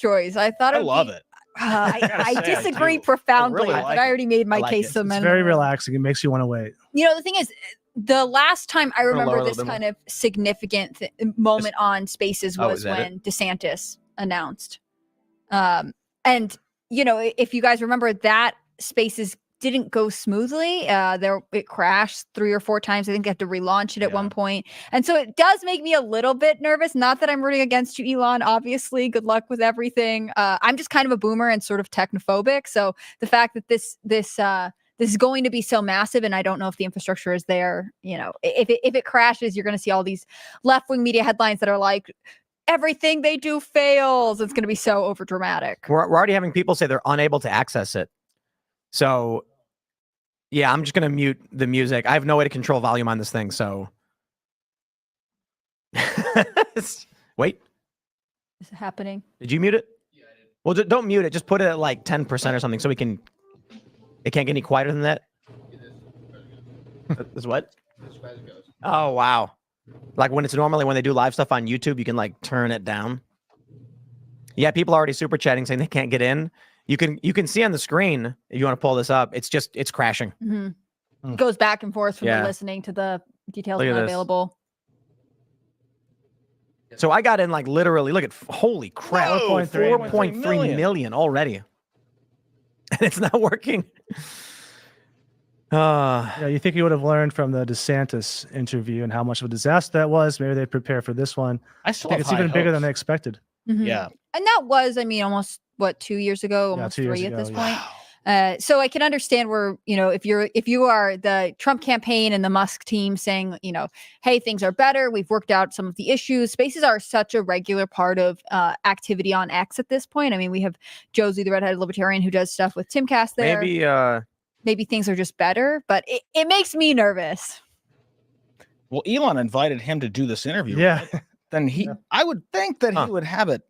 choice. I thought I love it. I disagree profoundly, really but like I already made my like case. it. So It's very relaxing. It makes you want to wait. You know, the thing is, the last time I lower remember a this little bit kind of significant moment on Spaces Oh, was is that when DeSantis announced. And, you know, if you guys remember, that Spaces didn't go smoothly. It crashed 3 or 4 times. I think they had to relaunch it at one point. And so it does make me a little bit nervous. Not that I'm rooting against you, Elon, obviously. Good luck with everything. I'm just kind of a boomer and sort of technophobic. So the fact that this is going to be so massive, and I don't know if the infrastructure is there. You know, if it crashes, you're going to see all these left-wing media headlines that are like, everything they do fails. It's going to be so overdramatic. We're already having people say they're unable to access it. So, yeah, I'm just going to mute the music. I have no way to control volume on this thing, so. Wait. Is it happening? Did you mute it? Yeah, I did. Well, don't mute it. Just put it at like 10% or something so we can. It can't get any quieter than that. Is what? Oh, wow. Like when they do live stuff on YouTube, you can like turn it down. Yeah, people are already super chatting saying they can't get in. You can see on the screen if you want to pull this up. It's crashing. It goes back and forth from the listening to the details not available. So I got in like literally. Look at holy crap! 4.3 million already, and it's not working. Yeah, you think you would have learned from the DeSantis interview and how much of a disaster that was? Maybe they prepare for this one. I still think it's even bigger than they expected. Yeah, and that was, I mean, almost 2 years ago, almost 3 at this point. So I can understand where, you know, if you are the Trump campaign and the Musk team saying, you know, hey, things are better. We've worked out some of the issues. Spaces are such a regular part of activity on X at this point. I mean, we have Josie, the redheaded libertarian, who does stuff with Timcast there. Maybe things are just better, but it makes me nervous. Well, Elon invited him to do this interview. Yeah. Right? Then I would think that he would have it,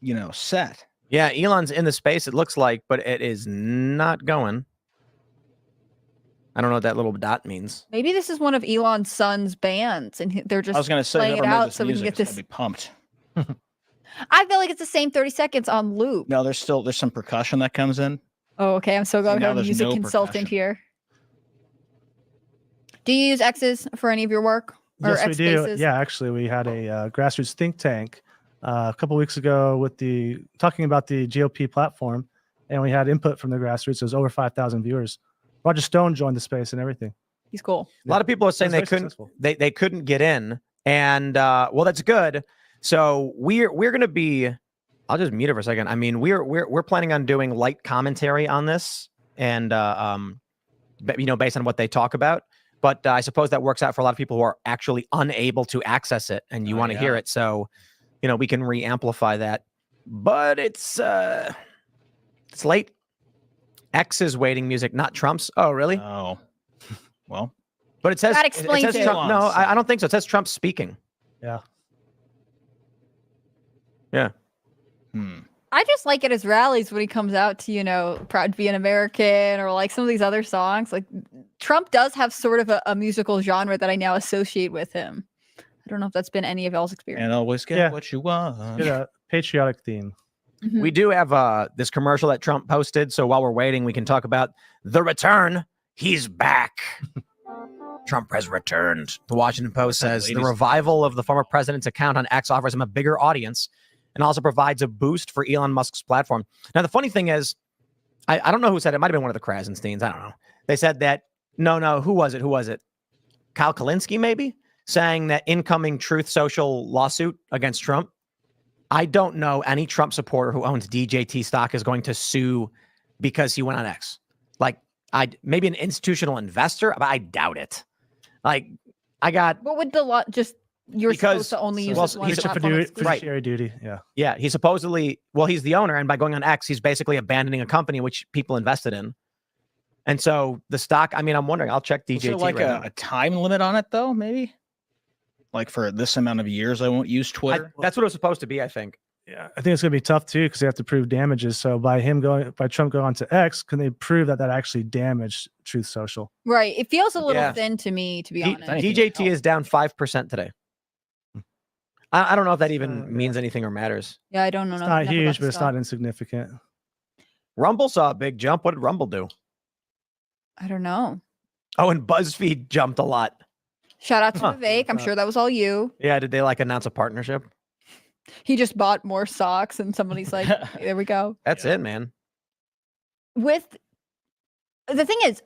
you know, set. Yeah, Elon's in the space, it looks like, but it is not going. I don't know what that little dot means. Maybe this is one of Elon's son's bands, and they're just I was going to say, playing it out so we music, can get this. be pumped. I feel like it's the same 30 seconds on loop. No, there's some percussion that comes in. Oh, okay. I'm so glad we have a music consultant here. Do you use X's for any of your work? Or Yes, we X do. Spaces? Yeah, actually, we had a grassroots think tank a couple weeks ago with talking about the GOP platform, and we had input from the grassroots. There's over 5,000 viewers. Roger Stone joined the space and everything. He's cool. A lot of people are saying they couldn't get in, and well, that's good. So we're going to be. I'll just mute it for a second. I mean, we're planning on doing light commentary on this, and you know, based on what they talk about. But I suppose that works out for a lot of people who are actually unable to access it, and you want to hear it. So, you know, we can re-amplify that. But it's late. X is waiting music, not Trump's. Oh, really? Oh, well. But it says that explains it. Trump. No, I don't think so. It says Trump speaking. Yeah. Yeah. I just like at his rallies when he comes out to, you know, proud to be an American, or like some of these other songs. Like Trump does have sort of a musical genre that I now associate with him. I don't know if that's been any of y'all's experience. And always get what you want. Get a patriotic theme. We do have this commercial that Trump posted. So while we're waiting, we can talk about the return. He's back. Trump has returned. The Washington Post says the revival of the former president's account on X offers him a bigger audience and also provides a boost for Elon Musk's platform. Now, the funny thing is, I don't know who said it. It might have been one of the Krasensteins. I don't know. They said that, no, who was it? Kyle Kalinske, maybe? Saying that incoming Truth Social lawsuit against Trump. I don't know any Trump supporter who owns DJT stock is going to sue because he went on X. Like, maybe an institutional investor, but I doubt it. Like, what would the law just... You're supposed to only use this one platform. Fiduciary duty. Yeah. Yeah. He's supposedly, he's the owner. And by going on X, he's basically abandoning a company which people invested in. And so the stock, I mean, I'm wondering, I'll check DJT. Is there like a time limit on it, though, maybe? Like for this amount of years, I won't use Twitter? That's what it was supposed to be, I think. Yeah. I think it's going to be tough, too, because they have to prove damages. So by Trump going on to X, can they prove that actually damaged Truth Social? Right. It feels a little thin to me, to be honest. DJT is down 5% today. I don't know if that Yeah. even means anything or matters. Yeah, I don't know. It's nothing not enough about huge, the but it's stock. not insignificant. Rumble saw a big jump. What did Rumble do? I don't know. Oh, and BuzzFeed jumped a lot. Shout out to Huh. Vivek. I'm sure that was all you. Yeah, did they like announce a partnership? He just bought more socks, and somebody's like, "Hey, there we go." That's it, man. With the thing is,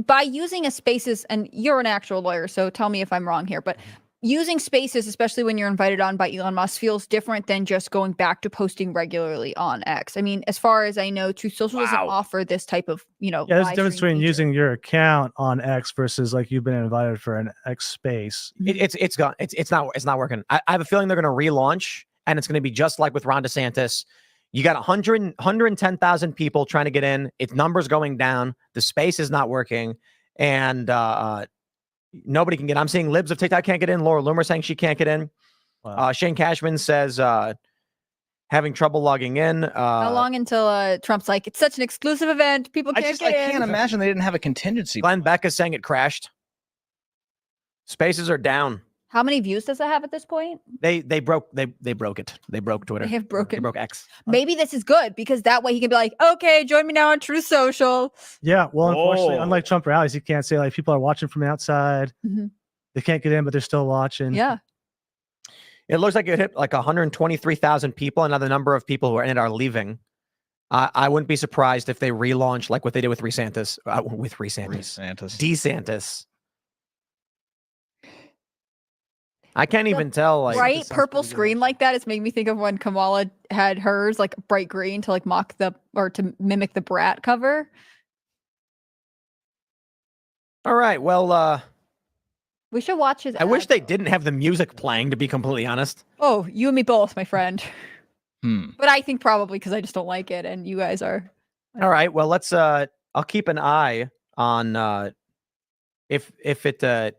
by using a Spaces, and you're an actual lawyer, so tell me if I'm wrong here, but using Spaces, especially when you're invited on by Elon Musk, feels different than just going back to posting regularly on X. I mean, as far as I know, Truth Social doesn't offer this type of, Yeah, there's a live difference stream between feature. using your account on X versus like you've been invited for an X space. It's gone. It's not working. I have a feeling they're going to relaunch, and it's going to be just like with Ron DeSantis. You got 110,000 people trying to get in. Its numbers going down. The space is not working, and nobody can get. I'm seeing libs of TikTok can't get in. Laura Loomer saying she can't get in. Wow. Shane Cashman says having trouble logging in. How long until Trump's like, it's such an exclusive event, people I can't get in? can't imagine they didn't have a contingency. Glenn Beck is saying it crashed. Spaces are down. How many views does it have at this point? They broke it. They broke Twitter. They have broken. They broke X. Maybe this is good because that way he can be like, okay, join me now on Truth Social. Yeah, well, unfortunately, Oh. unlike Trump rallies, you can't say like people are watching from outside. Mhm. They can't get in, but they're still watching. Yeah. It looks like it hit like 123,000 people. Another number of people who are in it are leaving. I wouldn't be surprised if they relaunch like what they did with DeSantis. I can't even tell. Like, Bright sounds purple pretty good, screen like that. It's making me think of when Kamala had hers like bright green to like to mimic the Brat cover. all right. Well, We should watch his. I wish ad, they though. didn't have the music playing. To be completely honest. Oh, you and me both, my friend. Hmm. But I think probably because I just don't like it, and you guys are. All right. Well, let's. I'll keep an eye on if it.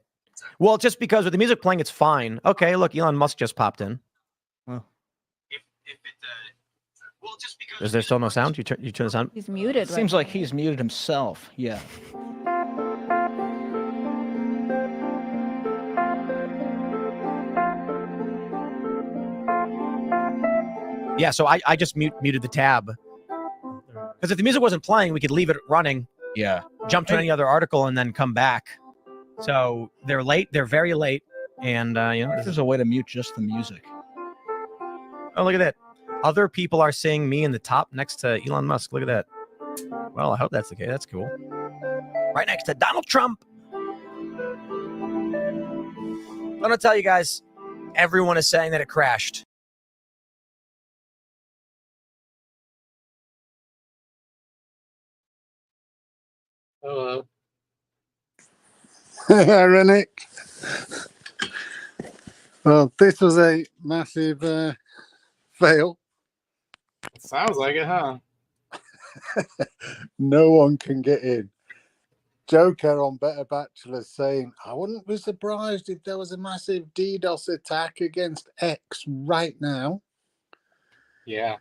Well, just because with the music playing, it's fine. Okay. Look, Elon Musk just popped in. Well. Is there still no sound? You turn the sound. He's muted. Seems right like he's muted himself. Yeah. Yeah. So I just muted the tab because if the music wasn't playing, we could leave it running, Yeah. jump to any other article, and then come back. So they're late. They're very late, and There's a way to mute just the music. Oh, look at that. Other people are seeing me in the top next to Elon Musk. Look at that. Well, I hope that's the case. That's cool. Right next to Donald Trump. I'm going to tell you guys, everyone is saying that it crashed. Hello. Renick. Well, this was a massive fail. Sounds like it, huh? No one can get in. Joker on Better Bachelors saying, I wouldn't be surprised if there was a massive DDoS attack against X right now. Yeah.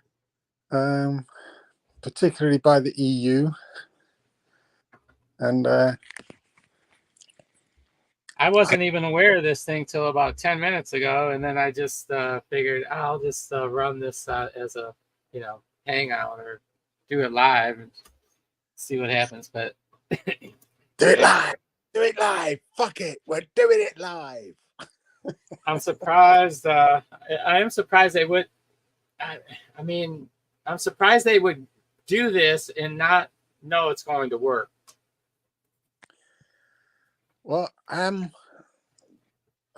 Particularly by the EU. And I wasn't even aware of this thing till about 10 minutes ago, and then I just figured I'll just run this as a, hangout or do it live and see what happens. But do it live. Do it live. Fuck it. We're doing it live. I'm surprised. I am surprised they would. I mean, I'm surprised they would do this and not know it's going to work. Well,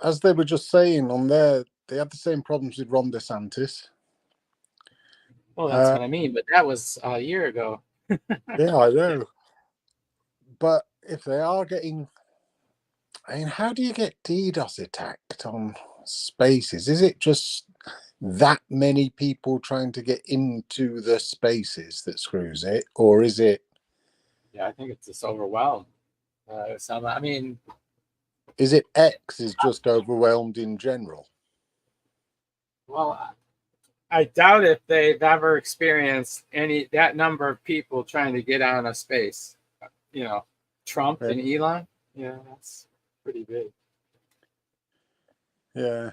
as they were just saying on there, they had the same problems with Ron DeSantis. Well, that's what I mean. But that was a year ago. Yeah, I know. But if they are getting, how do you get DDoS attacked on spaces? Is it just that many people trying to get into the spaces that screws it, or is it? Yeah, I think it's just overwhelmed. Is it X is just overwhelmed in general? Well, I doubt if they've ever experienced that number of people trying to get on a space. Trump and Elon. Yeah, that's pretty big. Yeah.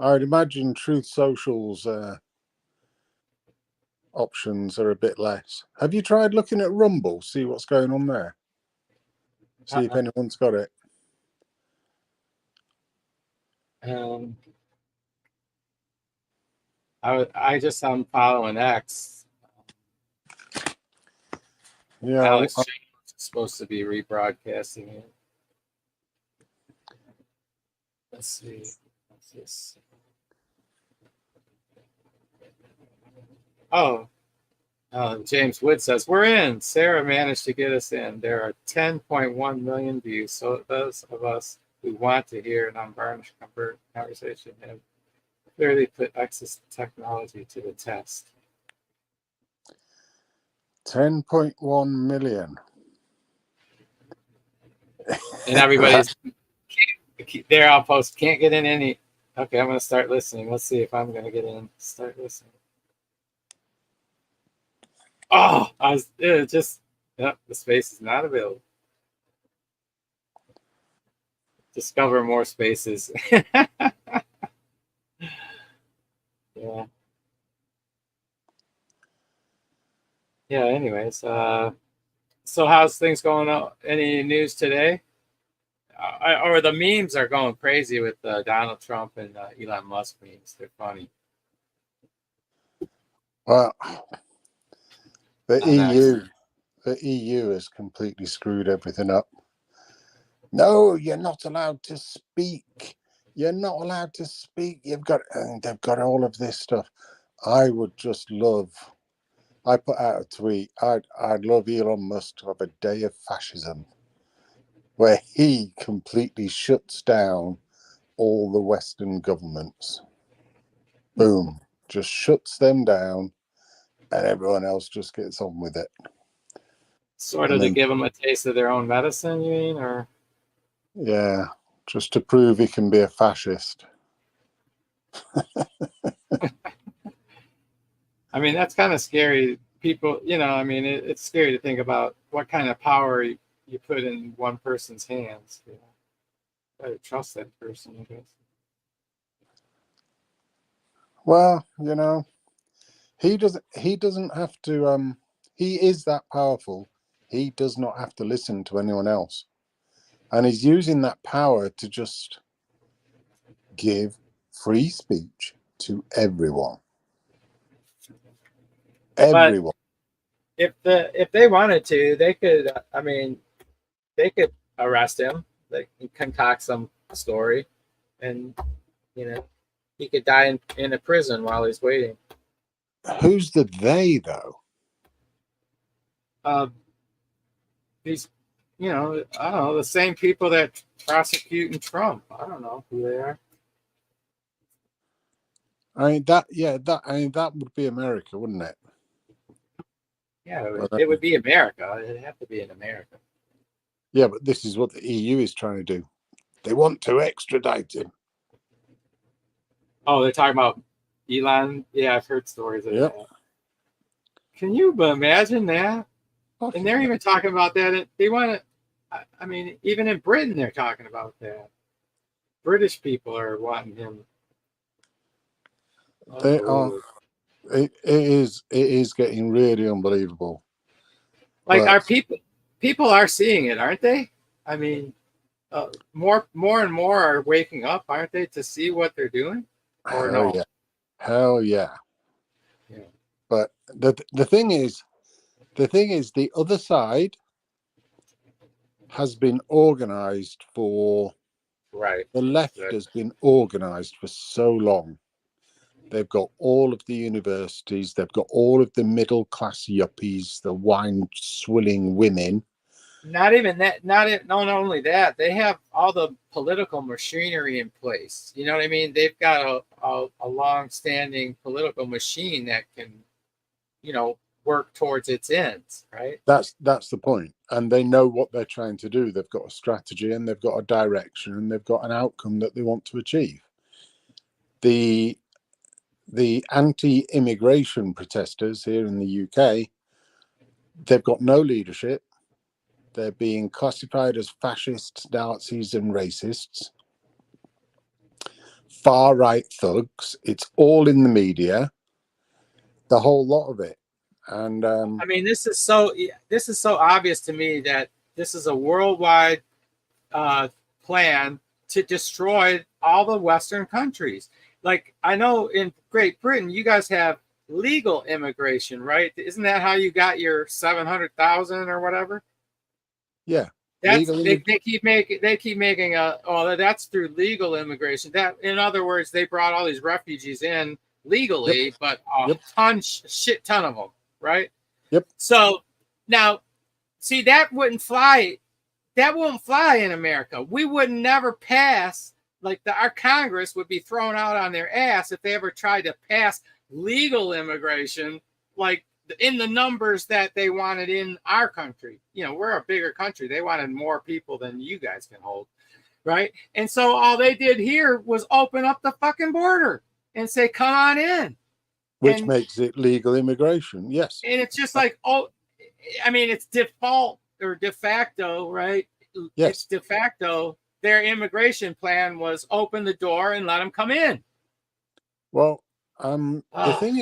I'd imagine Truth Social's options are a bit less. Have you tried looking at Rumble? See what's going on there. See if anyone's got it. I'm following X. Yeah, Alex Jones is supposed to be rebroadcasting it. Let's see. What's this? Oh, James Wood says, we're in. Sarah managed to get us in. There are 10.1 million views. So those of us who want to hear an unvarnished conversation have clearly put X's technology to the test. 10.1 million. And everybody's there. I'll post. Can't get in any. Okay, I'm going to start listening. Let's see if I'm going to get in. Start listening. Oh, the space is not available. Discover more spaces. Yeah. Yeah, anyways. So how's things going on? Any news today? Or the memes are going crazy with Donald Trump and Elon Musk memes. They're funny. Well, the Nice. EU has completely screwed everything up. No, you're not allowed to speak. You're not allowed to speak. They've got all of this stuff. I would just love. I put out a tweet. I'd love Elon Musk to have a day of fascism, where he completely shuts down all the Western governments. Boom, just shuts them down, and everyone else just gets on with it. Sort of to give them a taste of their own medicine, you mean, or? Yeah, just to prove he can be a fascist. I mean, that's kind of scary. People, I mean, it's scary to think about what kind of power you put in one person's hands. Better trust that person, I guess. Well, he doesn't have to. He is that powerful. He does not have to listen to anyone else, and he's using that power to just give free speech to everyone. Everyone. But if they wanted to, they could. I mean, they could arrest him. They can concoct some story, and he could die in a prison while he's waiting. Who's the they though? These, I don't know, the same people that prosecuting Trump. I don't know who they are. I mean that would be America, wouldn't it? Yeah, it would be America. It'd have to be in America. Yeah, but this is what the EU is trying to do. They want to extradite him. Oh, they're talking about Elon. Yeah, I've heard stories of Yep. that. Can you imagine that? And they're even talking about that. They want to. I mean, even in Britain, they're talking about that. British people are wanting him. They are. It is getting really unbelievable. Like, our people are seeing it, aren't they? I mean, more and more are waking up, aren't they, to see what they're doing? Or no? Yeah. Hell yeah. Yeah. But the thing is, the other side has been organized for. Right. The left has been organized for so long. They've got all of the universities. They've got all of the middle class yuppies, the wine swilling women. Not even that. Not only that. They have all the political machinery in place. You know what I mean? They've got a long-standing political machine that can, work towards its ends. Right. That's the point. And they know what they're trying to do. They've got a strategy and they've got a direction and they've got an outcome that they want to achieve. The anti-immigration protesters here in the UK, they've got no leadership. They're being classified as fascists, Nazis, and racists. far right thugs. It's all in the media, the whole lot of it. And I mean, this is so obvious to me that this is a worldwide plan to destroy all the Western countries. Like, I know in Great Britain, you guys have legal immigration, right? Isn't that how you got your 700,000 or whatever? yeah, That's they keep making that's through legal immigration. That, in other words, they brought all these refugees in legally, but a shit ton of them, right? Yep. So now, see, that wouldn't fly. That won't fly in America. We would never pass. Like, our Congress would be thrown out on their ass if they ever tried to pass legal immigration, like in the numbers that they wanted in our country. You know, we're a bigger country. They wanted more people than you guys can hold, right? And so all they did here was open up the fucking border and say, come on in. Which makes it legal immigration, yes. And it's just like, oh, I mean, it's default or de facto, right? Yes. It's de facto. Their immigration plan was open the door and let them come in. Well, the thing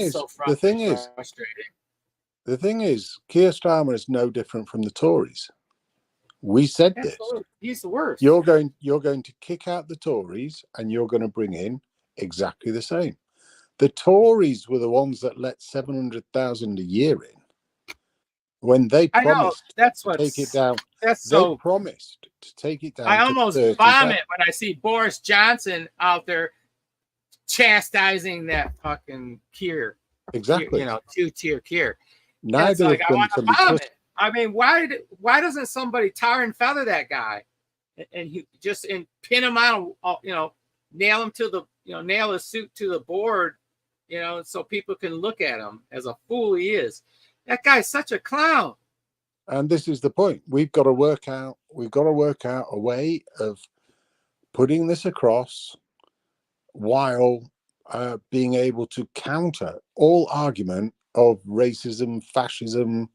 is, Keir Starmer is no different from the Tories. We said this. He's the worst. You're going to kick out the Tories, and you're going to bring in exactly the same. The Tories were the ones that let 700,000 a year in. When they promised to take it down, they promised to take it down. I almost vomit when I see Boris Johnson out there chastising that fucking Keir. Exactly. You know, two-tier Keir. Neither of them can be trusted. I mean, why doesn't somebody tar and feather that guy and pin him on, nail him to the, nail his suit to the board, so people can look at him as a fool he is. That guy's such a clown. And this is the point. We've got to work out a way of putting this across while being able to counter all argument of racism, fascism,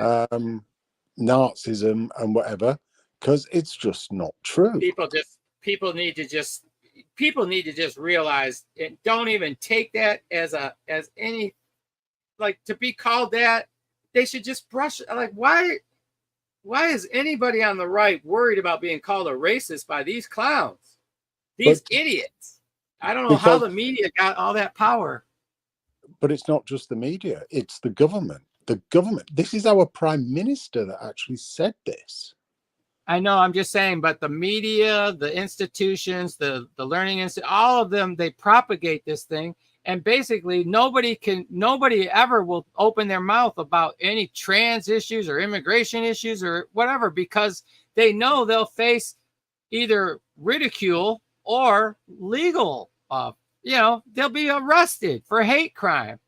right, Nazism, and whatever, because it's just not true. People need to just realize, and don't even take that as any, like, to be called that. They should just brush, like, why is anybody on the right worried about being called a racist by these clowns, these idiots? I don't know how the media got all that power. But it's not just the media, it's the government. The government. This is our prime minister that actually said this. I know, I'm just saying, but the media, the institutions, the learning institute, all of them, they propagate this thing. And basically nobody ever will open their mouth about any trans issues or immigration issues or whatever, because they know they'll face either ridicule or legal, they'll be arrested for hate crime.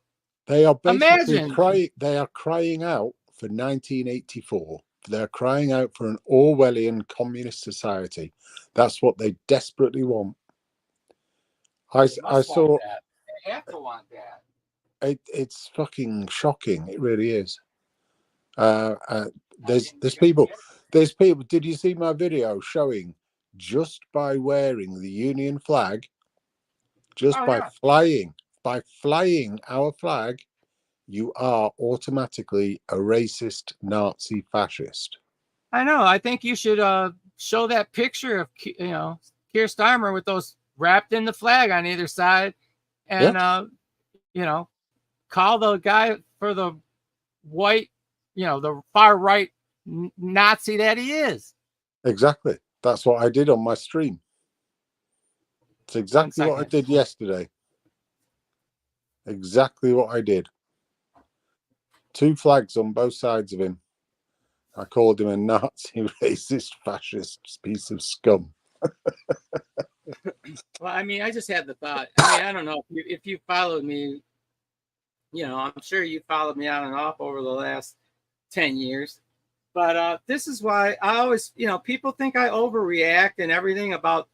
They are basically crying out for 1984. They're crying out for an Orwellian communist society. That's what they desperately want. I saw that. They have to want that. It's fucking shocking. It really is. There's people. Did you see my video showing just by wearing the Union flag, flying our flag, you are automatically a racist, Nazi, fascist? I know. I think you should show that picture of Keir Starmer with those wrapped in the flag on either side, and call the guy for the white, the far right Nazi that he is. Exactly. That's what I did on my stream. It's exactly what I did yesterday. Exactly what I did. 2 flags on both sides of him. I called him a Nazi, racist, fascist piece of scum. Well, I mean, I just had the thought. I mean, I don't know if you followed me. I'm sure you followed me on and off over the last 10 years. But this is why I always, people think I overreact and everything about,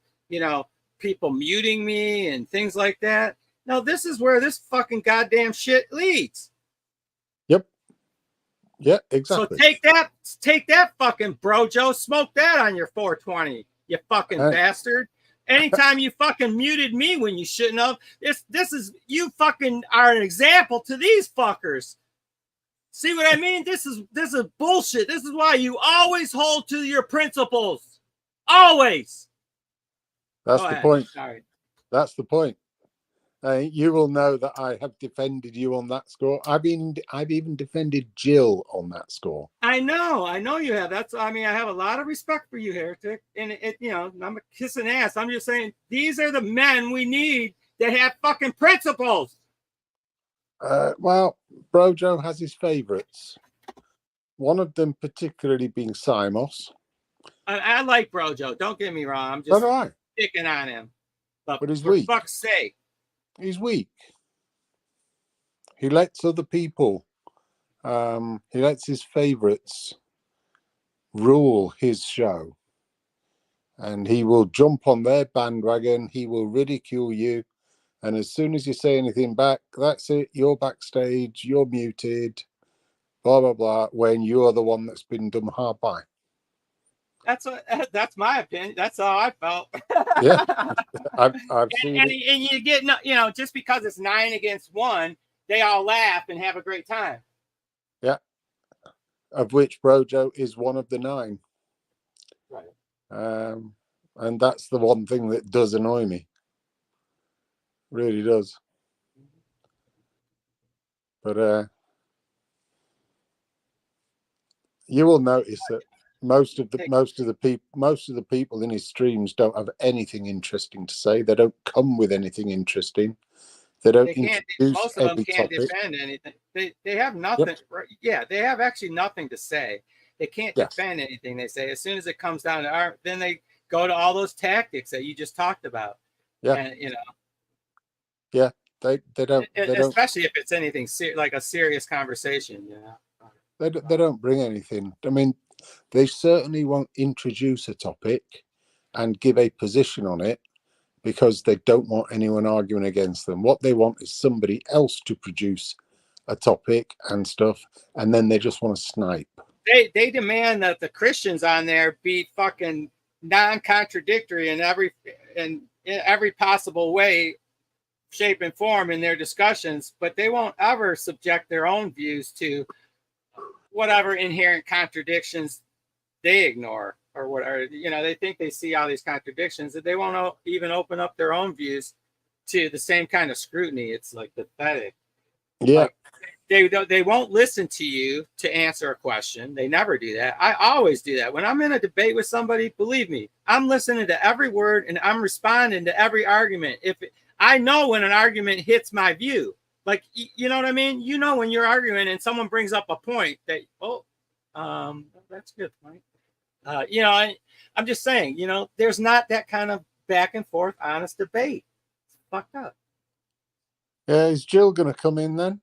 people muting me and things like that. No, this is where this fucking goddamn shit leads. Yep. Yeah, exactly. So take that fucking bro, Joe. Smoke that on your 420, you fucking bastard. Anytime you fucking muted me when you shouldn't have. This is, you fucking are an example to these fuckers. See what I mean? This is bullshit. This is why you always hold to your principles. Always. That's Go the ahead. point. Sorry. That's the point. You will know that I have defended you on that score. I've even defended Jill on that score. I know you have. I have a lot of respect for you, Heretic. And I'm a kissing ass. I'm just saying these are the men we need that have fucking principles. Well, Brojo has his favorites. One of them particularly being Simos. I like Brojo. Don't get me wrong. I'm just picking on him. But he's for weak. fuck's sake. He's weak. He lets other people, he lets his favorites rule his show. And he will jump on their bandwagon. He will ridicule you. And as soon as you say anything back, that's it. You're backstage. You're muted. Blah, blah, blah. When you're the one that's been done hard by. That's my opinion. That's how I felt. Yeah, I've seen and it. And you get, just because it's 9 against 1, they all laugh and have a great time. Yeah, of which Brojo is one of the 9. Right. And that's the one thing that does annoy me. Really does. But you will notice that most of the people in his streams don't have anything interesting to say. They don't come with anything interesting. They don't introduce most of them can't topic. defend anything. They have nothing. Yep. Right? Yeah, they have actually nothing to say. They can't defend anything they say. As soon as it comes down to art, then they go to all those tactics that you just talked about. Yeah. And, Yeah, they don't. Especially if it's anything like a serious conversation. They don't bring anything. I mean, they certainly won't introduce a topic and give a position on it because they don't want anyone arguing against them. What they want is somebody else to produce a topic and stuff, and then they just want to snipe. They demand that the Christians on there be fucking non-contradictory in every possible way, shape, and form in their discussions, but they won't ever subject their own views to whatever inherent contradictions they ignore or whatever. They think they see all these contradictions that they won't even open up their own views to the same kind of scrutiny. It's like pathetic. Yeah. They won't listen to you to answer a question. They never do that. I always do that. When I'm in a debate with somebody, believe me, I'm listening to every word and I'm responding to every argument. I know when an argument hits my view, like, you know what I mean? When you're arguing and someone brings up a point that, that's a good point. I'm just saying, there's not that kind of back and forth, honest debate. It's fucked up. Yeah, is Jill going to come in then?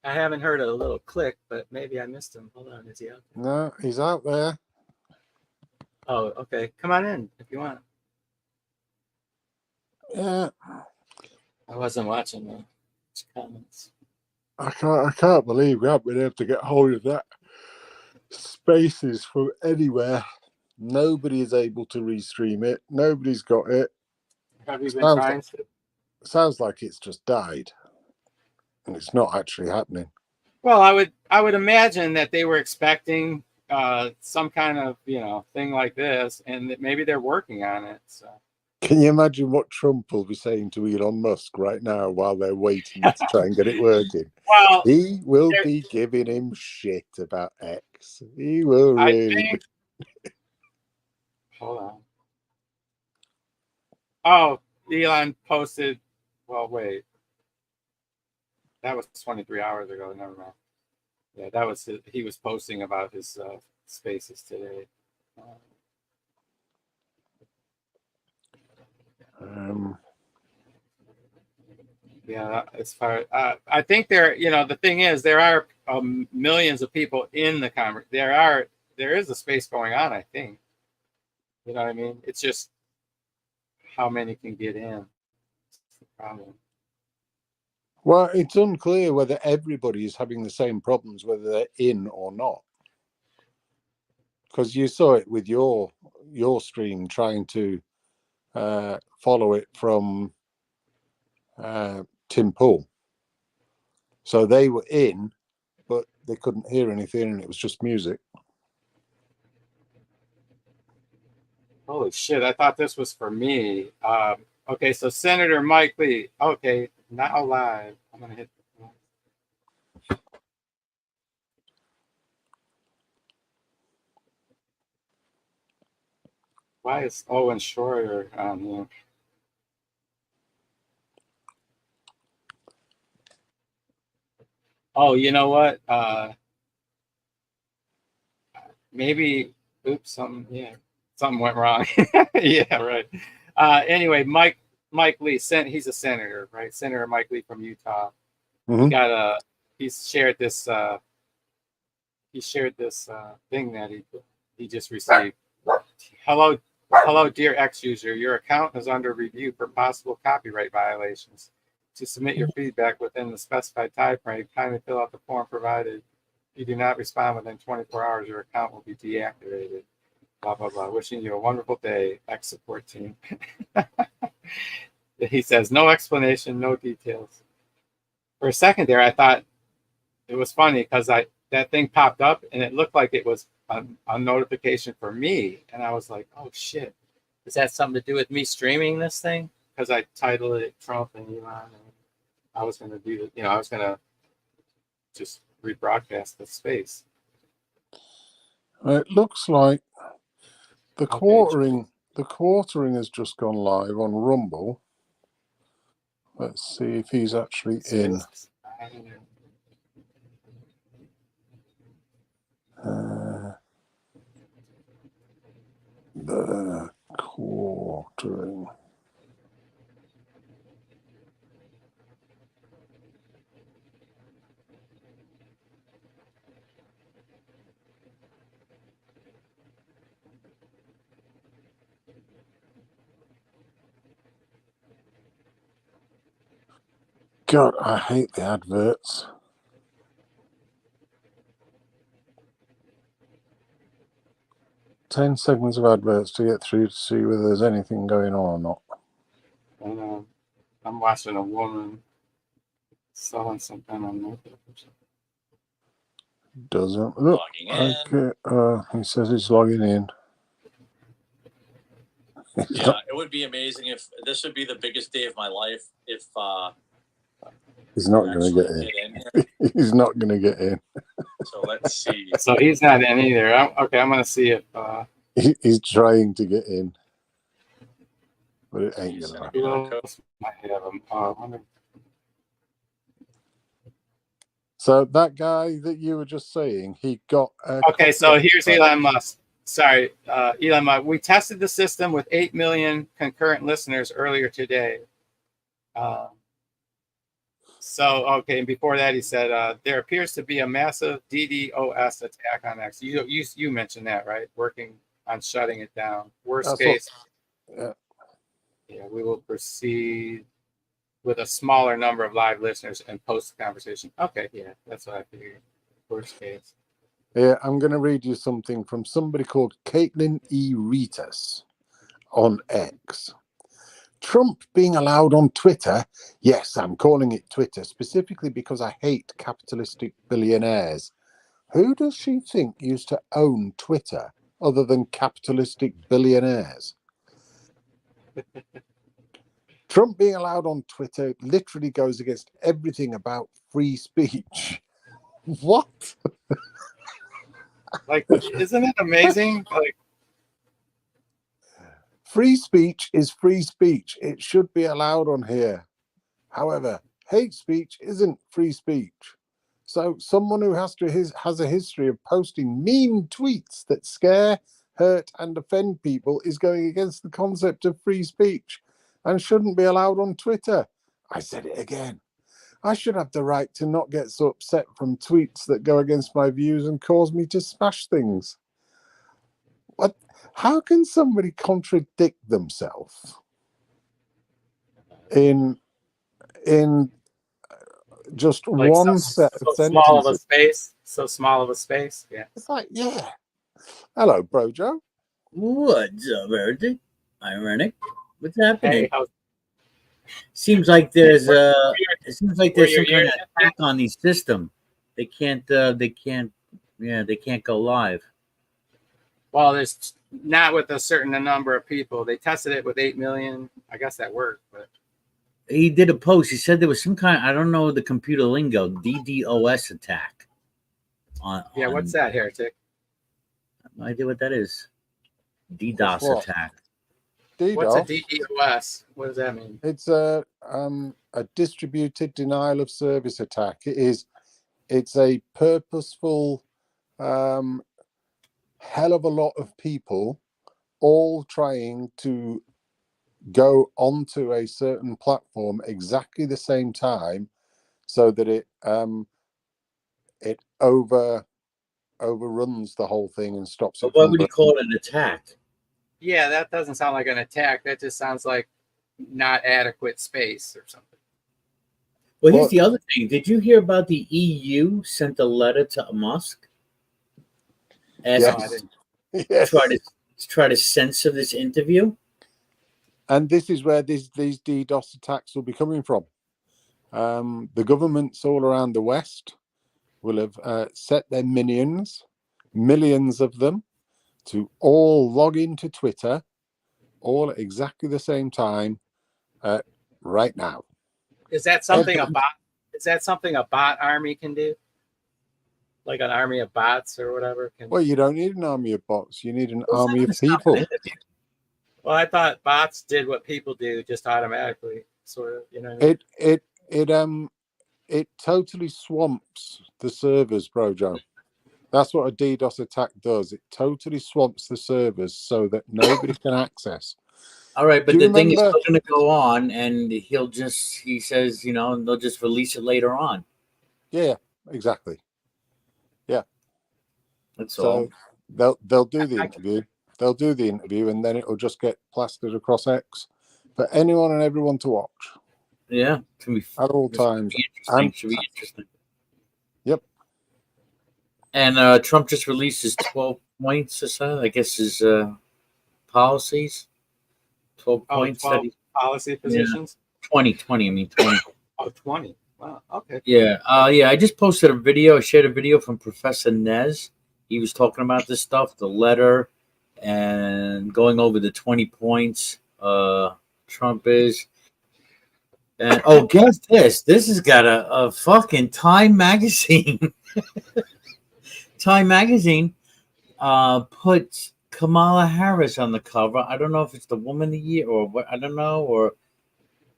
I haven't heard a little click, but maybe I missed him. Hold on, is he out there? No, he's out there. Oh, okay. Come on in if you want. Yeah. I wasn't watching the comments. I can't believe we haven't been able to get hold of that. Spaces from anywhere. Nobody is able to restream it. Nobody's got it. Have you been trying to? Sounds like it's just died. And it's not actually happening. Well, I would imagine that they were expecting some kind of thing like this, and that maybe they're working on it. So, can you imagine what Trump will be saying to Elon Musk right now while they're waiting to try and get it working? Well, he will be giving him shit about X. He will really. Hold on. Oh, Elon posted. Well, wait. That was 23 hours ago. Never mind. Yeah, that was he was posting about his spaces today. Yeah, as far I think the thing is there are millions of people in the conference. There is a space going on. I think. You know what I mean? It's just how many can get in. That's the problem. Well, it's unclear whether everybody is having the same problems, whether they're in or not. because you saw it with your stream trying to follow it from Tim Pool. So they were in, but they couldn't hear anything, and it was just music. Holy shit! I thought this was for me. Okay, so Senator Mike Lee. Okay, now live. I'm gonna hit. Why is Owen Schroyer on here? Oh, you know what? Maybe. Oops. Something went wrong. Yeah, right. Anyway, Mike Lee. He's a senator, right? Senator Mike Lee from Utah. Mhm. He's shared this. Thing that he just received. Hello, dear X user. Your account is under review for possible copyright violations. To submit your feedback within the specified time frame, kindly fill out the form provided. If you do not respond within 24 hours, your account will be deactivated. Blah, blah, blah. Wishing you a wonderful day, X support team. He says, no explanation, no details. For a second there, I thought it was funny because that thing popped up and it looked like it was a notification for me. And I was like, oh shit. Is that something to do with me streaming this thing? Because I titled it Trump and Elon. And I was going to do, I was going to just rebroadcast the space. It looks like the quartering has just gone live on Rumble. Let's see if he's actually in. The quartering. God, I hate the adverts. Ten seconds of adverts to get through to see whether there's anything going on or not. And I'm watching a woman selling something on Netflix. Doesn't look okay. He says he's logging in. Yeah, it would be amazing if this would be the biggest day of my life if he's not going to get in. He's not going to get in. So let's see. So he's not in either. I'm going to see if he's trying to get in, but it ain't going to happen. So that guy that you were just saying, he got. Okay, so here's Elon Musk. Sorry, Elon Musk. We tested the system with 8 million concurrent listeners earlier today. And before that, he said there appears to be a massive DDoS attack on X. You mentioned that, right? Working on shutting it down. Worst case. Yeah, we will proceed with a smaller number of live listeners and post the conversation. Okay, yeah, that's what I figured. Worst case. Yeah, I'm going to read you something from somebody called Caitlin E. Ritas on X. Trump being allowed on Twitter. Yes, I'm calling it Twitter specifically because I hate capitalistic billionaires. Who does she think used to own Twitter other than capitalistic billionaires? Trump being allowed on Twitter literally goes against everything about free speech. What? Like, isn't it amazing? Like, free speech is free speech. It should be allowed on here. However, hate speech isn't free speech. So someone who has a history of posting mean tweets that scare, hurt, and offend people is going against the concept of free speech and shouldn't be allowed on Twitter. I said it again. I should have the right to not get so upset from tweets that go against my views and cause me to smash things. What? How can somebody contradict themselves in just like one set of sentences? So small of a space. Yeah. It's like, yeah. Hello, Brojo. What's up, Eric? Ironic. What's happening? Hey, how's Seems like there's where, it seems like where there's your some kind of ears? attack on the system. They can't they can't go live. Well, there's not with a certain number of people. They tested it with 8 million. I guess that worked, but He did a post. He said there was some kind, I don't know the computer lingo, DDoS attack. yeah, what's that, heretic? No idea what that is. What's DDoS what? attack. What's a DDoS. DDoS? What does that mean? It's a distributed denial of service attack. It's a purposeful hell of a lot of people all trying to go onto a certain platform exactly the same time, so that it overruns the whole thing and stops But it why from would he burning. call it an attack? Yeah, that doesn't sound like an attack. That just sounds like not adequate space or something. Well, here's Well, the other thing. Did you hear about the EU sent a letter to Musk asking No, I yes, didn't. yes. try to censor this interview? And this is where these DDoS attacks will be coming from. The governments all around the West will have set their minions, millions of them, to all log into Twitter, all at exactly the same time, right now. Is that something Every- a bot? Is that something a bot army can do? Like an army of bots or whatever? Well, you don't need an army of bots. You need an What's army that of stop an people. interview? Well, I thought bots did what people do just automatically, sort of. You know what I mean? It totally swamps the servers, Brojo. That's what a DDoS attack does. It totally swamps the servers so that nobody can access. All right, but Do you the thing is remember? still going to go on, and he says, they'll just release it later on. Yeah, exactly. That's all. So they'll do the I- interview. They'll do the interview, and then it'll just get plastered across X for anyone and everyone to watch Yeah, it's gonna be at all This should times. be interesting. And Should be interesting. Yep. And Trump just released his 12 points or so. I guess his policies. 12 Oh, points. 12 policy positions. 20. I mean 20. Oh, 20. Wow. Okay. Yeah. Yeah. I just posted a video. I shared a video from Professor Nez. He was talking about this stuff, the letter, and going over the 20 points. Trump is. And guess this. This has got a fucking Time magazine. Time magazine puts Kamala Harris on the cover. I don't know if it's the woman of the year or what. I don't know, or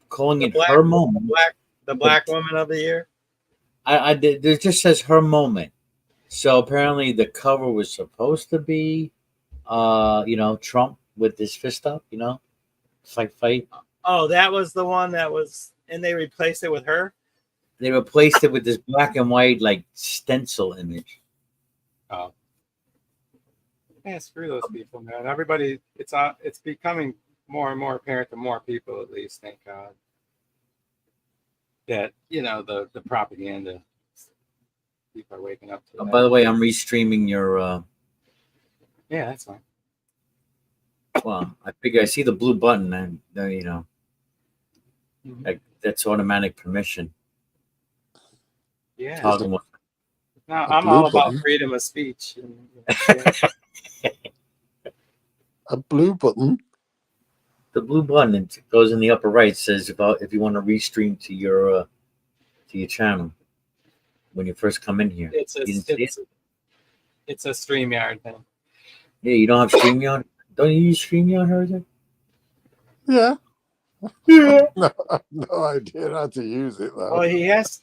calling it her moment. The black woman of the year. It just says her moment. So apparently the cover was supposed to be, Trump with his fist up, fight. Oh, that was the one that was, and they replaced it with her. They replaced it with this black and white like stencil image. Oh, yeah, screw those people, man. Everybody, it's becoming more and more apparent to more people, at least. Thank God. That the propaganda. People are waking up to that. By the way, I'm restreaming your. Yeah, that's fine. Well, I figure I see the blue button, and that's automatic permission. Yeah. Toggle mode. No, A I'm blue all about button? freedom of speech. a blue button. The blue button, it goes in the upper right, says about if you want to restream to your channel when you first come in here. It's a You didn't see it? it's a StreamYard thing. Yeah, you don't have StreamYard? Don't you use StreamYard, Jose? Yeah. Yeah. No, I have no idea how to use it though. Well, he has.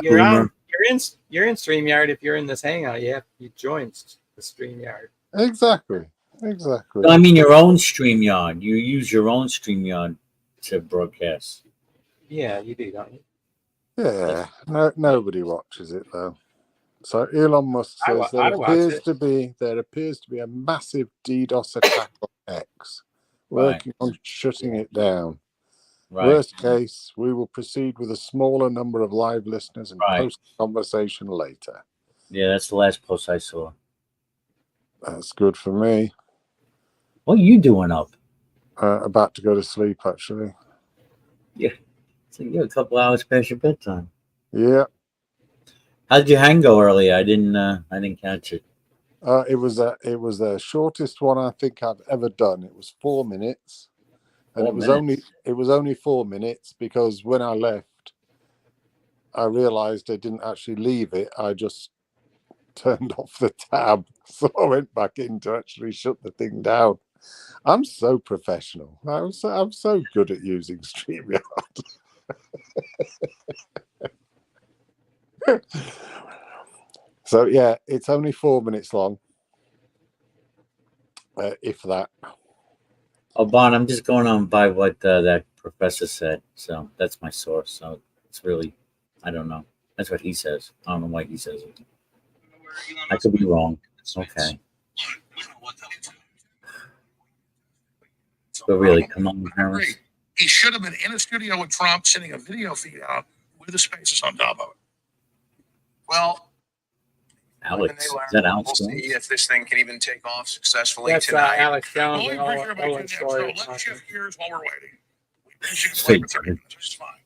You're in StreamYard. If you're in this hangout, you join the StreamYard. Exactly. No, I mean your own StreamYard. You use your own StreamYard to broadcast. Yeah, you do, don't you? Yeah. Nobody watches it though. So Elon Musk says there appears to be a massive DDoS attack on X, working on shutting it down. Right. Worst case, we will proceed with a smaller number of live listeners and post the conversation later. Yeah, that's the last post I saw. That's good for me. What are you doing up? About to go to sleep, actually. So you're a couple hours past your bedtime. Yeah. How did your hang go earlier? I didn't catch it. It was the shortest one I think I've ever done. It was 4 minutes, and 4 it was only 4 minutes because when I left, I realised I didn't actually leave it. I just turned off the tab, so I went back in to actually shut the thing down. I'm so professional. I'm so good at using StreamYard. So yeah, it's only 4 minutes long, if that. Oh, Bon, I'm just going on by what that professor said. So that's my source. So it's really, I don't know. That's what he says. I don't know why he says it. I could be wrong. Okay. But really, come on, Harris. He should have been in a studio with Trump, sending a video feed out with the spaces on top of it. Well, Alex, is that Alex? We'll see if this thing can even take off successfully That's tonight. Alex Jones Well, and we appreciate everybody Owen tuning in. So Short. let's shift gears while we're waiting. We appreciate you Sweet. for 30 minutes, which is fine.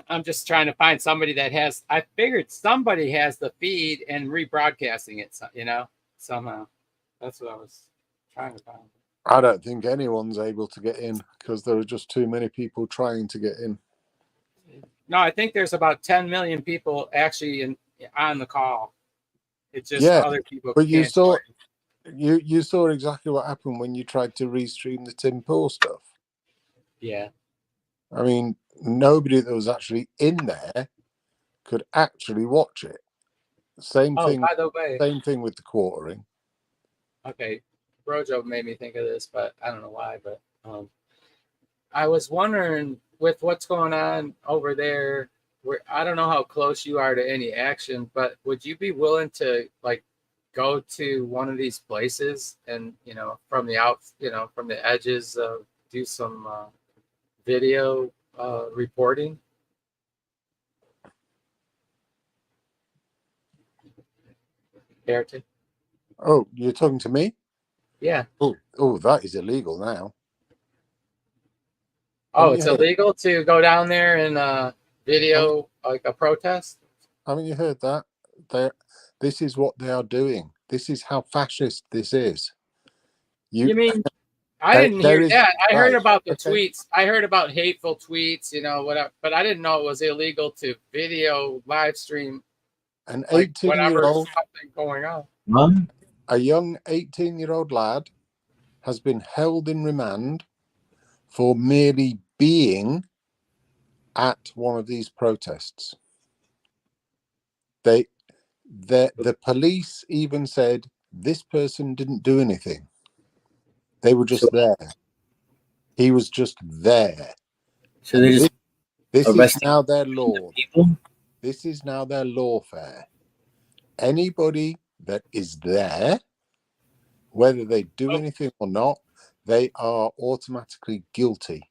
I'm just trying to find somebody that has. I figured somebody has the feed and rebroadcasting it. Somehow. That's what I was trying to find. I don't think anyone's able to get in because there are just too many people trying to get in. No, I think there's about 10 million people actually on the call. It's just Yeah, other people. but you can't saw join. you saw exactly what happened when you tried to restream the Tim Pool stuff. Yeah. I mean, nobody that was actually in there could actually watch it. Same Oh, thing. by the way, Same thing with the quartering. okay, Rojo made me think of this, but I don't know why. But I was wondering with what's going on over there. Where I don't know how close you are to any action, but would you be willing to go to one of these places and from the edges, do some video reporting? Airton? Oh, you're talking to me? Yeah. Oh, that is illegal now. Oh, it's illegal to go down there and video like a protest? Haven't you heard that? This is what they are doing. This is how fascist this is. You mean I didn't hear that. I heard about the okay. tweets. I heard about hateful tweets, whatever, but I didn't know it was illegal to video live stream An like 18-year-old something going on. A young 18-year-old lad has been held in remand for merely being at one of these protests. The police even said this person didn't do anything. They were just there. He was just there. So they just this is now their law. This is now their lawfare. Anybody that is there, whether they do anything or not, they are automatically guilty.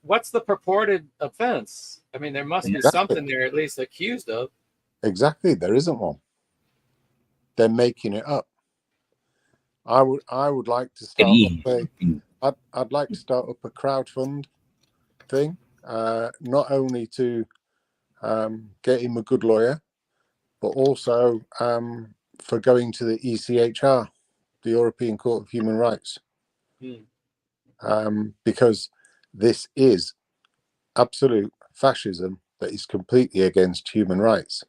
What's the purported offense? I mean, there must be something they're at least accused of. Exactly. There isn't one. They're making it up. I would like to start I'd like to start up a crowdfund thing, not only to get him a good lawyer, but also for going to the ECHR, the European Court of Human Rights, because this is absolute fascism that is completely against human rights.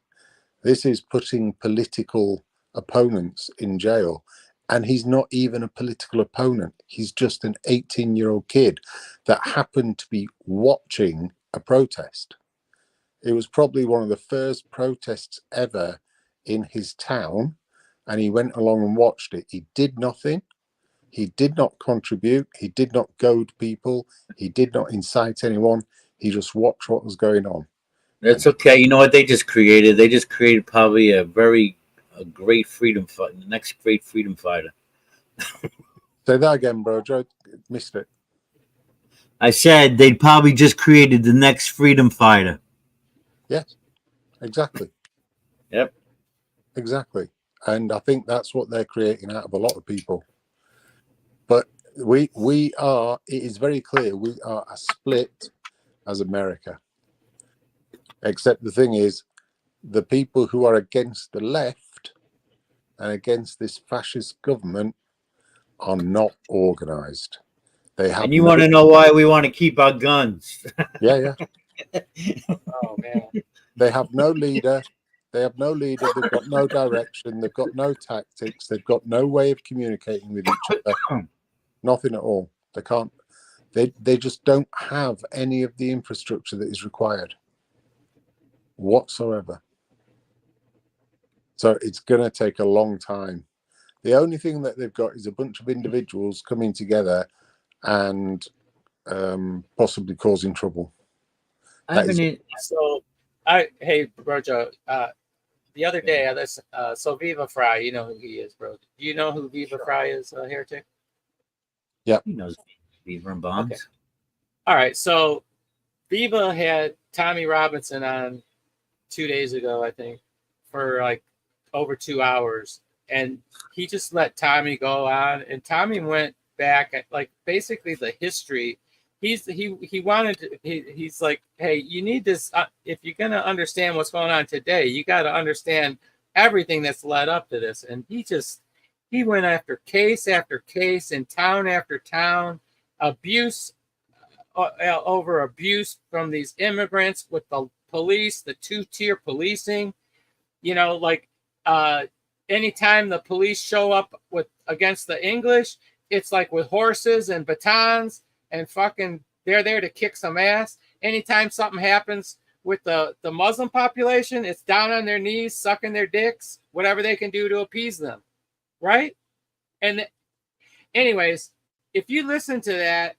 This is putting political opponents in jail, and he's not even a political opponent. He's just an 18-year-old kid that happened to be watching a protest. It was probably one of the first protests ever in his town, and he went along and watched it. He did nothing. He did not contribute. He did not goad people. He did not incite anyone. He just watched what was going on. That's okay. You know what they just created? They just created probably a great freedom fighter, the next great freedom fighter. Say that again, bro. Joe missed it. I said they'd probably just created the next freedom fighter. Yes, exactly. Yep. Exactly. And I think that's what they're creating out of a lot of people. But we are, it is very clear, we are a split as America. Except the thing is, the people who are against the left and against this fascist government are not organized. They have And you want to know why we want to keep our guns? yeah. Oh man. They have no leader. They have no leader. They've got no direction. They've got no tactics. They've got no way of communicating with each other. Nothing at all. They can't. They just don't have any of the infrastructure that is required whatsoever. So it's going to take a long time. The only thing that they've got is a bunch of individuals coming together and possibly causing trouble. Hey, Brojo, the other day, so Viva Fry, you know who he is, bro. Do you know who Viva Fry is, Heretic? Yeah. He knows Beaver and Bombs. Okay. All right, so Viva had Tommy Robinson on 2 days ago, I think, for like over 2 hours, and he just let Tommy go on, and Tommy went back at like basically the history. He's like, hey, you need this if you're gonna understand what's going on today, you got to understand everything that's led up to this. And he went after case after case in town after town, abuse over abuse from these immigrants with the police, the two-tier policing. You know, like anytime the police show up against the English, it's like with horses and batons and fucking they're there to kick some ass. Anytime something happens with the Muslim population, it's down on their knees, sucking their dicks, whatever they can do to appease them. Right? And anyways, if you listen to that,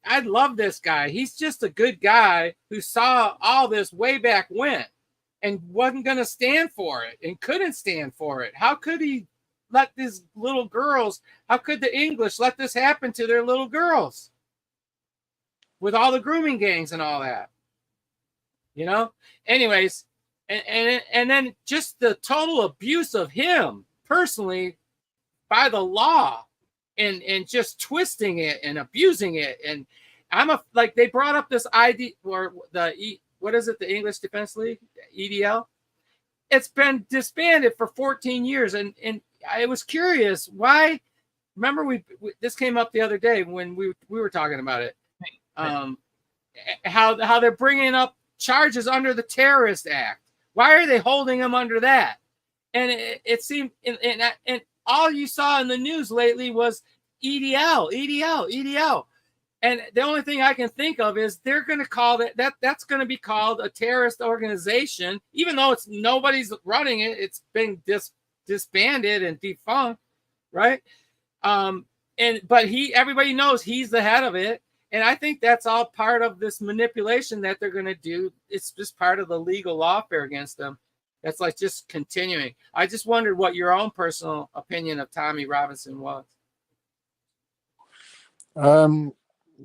I love this guy. He's just a good guy who saw all this way back when and wasn't going to stand for it and couldn't stand for it. How could he let these little girls, how could the English let this happen to their little girls with all the grooming gangs and all that? You know? Anyways, and then just the total abuse of him personally by the law and just twisting it and abusing it. And like they brought up this ID or what is it? The English Defense League, EDL. It's been disbanded for 14 years. And I was curious why. Remember, this came up the other day when we were talking about it. How they're bringing up charges under the Terrorist Act. Why are they holding them under that? And it seemed, and all you saw in the news lately was EDL. And the only thing I can think of is they're going to call that's going to be called a terrorist organization, even though nobody's running it. It's been disbanded and defunct, right? But everybody knows he's the head of it. And I think that's all part of this manipulation that they're going to do. It's just part of the legal lawfare against them. That's like just continuing. I just wondered what your own personal opinion of Tommy Robinson was.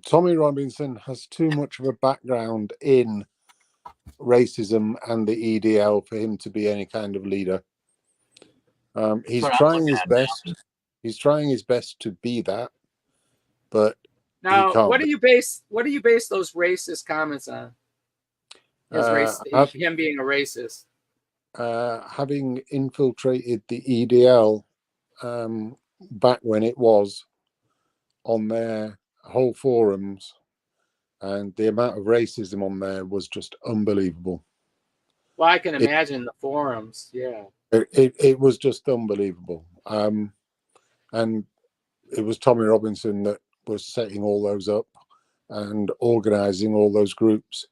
Tommy Robinson has too much of a background in racism and the EDL for him to be any kind of leader. He's trying his best. He's trying his best to be that, but now, what do you base those racist comments on? Him being a racist. Having infiltrated the EDL back when it was on their whole forums, and the amount of racism on there was just unbelievable. Well, I can imagine the forums. Yeah, it was just unbelievable. And it was Tommy Robinson that was setting all those up and organizing all those groups,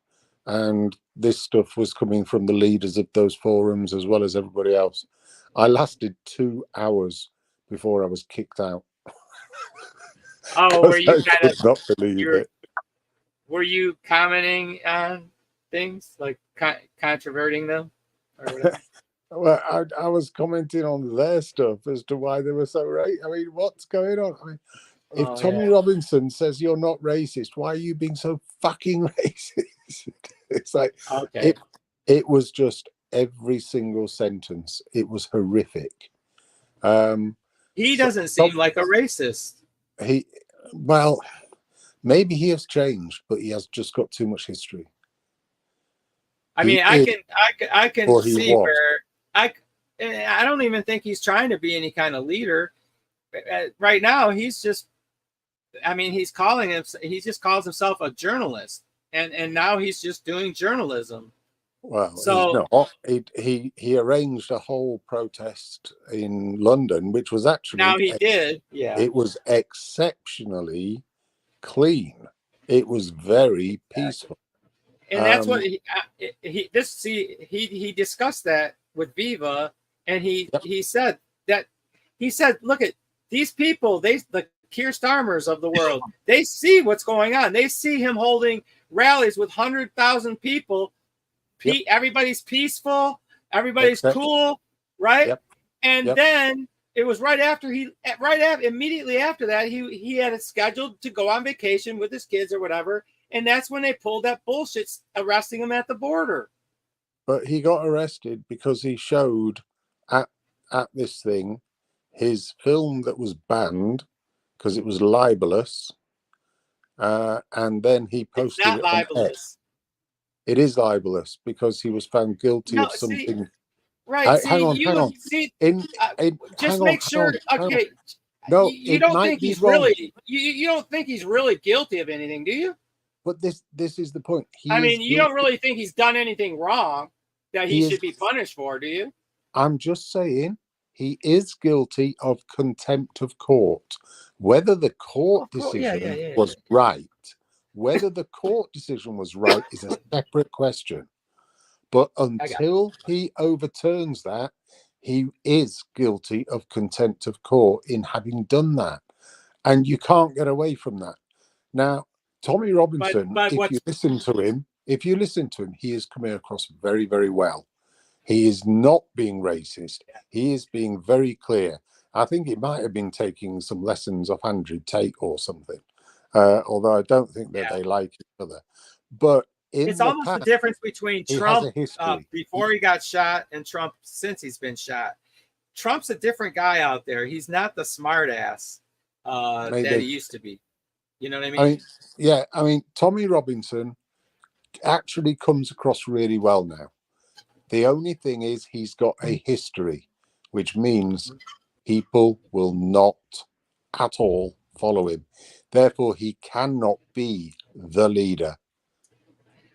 and this stuff was coming from the leaders of those forums as well as everybody else. I lasted 2 hours before I was kicked out. Oh, were you kind of not believe it? Were you commenting on things like controverting them or whatever? Well, I was commenting on their stuff as to why they were so right. I mean, what's going on? I mean, if Tommy Robinson says you're not racist, why are you being so fucking racist? It's like it was just every single sentence. It was horrific. He So- doesn't seem like a racist. Well, maybe he has changed, but he has just got too much history. I He mean, I is, can or he see was. where I don't even think he's trying to be any kind of leader. Right now, he's just, I mean, he just calls himself a journalist, and now he's just doing journalism. Well, So he arranged a whole protest in London, which was actually now he did, yeah. it was exceptionally clean. It was very peaceful. And that's what he discussed that with Viva, and he said, look at these people, the Keir Starmers of the world, they see what's going on. They see him holding rallies with 100,000 people. Everybody's peaceful, everybody's cool, right? And then it was immediately after that, he had it scheduled to go on vacation with his kids or whatever. And that's when they pulled that bullshit, arresting him at the border. But he got arrested because he showed at this thing his film that was banned because it was libelous. And then he posted It's not libelous. It is libelous because he was found guilty of something. Right. Hang on. Just make sure. Okay. No, you don't think he's really. You don't think he's really guilty of anything, do you? But this is the point. You don't really think he's done anything wrong that he should be punished for, do you? I'm just saying he is guilty of contempt of court. Whether the court decision was right, whether the court decision was right is a separate question. But until he overturns that, he is guilty of contempt of court in having done that. And you can't get away from that. Now, Tommy Robinson, if you listen to him, he is coming across very, very well. He is not being racist. He is being very clear. I think he might have been taking some lessons off Andrew Tate or something, although I don't think that they like each other. But it's almost the difference between Trump before he got shot and Trump since he's been shot. Trump's a different guy out there. He's not the smart ass that he used to be. You know what I mean? I mean, Tommy Robinson actually comes across really well now. The only thing is he's got a history, which means people will not at all follow him. Therefore, he cannot be the leader.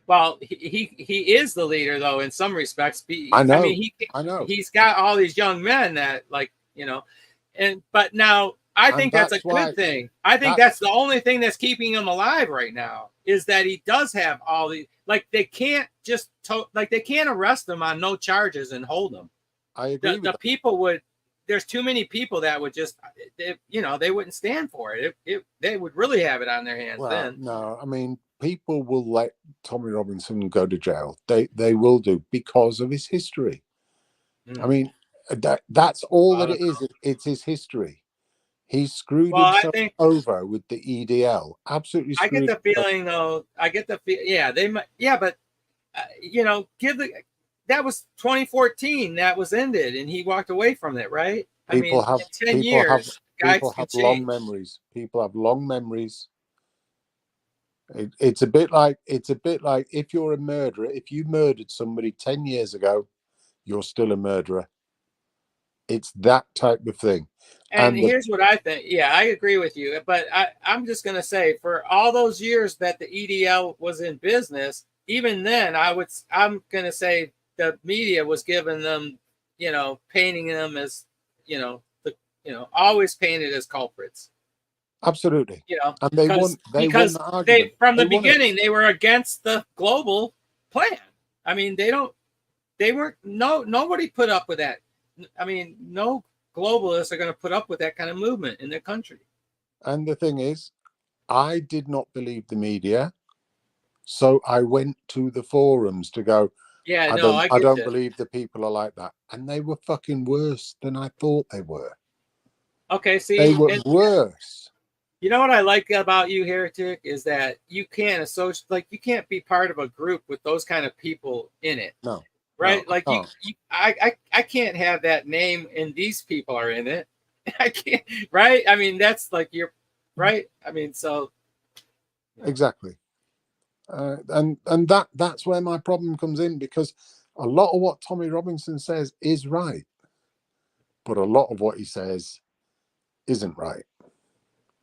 Well, he is the leader, though, in some respects. I know. I know. He's got all these young men that, but now I think that's a good thing. I think that's the only thing that's keeping him alive right now is that he does have all the they can't just they can't arrest him on no charges and hold him. I agree. The people would. There's too many people that would just, they wouldn't stand for it. They would really have it on their hands then. No, I mean, people will let Tommy Robinson go to jail. They will do because of his history. I mean, that's all that it is. It's his history. He screwed himself over with the EDL. Absolutely. I get the feeling, though. They might. Yeah, but that was 2014. That was ended, and he walked away from it, right? People have 10 years. People have long memories. People have long memories. It's a bit like if you're a murderer. If you murdered somebody 10 years ago, you're still a murderer. It's that type of thing. And here's what I think. Yeah, I agree with you. But I'm just going to say, for all those years that the EDL was in business, even then, I'm going to say the media was giving them, painting them as, always painted as culprits. Absolutely. And because from the beginning, they were against the global plan. I mean, nobody put up with that. I mean, no globalists are going to put up with that kind of movement in their country. And the thing is, I did not believe the media. So I went to the forums to go, I don't believe the people are like that. And they were fucking worse than I thought they were. Okay, see. They were worse. You know what I like about you, Heretic, is that you can't you can't be part of a group with those kind of people in it. No. right? No, I Like can't. I can't have that name and these people are in it. I can't, right? I mean, that's like you're right. I mean, so Exactly. And that's where my problem comes in, because a lot of what Tommy Robinson says is right, but a lot of what he says isn't right.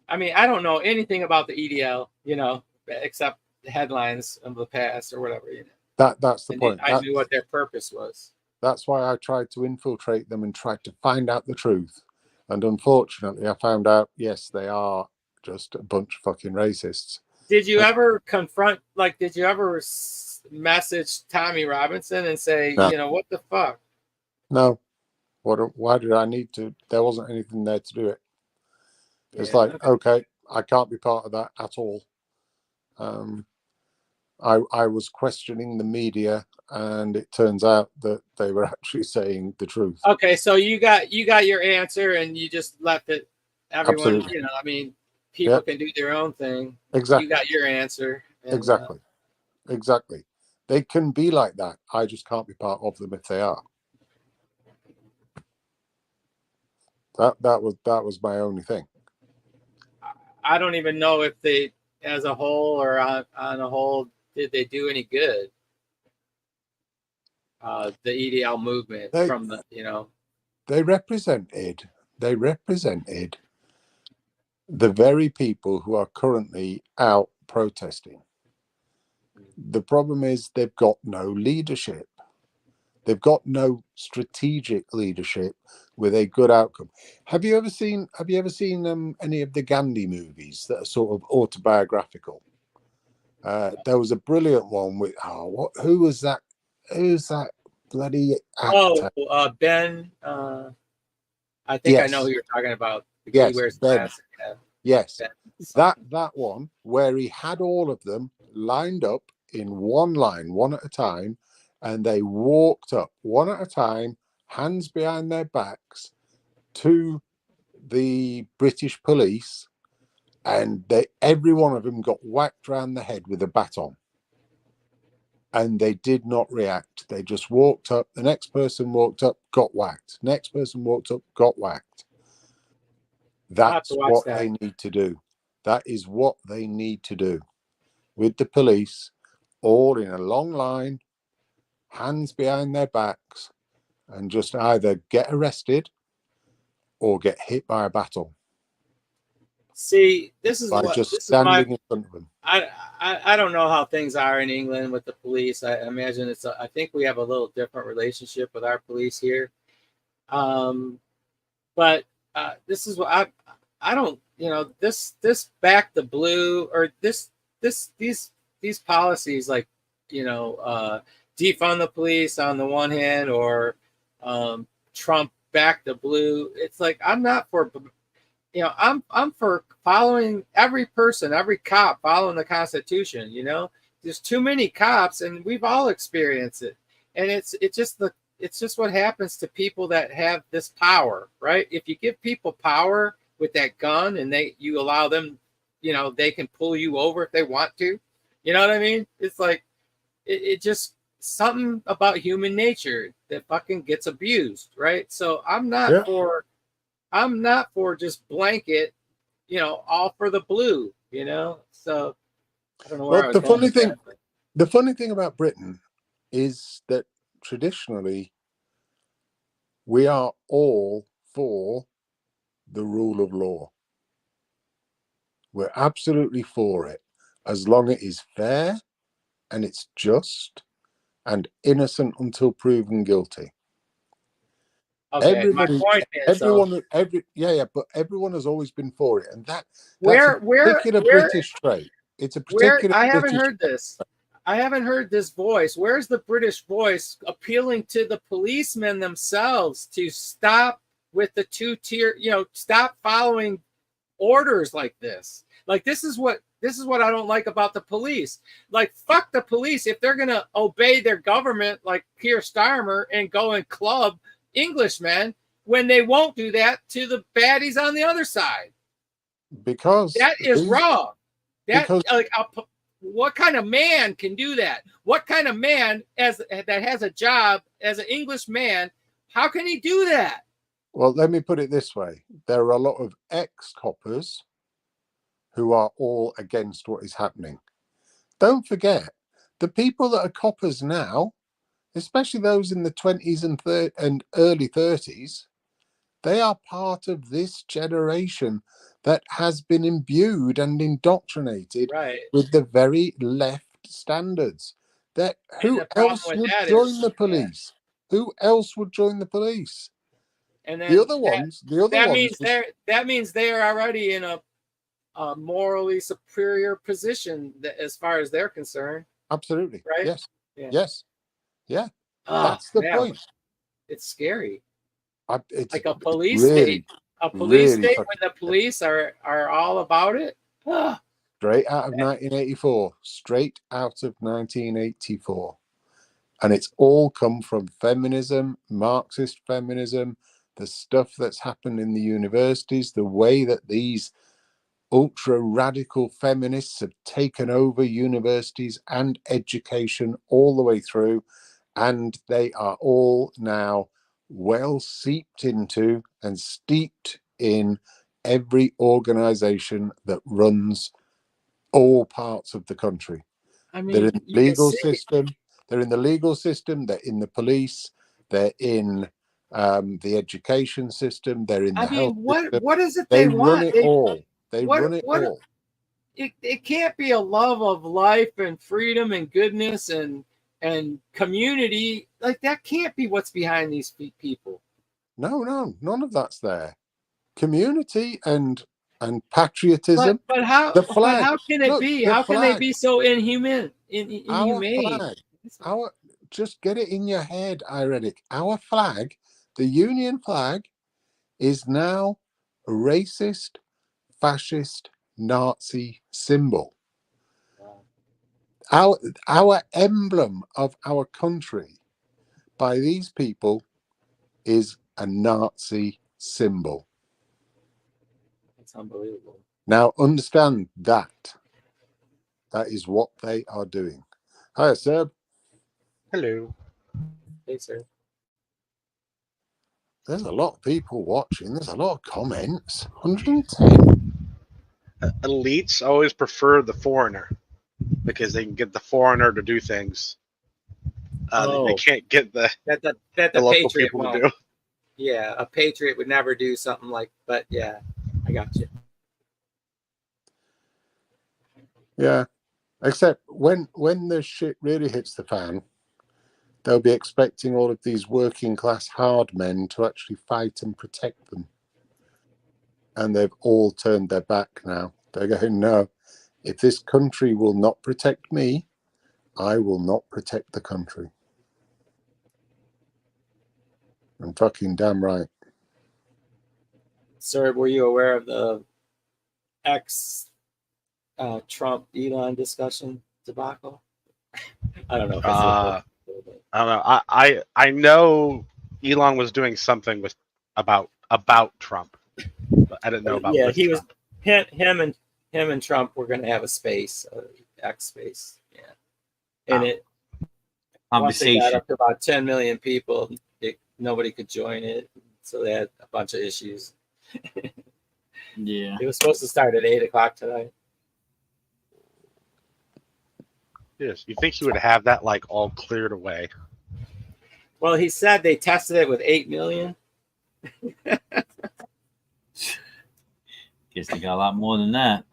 I mean, I don't know anything about the EDL, you know, except headlines of the past or whatever. You know, That's the and point. I knew what their purpose was. That's why I tried to infiltrate them and tried to find out the truth. And unfortunately, I found out, yes, they are just a bunch of fucking racists. Did you ever confront, like, did you ever message Tommy Robinson and say, No. you know, what the fuck? No. Why did I need to? There wasn't anything there to do it. It's Yeah, like, okay, I can't be part of that at all. I was questioning the media, and it turns out that they were actually saying the truth. okay, so you got your answer, and you just left it. Everyone, Absolutely. you know, I mean, people Yeah. can do their own thing. Exactly. You got your answer. And, Exactly. They can be like that. I just can't be part of them if they are. That was my only thing. I don't even know if they, as a whole or on a whole, did they do any good? The EDL movement from the, you know, they represented the very people who are currently out protesting. The problem is they've got no leadership. They've got no strategic leadership with a good outcome. Have you ever seen any of the Gandhi movies that are sort of autobiographical? There was a brilliant one with who was that? Who's that bloody actor? Ben. I think I know who you're talking about. He wears Ben. glasses. Yeah. Yes, Ben. that one where he had all of them lined up in one line, one at a time, and they walked up one at a time, hands behind their backs, to the British police, and every one of them got whacked round the head with a baton. And they did not react. They just walked up. The next person walked up, got whacked. Next person walked up, got whacked. That's what they need to do. That is what they need to do. With the police, all in a long line, hands behind their backs, and just either get arrested or get hit by a baton. See, this is by what just this standing is in front of them. I don't know how things are in England with the police. I imagine I think we have a little different relationship with our police here. But this is what I don't, you know, this back the blue, or these policies, like, you know, defund the police on the one hand, or Trump back the blue. It's like, I'm not for, you know, I'm for following every person, every cop following the Constitution. You know, there's too many cops, and we've all experienced it. And it's just what happens to people that have this power, right? If you give people power with that gun, and you allow them, you know, they can pull you over if they want to. You know what I mean? It's like it just something about human nature that fucking gets abused, right? So I'm not for just blanket, you know, all for the blue, you know. So I don't know where I was going with that. The funny thing about Britain is that traditionally we are all for the rule of law. We're absolutely for it, as long as it is fair and it's just and innocent until proven guilty. Okay, my point is, but everyone has always been for it, and that's a particular British trait. It's a particular. I haven't heard this. I haven't heard this voice. Where's the British voice appealing to the policemen themselves to stop with the two-tier, you know, stop following orders like this? Like, this is what I don't like about the police. Like, fuck the police if they're gonna obey their government, like Keir Starmer, and go and club Englishmen, when they won't do that to the baddies on the other side. Because that is wrong. What kind of man can do that? What kind of man that has a job as an English man? How can he do that? Well, let me put it this way. There are a lot of ex-coppers who are all against what is happening. Don't forget, the people that are coppers now, especially those in the 20s and early 30s, they are part of this generation that has been imbued and indoctrinated Right. with the very left standards. That And who the problem else with would that join is, the police? Who else would join the police? and The then other ones, the other that ones. means they're already in a morally superior position as far as they're concerned. Absolutely. Right? Yes. Yeah. Yes. Yeah. Oh, That's the man, point. it's scary. It's Like a police really, state. A police really state fucking when the police are all about it. Ah, straight out of 1984. Straight out of 1984. And it's all come from feminism, Marxist feminism, the stuff that's happened in the universities, the way that these ultra radical feminists have taken over universities and education all the way through. And they are all now well seeped into and steeped in every organization that runs all parts of the country. I They're mean, in the you can legal see. system. They're in the legal system. They're in the police. They're in the education system. They're in the I mean, health system. what is it They they run want? it all. They run it What all. it can't be a love of life and freedom and goodness and community. Like that can't be what's behind these people. No, none of that's there. Community and patriotism. But how The flag. how can it Look, be? the How can they flag. be so inhumane? Our Inhumane. flag. Just get it in your head, Irenic. Our flag, the Union flag, is now a racist, fascist, Nazi symbol. Our emblem of our country by these people is a Nazi symbol. It's unbelievable. Now understand that. That is what they are doing. Hi, Seb. Hello. Hey, sir. There's a lot of people watching. There's a lot of comments. 110. Elites always prefer the foreigner because they can get the foreigner to do things. They can't get the local patriot people to won't. do. Yeah, a patriot would never do something like. But yeah, I got you. Yeah, except when the shit really hits the fan, they'll be expecting all of these working class hard men to actually fight and protect them. And they've all turned their back now. They're going, no, if this country will not protect me, I will not protect the country. I'm fucking damn right. Sir, were you aware of the Trump Elon discussion debacle? I don't know. If I don't know. I know Elon was doing something about Trump, but I didn't know about. Yeah, he Trump. was him and Trump were going to have a space, X space. Yeah, and it once it got up to about 10 million people, nobody could join it, so they had a bunch of issues. Yeah, it was supposed to start at 8:00 tonight. Yes, you think he would have that like all cleared away? Well, he said they tested it with 8 million. Guess they got a lot more than that.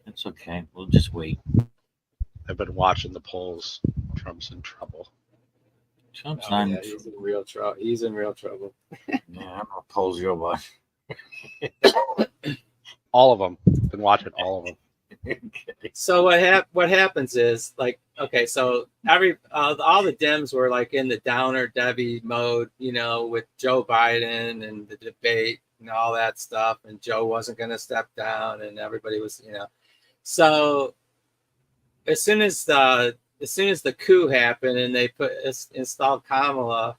That's okay. We'll just wait. I've been watching the polls. Trump's in trouble. Trump's not. Yeah, he's in real trouble. He's in real trouble. Yeah, I'm gonna polls your butt. All of them. Been watching all of them. So what happens is, like, okay, so all the Dems were like in the downer Debbie mode, with Joe Biden and the debate and all that stuff, and Joe wasn't going to step down, and everybody was, So as soon as the coup happened and they installed Kamala,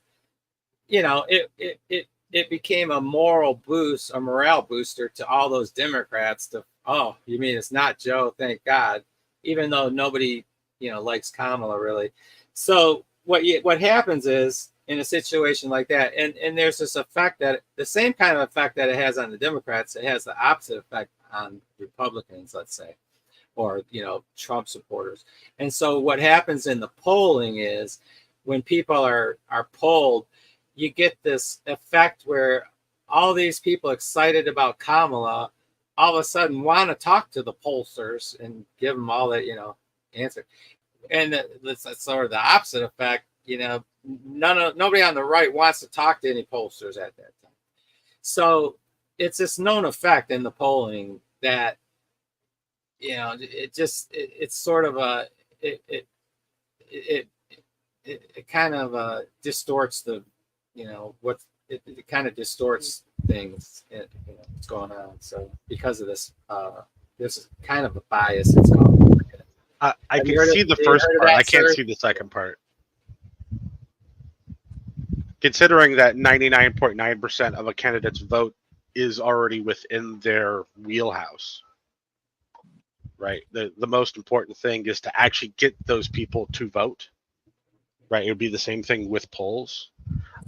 it it became a moral boost, a morale booster to all those Democrats to, oh, you mean it's not Joe, thank God, even though nobody, likes Kamala really. So what happens is in a situation like that, and there's this effect that the same kind of effect that it has on the Democrats, it has the opposite effect on Republicans, let's say, or Trump supporters. And so what happens in the polling is when people are polled, you get this effect where all these people excited about Kamala all of a sudden want to talk to the pollsters and give them all that answer. And that's sort of the opposite effect. Nobody on the right wants to talk to any pollsters at that time. So it's this known effect in the polling that it's sort of it kind of distorts the it kind of distorts things what's going on. So because of this is kind of a bias. It's called. I can see the first part. I can't see the second part. Considering that 99.9% of a candidate's vote is already within their wheelhouse, right? The most important thing is to actually get those people to vote, right? It would be the same thing with polls.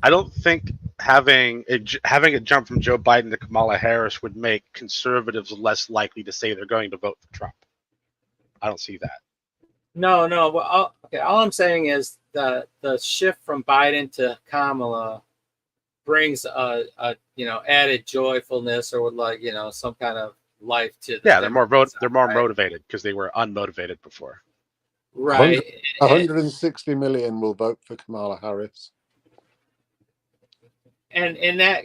I don't think having a jump from Joe Biden to Kamala Harris would make conservatives less likely to say they're going to vote for Trump. I don't see that. No. Well, all I'm saying is the shift from Biden to Kamala brings a added joyfulness or some kind of life to the they're more motivated because they were unmotivated before. Right. 160 million will vote for Kamala Harris. And that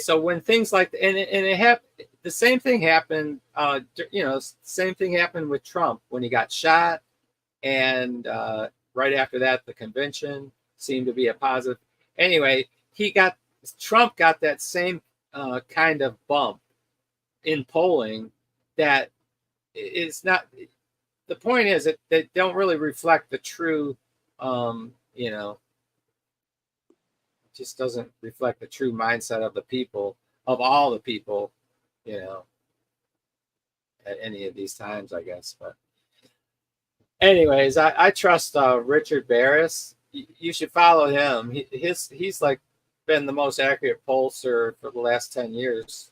so when things like and it happened, the same thing happened same thing happened with Trump when he got shot, and right after that the convention seemed to be a positive. Anyway, Trump got that same kind of bump in polling that is not. The point is that they don't really reflect the true just doesn't reflect the true mindset of the people, of all the people, at any of these times, I guess. But anyways, I trust Richard Barris. You should follow him. He's like been the most accurate pollster for the last 10 years.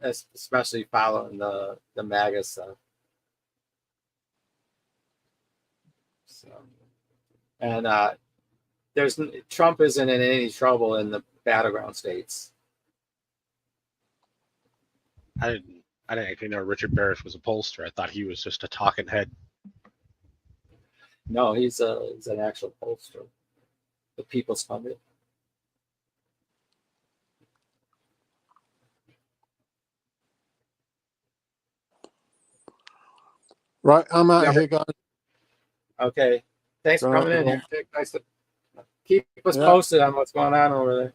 Especially following the MAGA stuff. So, and Trump isn't in any trouble in the battleground states. I didn't actually know Richard Barris was a pollster. I thought he was just a talking head. No, he's an actual pollster. The People's Funded. Right, I'm out of here, guys. Okay, thanks for coming in here. Nice to keep us posted on what's going on over there.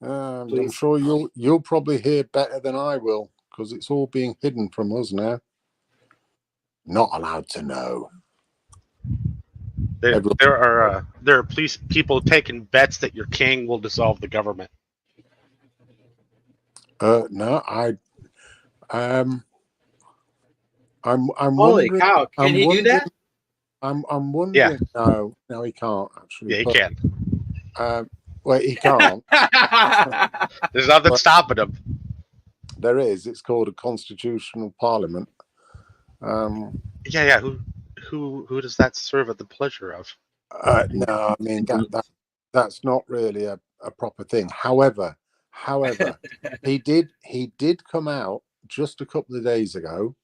I'm sure you'll probably hear better than I will because it's all being hidden from us now. Not allowed to know. There are police people taking bets that your king will dissolve the government. No, I'm Holy wondering. cow! Can he do that? I'm wondering. Yeah. No, he can't actually. Yeah, he can. Well, he can't. There's nothing stopping him. There is. It's called a constitutional parliament. Yeah. Who does that serve at the pleasure of? No, I mean that's not really a proper thing. However, he did come out just a couple of days ago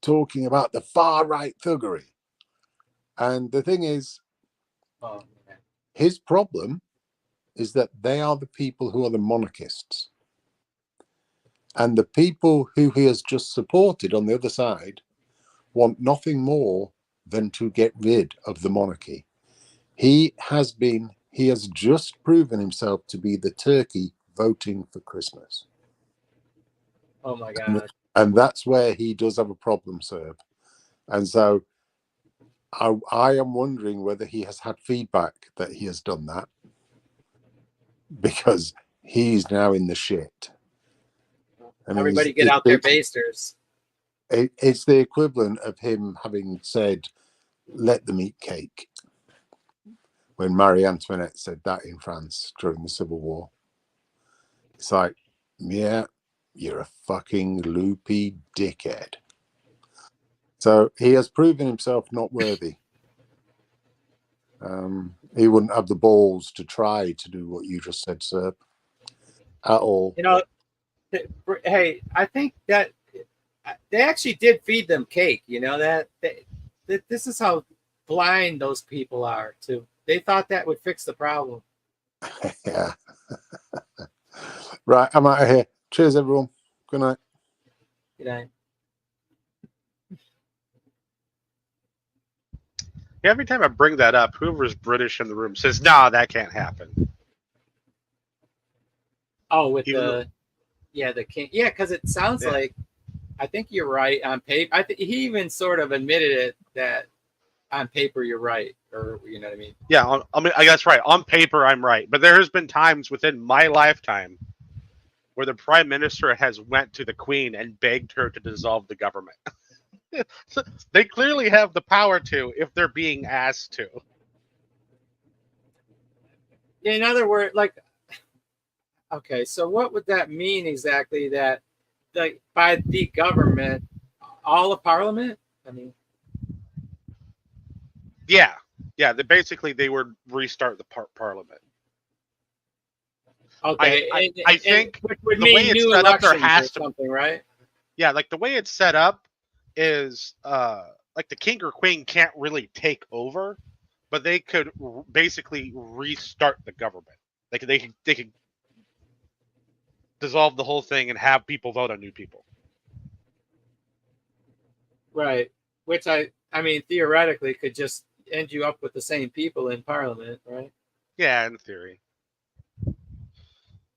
talking about the far right thuggery. And the thing is, his problem is that they are the people who are the monarchists. And the people who he has just supported on the other side want nothing more than to get rid of the monarchy. He has just proven himself to be the turkey voting for Christmas. Oh my God. And that's where he does have a problem, sir. And so I am wondering whether he has had feedback that he has done that, because he's now in the shit. I mean, Everybody get out their basters. It's the equivalent of him having said, "Let them eat cake," when Marie Antoinette said that in France during the Civil War. It's like, yeah, you're a fucking loopy dickhead. So he has proven himself not worthy. He wouldn't have the balls to try to do what you just said, sir, at all. You know, hey, I think that they actually did feed them cake. You know that this is how blind those people are. Too, they thought that would fix the problem. Yeah. Right, I'm out of here. Cheers, everyone. Good night. Good night. Every time I bring that up, whoever's British in the room says, "Nah, that can't happen." Oh, with Even the king. Yeah, because it sounds like, I think you're right on paper. I think he even sort of admitted it, that on paper you're right, or you know what I mean. Yeah, I mean, I guess right. On paper, I'm right, but there has been times within my lifetime where the prime minister has went to the queen and begged her to dissolve the government. So they clearly have the power to, if they're being asked to. In other words, like, okay, so what would that mean exactly? That, like, by the government, all of Parliament? I mean, Yeah, they would restart the Parliament. okay, I think which would the mean way it's new set up, there elections has or to, something, right? yeah, like the way it's set up is like the king or queen can't really take over, but they could basically restart the government. Like they could dissolve the whole thing and have people vote on new people. Right. Which I mean, theoretically could just end you up with the same people in Parliament, right? Yeah, in theory.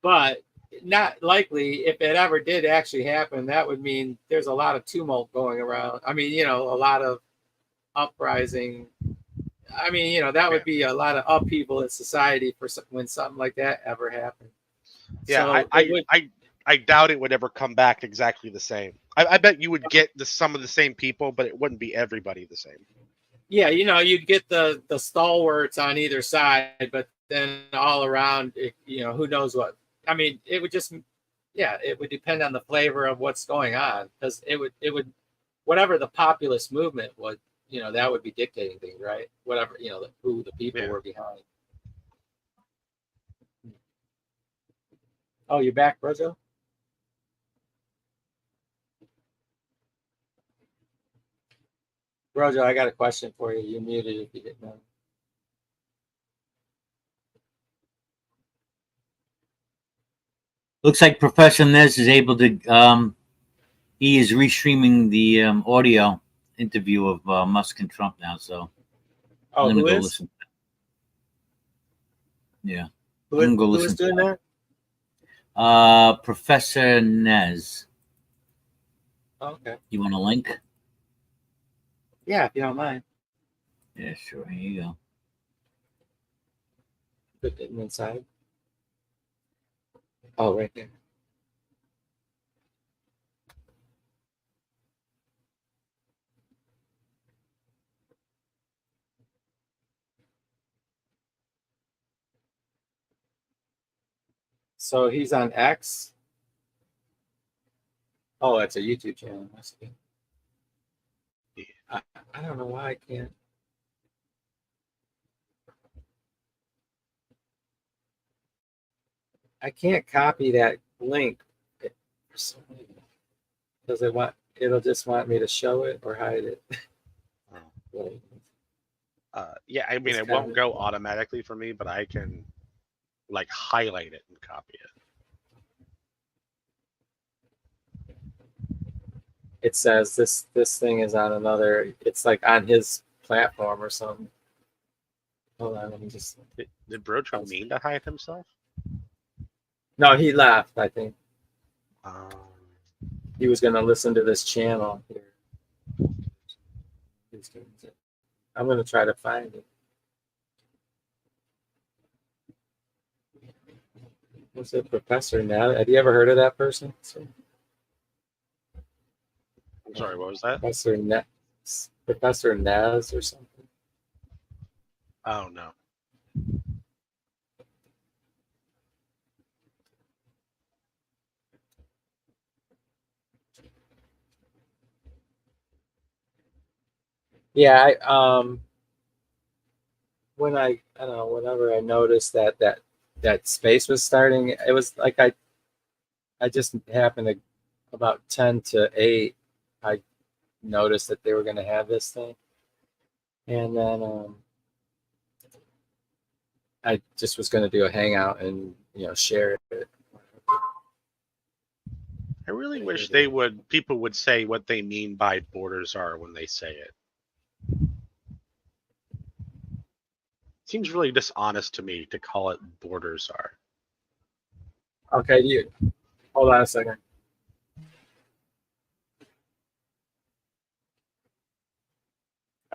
But not likely. If it ever did actually happen, that would mean there's a lot of tumult going around. I mean, a lot of uprising. I mean, that would be a lot of upheaval in society for when something like that ever happened. Yeah, So I doubt it would ever come back exactly the same. I bet you would get some of the same people, but it wouldn't be everybody the same. yeah, you'd get the stalwarts on either side, but then all around, who knows what. I mean, it would just, yeah, it would depend on the flavor of what's going on, because it would, whatever the populist movement would, that would be dictating things, right? Whatever, who the people were behind. Oh, you're back, Brozo? Brojo, I got a question for you. You're muted if you didn't know. Looks like Professor Nez is able to. He is restreaming the audio interview of Musk and Trump now. So I'm gonna who go is? listen. Yeah, Who is doing that? Professor Nez. Okay. You want a link? Yeah, if you don't mind. Yeah, sure. Here you go. Put it inside. Oh, right there. So he's on X. Oh, that's a YouTube channel. I see. I don't know why I can't. I can't copy that link because it'll just want me to show it or hide it. Yeah, I mean, it won't go automatically for me, but I can like highlight it and copy it. It says this thing is on another. It's like on his platform or something. Hold on, let me just. Did Brojo mean to hide himself? No, he left. I think he was going to listen to this channel here. I'm gonna try to find it. Was it Professor Naz? Have you ever heard of that person? I'm sorry, what was that? Professor Naz or something. Oh no. Yeah, when I don't know, whenever I noticed that space was starting, it was like I just happened to about 10 to 8, I noticed that they were going to have this thing, and then I just was going to do a hangout and share it. I really wish Maybe. people would say what they mean by borders are when they say it. Seems really dishonest to me to call it borders are. Okay, you hold on a second.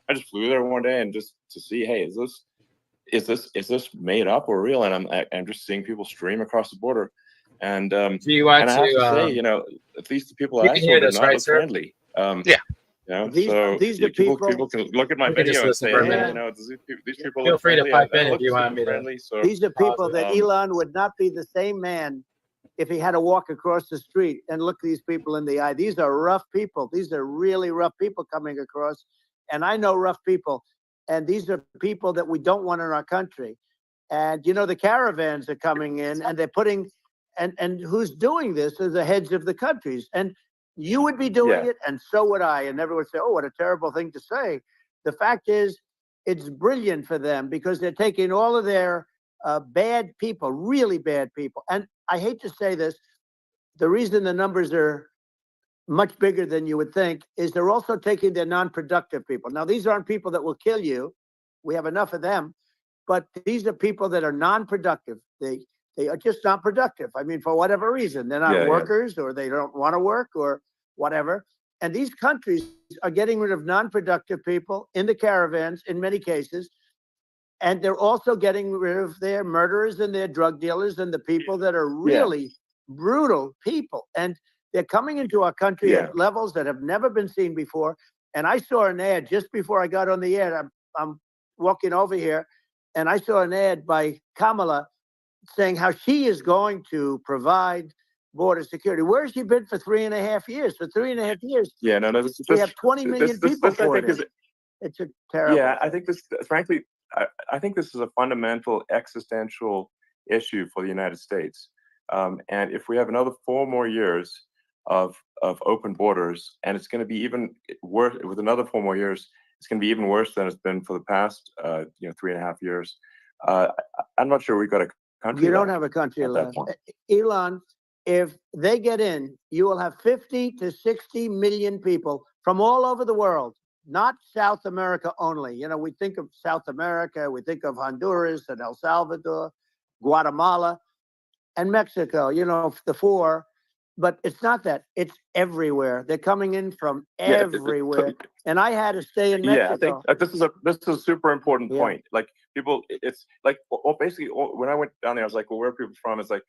I just flew there one day and just to see, hey, is this made up or real? And I'm just seeing people stream across the border, and Do you want and I have to say, at least the people you I can saw hear did this, not right, look sir? friendly. Yeah. These are people can look at my We can video just and listen say, for a hey, minute. these people Feel look free to friendly. pipe I in if look you want super me to. friendly. So These are people that um, Elon would not be the same man if he had to walk across the street and look these people in the eye. These are rough people. These are really rough people coming across. And I know rough people. And these are people that we don't want in our country. And, the caravans are coming in and they're putting, and who's doing this are the heads of the countries. And you would be doing it, and so would I. And everyone would say, oh, what a terrible thing to say. The fact is, it's brilliant for them because they're taking all of their bad people, really bad people. And I hate to say this, the reason the numbers are much bigger than you would think is they're also taking their non-productive people. Now, these aren't people that will kill you. We have enough of them. But these are people that are non-productive. They are just not productive. I mean, for whatever reason, they're not workers or they don't want to work or whatever. And these countries are getting rid of non-productive people in the caravans in many cases. And they're also getting rid of their murderers and their drug dealers and the people that are really brutal people. And they're coming into our country at levels that have never been seen before. And I saw an ad just before I got on the air. I'm walking over here, and I saw an ad by Kamala saying how she is going to provide border security. Where has she been for 3.5 years? For 3.5 years, we have 20 million people poured in. It's a terrible. Yeah, I think frankly, I think this is a fundamental existential issue for the United States. And if we have another 4 more years of open borders, and it's going to be even worse with another 4 more years, it's going to be even worse than it's been for the past 3.5 years. I'm not sure we've got a country. You don't have a country left. Elon, if they get in, you will have 50 to 60 million people from all over the world, not South America only. We think of South America, we think of Honduras and El Salvador, Guatemala, and Mexico, the 4. But it's not that. It's everywhere. They're coming in from everywhere. And I had to stay in Mexico. Yeah, I think this is a super important point. Like people, it's like basically when I went down there, I was like, well, where are people from? It's like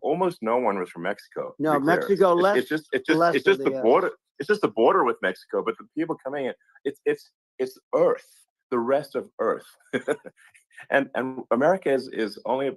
almost no one was from Mexico. No, Mexico less. It's just the border. It's just the border with Mexico, but the people coming in, it's Earth, the rest of Earth, and America is only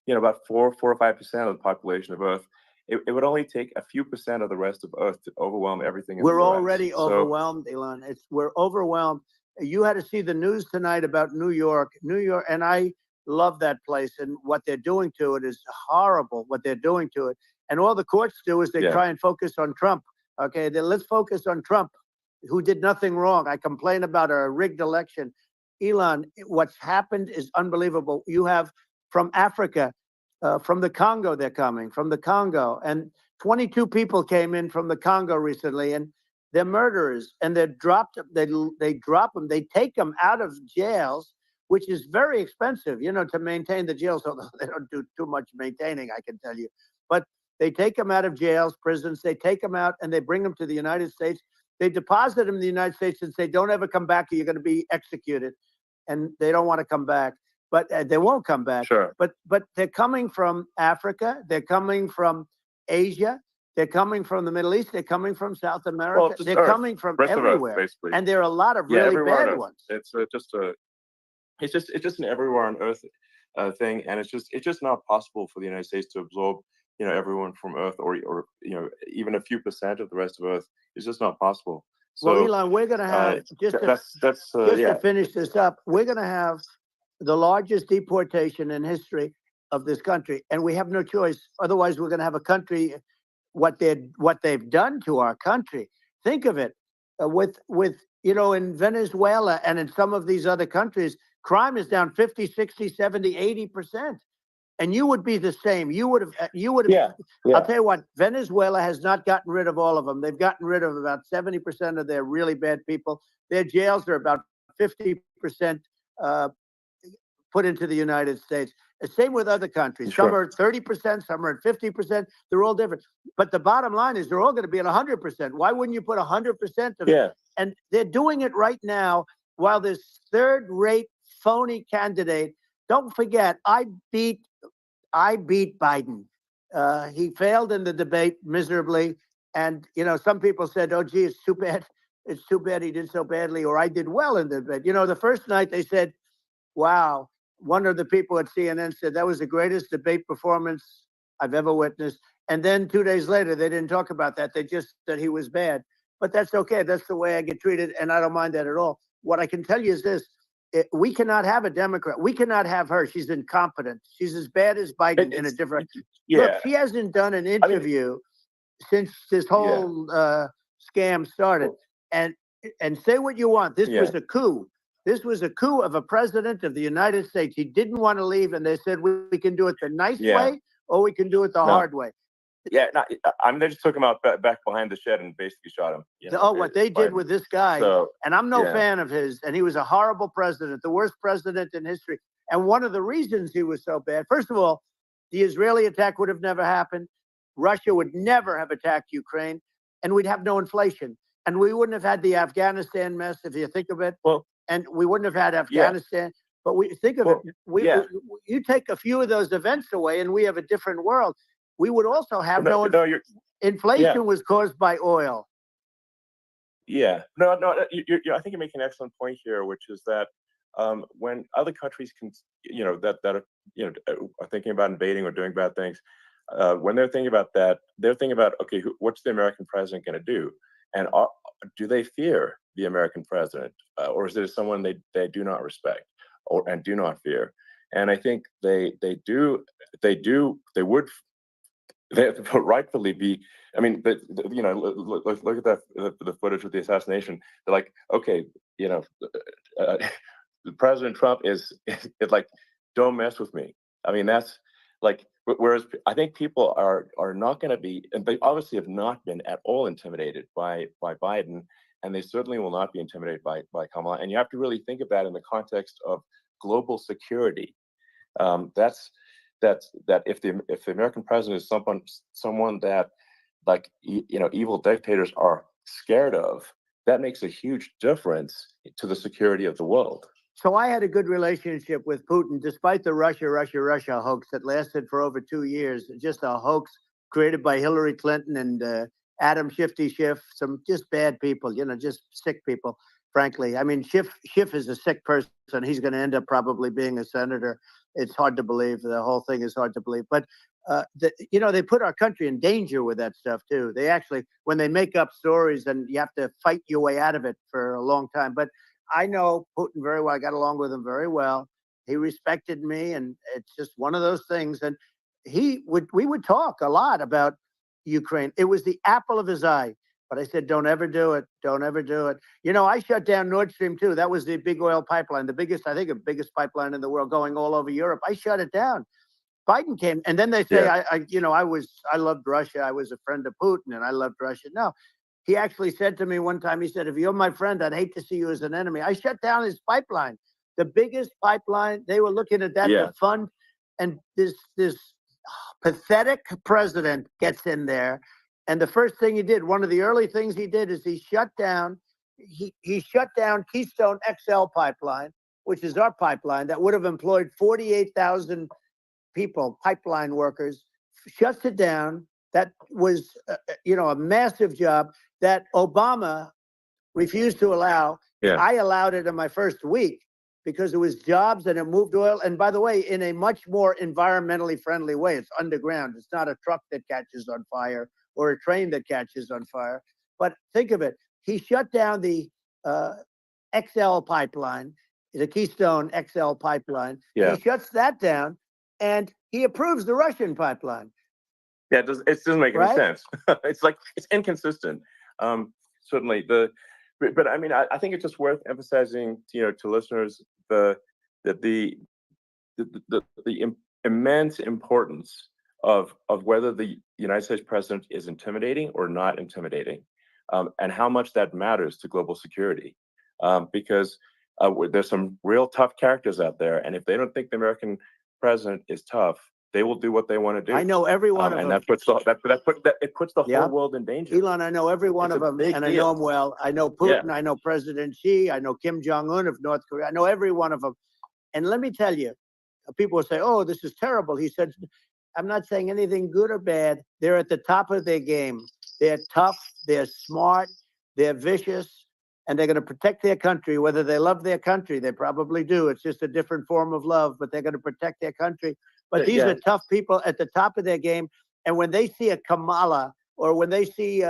about 4 or 5% of the population of Earth. It would only take a few percent of the rest of Earth to overwhelm everything. We're already overwhelmed, Elon. We're overwhelmed. You had to see the news tonight about New York, and I love that place. And what they're doing to it is horrible. What they're doing to it, and all the courts do is they try and focus on Trump. Okay, then let's focus on Trump, who did nothing wrong. I complain about a rigged election. Elon, what's happened is unbelievable. You have from Africa. From the Congo, they're coming from the Congo, and 22 people came in from the Congo recently, and they're murderers, and they're dropped. They drop them. They take them out of jails, which is very expensive, to maintain the jails. Although they don't do too much maintaining, I can tell you. But they take them out of jails, prisons. They take them out and they bring them to the United States, They deposit them in the United States and say, don't ever come back or you're going to be executed. And they don't want to come back, but they won't come back. Sure. But they're coming from Africa. They're coming from Asia. They're coming from the Middle East. They're coming from South America. Well, just they're Earth, coming from rest of Earth, everywhere. basically. And there are a lot of Yeah, really everywhere on bad Earth. ones. It's just an everywhere on Earth thing, and it's just not possible for the United States to absorb, everyone from Earth, or even a few percent of the rest of Earth. It's just not possible. So, Well, Elon, we're going to have to finish this up. We're going to have the largest deportation in history of this country, and we have no choice. Otherwise, we're going to have a country. What they've done to our country. Think of it, with in Venezuela and in some of these other countries, crime is down 50, 60, 70, 80%. And you would be the same. You would have. Yeah. I'll tell you what. Venezuela has not gotten rid of all of them. They've gotten rid of about 70% of their really bad people. Their jails are about 50% put into the United States. The same with other countries. Sure. Some are 30%, some are at 50%. They're all different. But the bottom line is they're all going to be at 100%. Why wouldn't you put 100% of it? And they're doing it right now while this third-rate phony candidate. Don't forget, I beat Biden. He failed in the debate miserably. And, some people said, oh, gee, it's too bad. It's too bad he did so badly, or I did well in the debate. The first night they said, wow. One of the people at CNN said that was the greatest debate performance I've ever witnessed. And then 2 days later, they didn't talk about that. They just said he was bad. But that's okay. That's the way I get treated, and I don't mind that at all. What I can tell you is this. We cannot have a Democrat. We cannot have her. She's incompetent. She's as bad as Biden in a different. Look, she hasn't done an interview since this whole scam started. And say what you want. This was a coup. This was a coup of a president of the United States. He didn't want to leave, and they said, we can do it the nice way, or we can do it the hard way. Yeah, they just took him out back behind the shed and basically shot him. What they did with this guy, and I'm no fan of his, and he was a horrible president, the worst president in history. And one of the reasons he was so bad, first of all, the Israeli attack would have never happened. Russia would never have attacked Ukraine, and we'd have no inflation. And we wouldn't have had the Afghanistan mess, if you think of it. Well, and we wouldn't have had Afghanistan. But we think of it. You take a few of those events away, and we have a different world. We would also have inflation was caused by oil. Yeah. No. I think you make an excellent point here, which is that when other countries can, that are thinking about invading or doing bad things, when they're thinking about that, they're thinking about, okay, what's the American president going to do, and do they fear the American president, or is it someone they do not respect and do not fear? And I think they would rightfully be. I mean, look at the footage of the assassination. They're like, okay, President Trump is like, don't mess with me. I mean, that's like, whereas I think people are not going to be, and they obviously have not been at all intimidated by Biden, and they certainly will not be intimidated by Kamala. And you have to really think of that in the context of global security. That if the American president is someone that, like, evil dictators are scared of, that makes a huge difference to the security of the world. So I had a good relationship with Putin, despite the Russia hoax that lasted for over 2 years. Just a hoax created by Hillary Clinton and Adam Schiff, some just bad people, just sick people, frankly. I mean, Schiff is a sick person. He's going to end up probably being a senator. It's hard to believe. The whole thing is hard to believe. But, they put our country in danger with that stuff, too. They actually, when they make up stories, and you have to fight your way out of it for a long time. But I know Putin very well. I got along with him very well. He respected me, and it's just one of those things. And we would talk a lot about Ukraine. It was the apple of his eye. But I said, don't ever do it. Don't ever do it. I shut down Nord Stream 2. That was the big oil pipeline, the biggest pipeline in the world going all over Europe. I shut it down. Biden came, and then they say, I loved Russia. I was a friend of Putin, and I loved Russia. No, he actually said to me one time, he said, if you're my friend, I'd hate to see you as an enemy. I shut down his pipeline, the biggest pipeline. They were looking at that to fund, and this pathetic president gets in there And the first thing he did, one of the early things he did, is he shut down Keystone XL pipeline, which is our pipeline that would have employed 48,000 people, pipeline workers, shuts it down. That was, a massive job that Obama refused to allow. Yeah. I allowed it in my first week because it was jobs and it moved oil. And by the way, in a much more environmentally friendly way. It's underground. It's not a truck that catches on fire or a train that catches on fire. But think of it. He shut down the XL pipeline, the Keystone XL pipeline. Yeah. He shuts that down and he approves the Russian pipeline. Yeah, it doesn't make any sense. It's like, it's inconsistent. Certainly but I mean, I think it's just worth emphasizing, to listeners, the immense importance of whether the United States president is intimidating or not intimidating, and how much that matters to global security. Because there's some real tough characters out there, and if they don't think the American president is tough, they will do what they want to do. I know every one of and them. that puts it puts the whole world in danger. Elon, I know every one of them, and I know them well. I know Putin, I know President Xi, I know Kim Jong-un of North Korea. I know every one of them. And let me tell you, people will say, oh, this is terrible. He said, I'm not saying anything good or bad. They're at the top of their game. They're tough, they're smart, they're vicious, and they're going to protect their country, whether they love their country. They probably do. It's just a different form of love, but they're going to protect their country. But these are tough people at the top of their game. And when they see a Kamala or when they see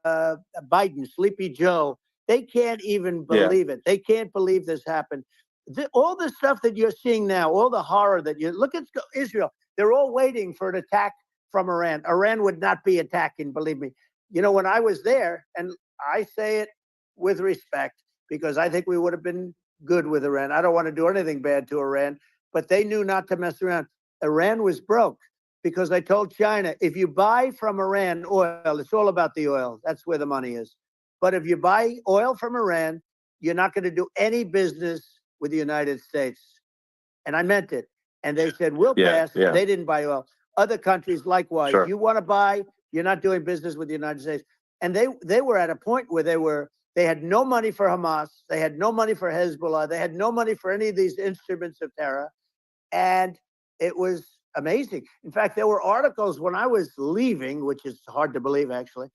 Biden, Sleepy Joe, they can't even believe it. They can't believe this happened. All the stuff that you're seeing now, all the horror that you look at Israel, they're all waiting for an attack from Iran. Iran would not be attacking, believe me. When I was there, and I say it with respect because I think we would have been good with Iran. I don't want to do anything bad to Iran, but they knew not to mess around. Iran was broke because I told China, if you buy from Iran oil, it's all about the oil. That's where the money is. But if you buy oil from Iran, you're not going to do any business with the United States. And I meant it. And they said, we'll pass. They didn't buy oil. Other countries, likewise. Sure. You want to buy, you're not doing business with the United States. And they were at a point where they had no money for Hamas. They had no money for Hezbollah. They had no money for any of these instruments of terror. And it was amazing. In fact, there were articles when I was leaving, which is hard to believe, actually,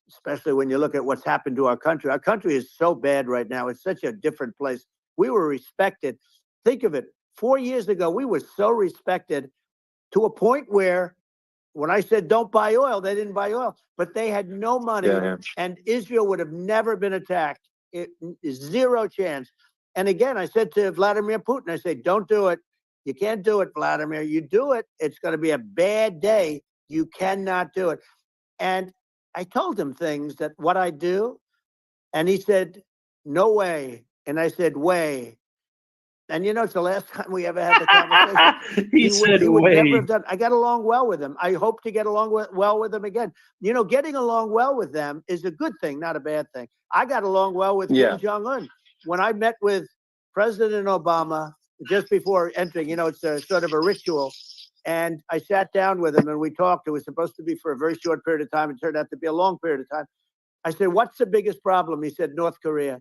especially when you look at what's happened to our country. Our country is so bad right now. It's such a different place. We were respected. Think of it. 4 years ago, we were so respected to a point where when I said don't buy oil, they didn't buy oil, but they had no money, and Israel would have never been attacked. It is zero chance. And again, I said to Vladimir Putin, I said, don't do it. You can't do it, Vladimir. You do it, it's going to be a bad day. You cannot do it. And I told him things that what I do, and he said, no way. And I said, way. And it's the last time we ever had the conversation. He said, would way. never have done. I got along well with him. I hope to get along well with him again. Getting along well with them is a good thing, not a bad thing. I got along well with Kim Jong-un. When I met with President Obama just before entering, it's a sort of a ritual. And I sat down with him and we talked. It was supposed to be for a very short period of time. It turned out to be a long period of time. I said, what's the biggest problem? He said, North Korea.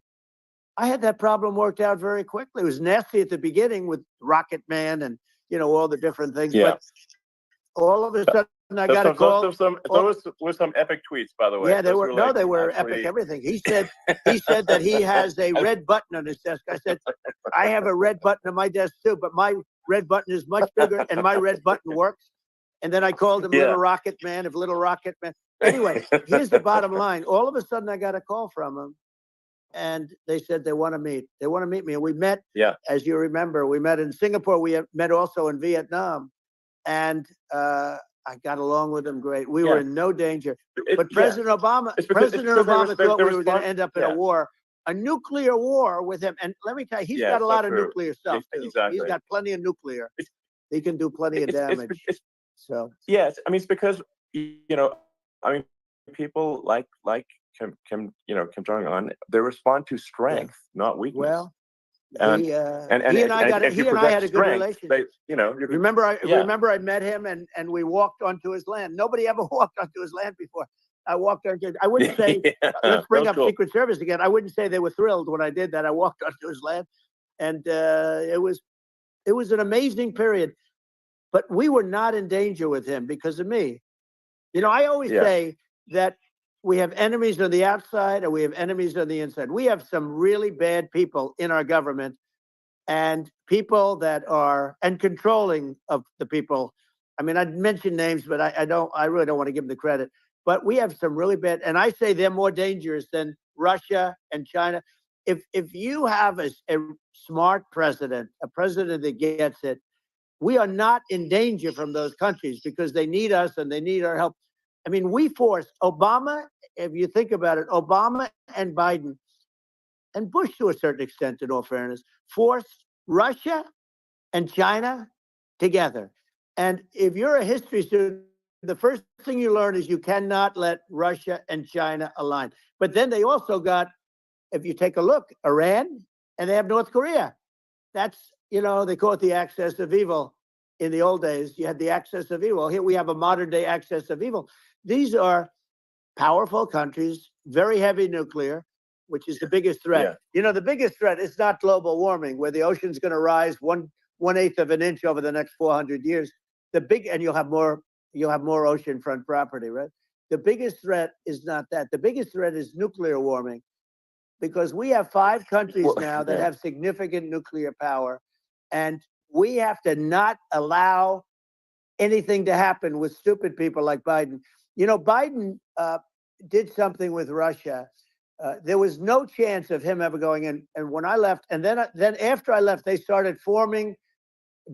I had that problem worked out very quickly. It was nasty at the beginning with Rocket Man and, all the different things. Yeah. But all of a sudden I got a call. Those were some epic tweets, by the way. Yeah, they were epic everything. He said that he has a red button on his desk. I said, I have a red button on my desk too, but my red button is much bigger and my red button works. And then I called him Little Rocket Man of Little Rocket Man. Anyway, here's the bottom line. All of a sudden I got a call from him. And they said they want to meet. They want to meet me. And we met, as you remember, we met in Singapore. We met also in Vietnam. And I got along with them great. We were in no danger. But President Obama thought we were going to end up in a war, a nuclear war with him. And let me tell you, he's got a lot of nuclear stuff, too. Exactly. He's got plenty of nuclear. He can do plenty of damage. Yes. I mean, it's because, people like Kim Jong-un, they respond to strength, not weakness. Well, he and I had a good relationship. Remember I met him and we walked onto his land. Nobody ever walked onto his land before. I walked on. I wouldn't say. Let's bring up Secret Service again. I wouldn't say they were thrilled when I did that. I walked onto his land, and it was an amazing period. But we were not in danger with him because of me. You know, I always say that we have enemies on the outside and we have enemies on the inside. We have some really bad people in our government and people that are and controlling of the people. I mean, I'd mention names, but I really don't want to give them the credit. But we have some really bad, and I say they're more dangerous than Russia and China. If you have a smart president, a president that gets it, we are not in danger from those countries because they need us and they need our help. I mean, we forced Obama, if you think about it, Obama and Biden and Bush to a certain extent, in all fairness, forced Russia and China together. And if you're a history student, the first thing you learn is you cannot let Russia and China align. But then they also got, if you take a look, Iran, and they have North Korea. That's, you know, they call it the axis of evil. In the old days, you had the axis of evil. Here we have a modern day axis of evil. These are powerful countries, very heavy nuclear, which is the biggest threat. Yeah. You know, the biggest threat is not global warming, where the ocean's going to rise 1/8 of an inch over the next 400 years. And you'll have more oceanfront property, right? The biggest threat is not that. The biggest threat is nuclear warming, because we have 5 countries now that have significant nuclear power, and we have to not allow anything to happen with stupid people like Biden. You know, Biden did something with Russia. There was no chance of him ever going in. And when I left, and then after I left, they started forming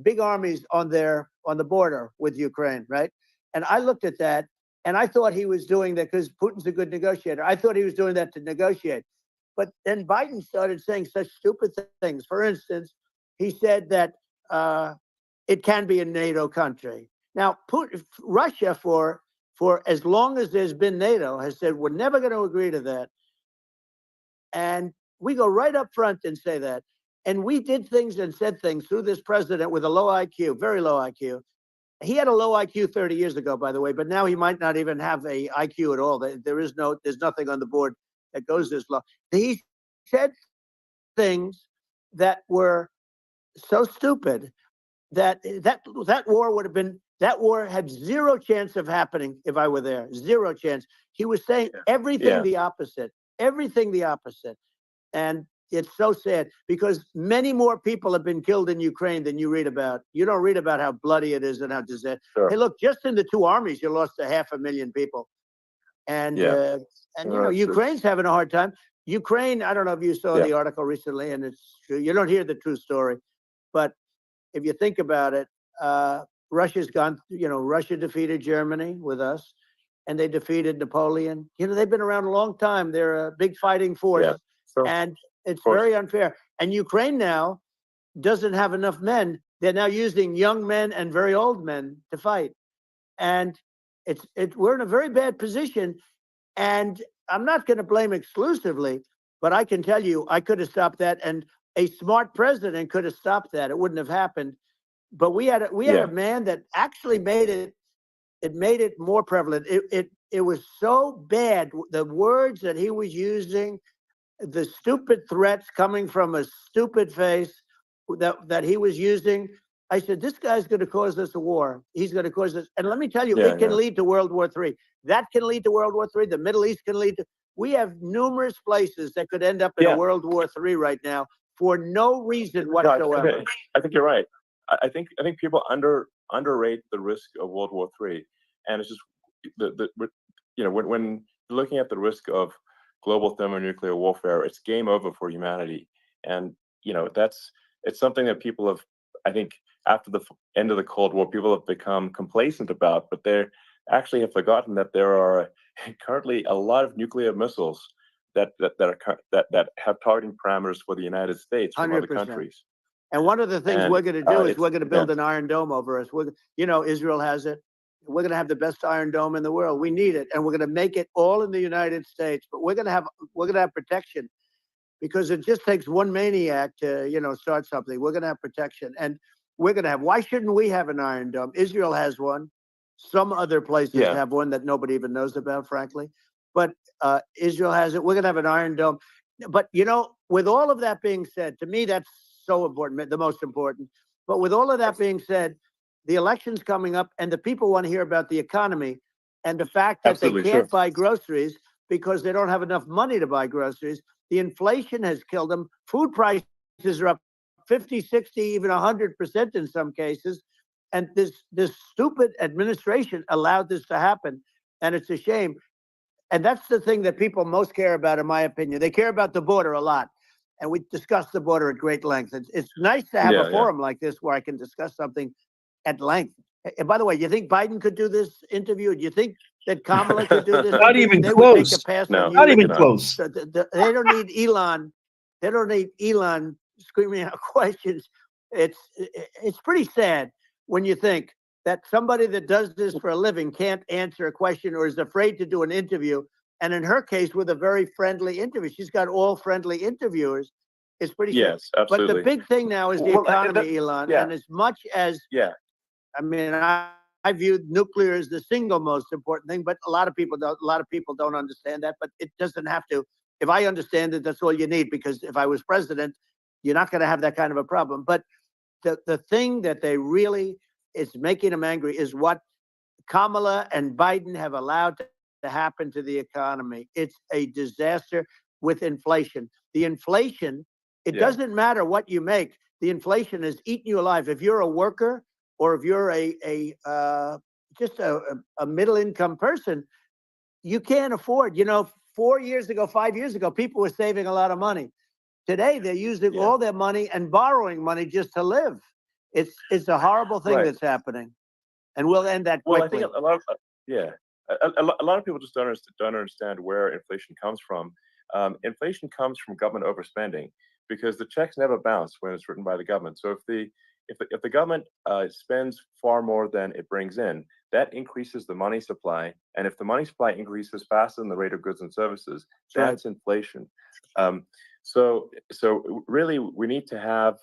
big armies on the border with Ukraine, right? And I looked at that, and I thought he was doing that because Putin's a good negotiator. I thought he was doing that to negotiate. But then Biden started saying such stupid things. For instance, he said that it can be a NATO country. Now, Russia, for as long as there's been NATO, has said we're never going to agree to that. And we go right up front and say that. And we did things and said things through this president with a low IQ, very low IQ. He had a low IQ 30 years ago, by the way, but now he might not even have a IQ at all. There's nothing on the board that goes this low. He said things that were so stupid that war had zero chance of happening if I were there. Zero chance. He was saying everything the opposite. Everything the opposite. And it's so sad because many more people have been killed in Ukraine than you read about. You don't read about how bloody it is and how disastrous. Sure. Hey, look, just in the 2 armies, you lost 500,000 people. And you know, Ukraine's having a hard time. Ukraine, I don't know if you saw the article recently, and it's true. You don't hear the true story. But if you think about it, Russia's gone, you know, Russia defeated Germany with us, and they defeated Napoleon. You know, they've been around a long time. They're a big fighting force. Yeah, sure. And it's very unfair. And Ukraine now doesn't have enough men. They're now using young men and very old men to fight. And we're in a very bad position. And I'm not going to blame exclusively, but I can tell you I could have stopped that. And a smart president could have stopped that. It wouldn't have happened. But we had a man that actually made it more prevalent. It was so bad. The words that he was using, the stupid threats coming from a stupid face that he was using. I said, this guy's going to cause us a war. He's going to cause us. And let me tell you, it can lead to World War III. That can lead to World War III. The Middle East can lead to. We have numerous places that could end up in a World War III right now for no reason whatsoever. No, I think you're right. I think people underrate the risk of World War III, and it's just when looking at the risk of global thermonuclear warfare, it's game over for humanity. And it's something that people have, I think, after the end of the Cold War, people have become complacent about, but they actually have forgotten that there are currently a lot of nuclear missiles that have targeting parameters for the United States from 100%. Other countries. And one of the things we're going to do is we're going to build an Iron Dome over us. Israel has it. We're going to have the best Iron Dome in the world. We need it, and we're going to make it all in the United States. But we're going to have protection, because it just takes one maniac to start something. We're going to have protection, and we're going to have. Why shouldn't we have an Iron Dome? Israel has one. Some other places Yeah. have one that nobody even knows about, frankly. But Israel has it. We're going to have an Iron Dome. But, you know, with all of that being said, to me, that's so important, the most important. But with all of that being said, the election's coming up and the people want to hear about the economy and the fact that Absolutely, they can't sure. buy groceries because they don't have enough money to buy groceries. The inflation has killed them. Food prices are up 50, 60, even 100% in some cases. And this stupid administration allowed this to happen. And it's a shame. And that's the thing that people most care about, in my opinion. They care about the border a lot. And we discussed the border at great length. It's nice to have Yeah, a yeah. forum like this where I can discuss something at length. And by the way, you think Biden could do this interview? Do you think that Kamala could do this? Not interview? even They would take close. a pass No, on you. Not even cannot. close. So they don't need Elon. They don't need Elon screaming out questions. It's pretty sad when you think that somebody that does this for a living can't answer a question or is afraid to do an interview. And in her case, with a very friendly interview, she's got all friendly interviewers. It's pretty sad. Yes, But absolutely. the big thing now is the Well, economy, Elon. yeah. And as much as Yeah. I mean, I view nuclear as the single most important thing, but a lot of people don't. A lot of people don't understand that. But it doesn't have to. If I understand it, that's all you need. Because if I was president, you're not going to have that kind of a problem. But the thing that they really is making them angry is what Kamala and Biden have allowed to happen to the economy. It's a disaster with inflation. The inflation, it Yeah. doesn't matter what you make. The inflation is eating you alive. If you're a worker or if you're just a middle income person, you can't afford. You know, 4 years ago, 5 years ago, people were saving a lot of money. Today, they're using Yeah. all their money and borrowing money just to live. It's a horrible thing Right. that's happening, and we'll end that Well, quickly. I think a lot of yeah, a lot of people just don't understand where inflation comes from. Inflation comes from government overspending because the checks never bounce when it's written by the government. So if the government spends far more than it brings in, that increases the money supply, and if the money supply increases faster than the rate of goods and services, Right. that's inflation. So really, we need to have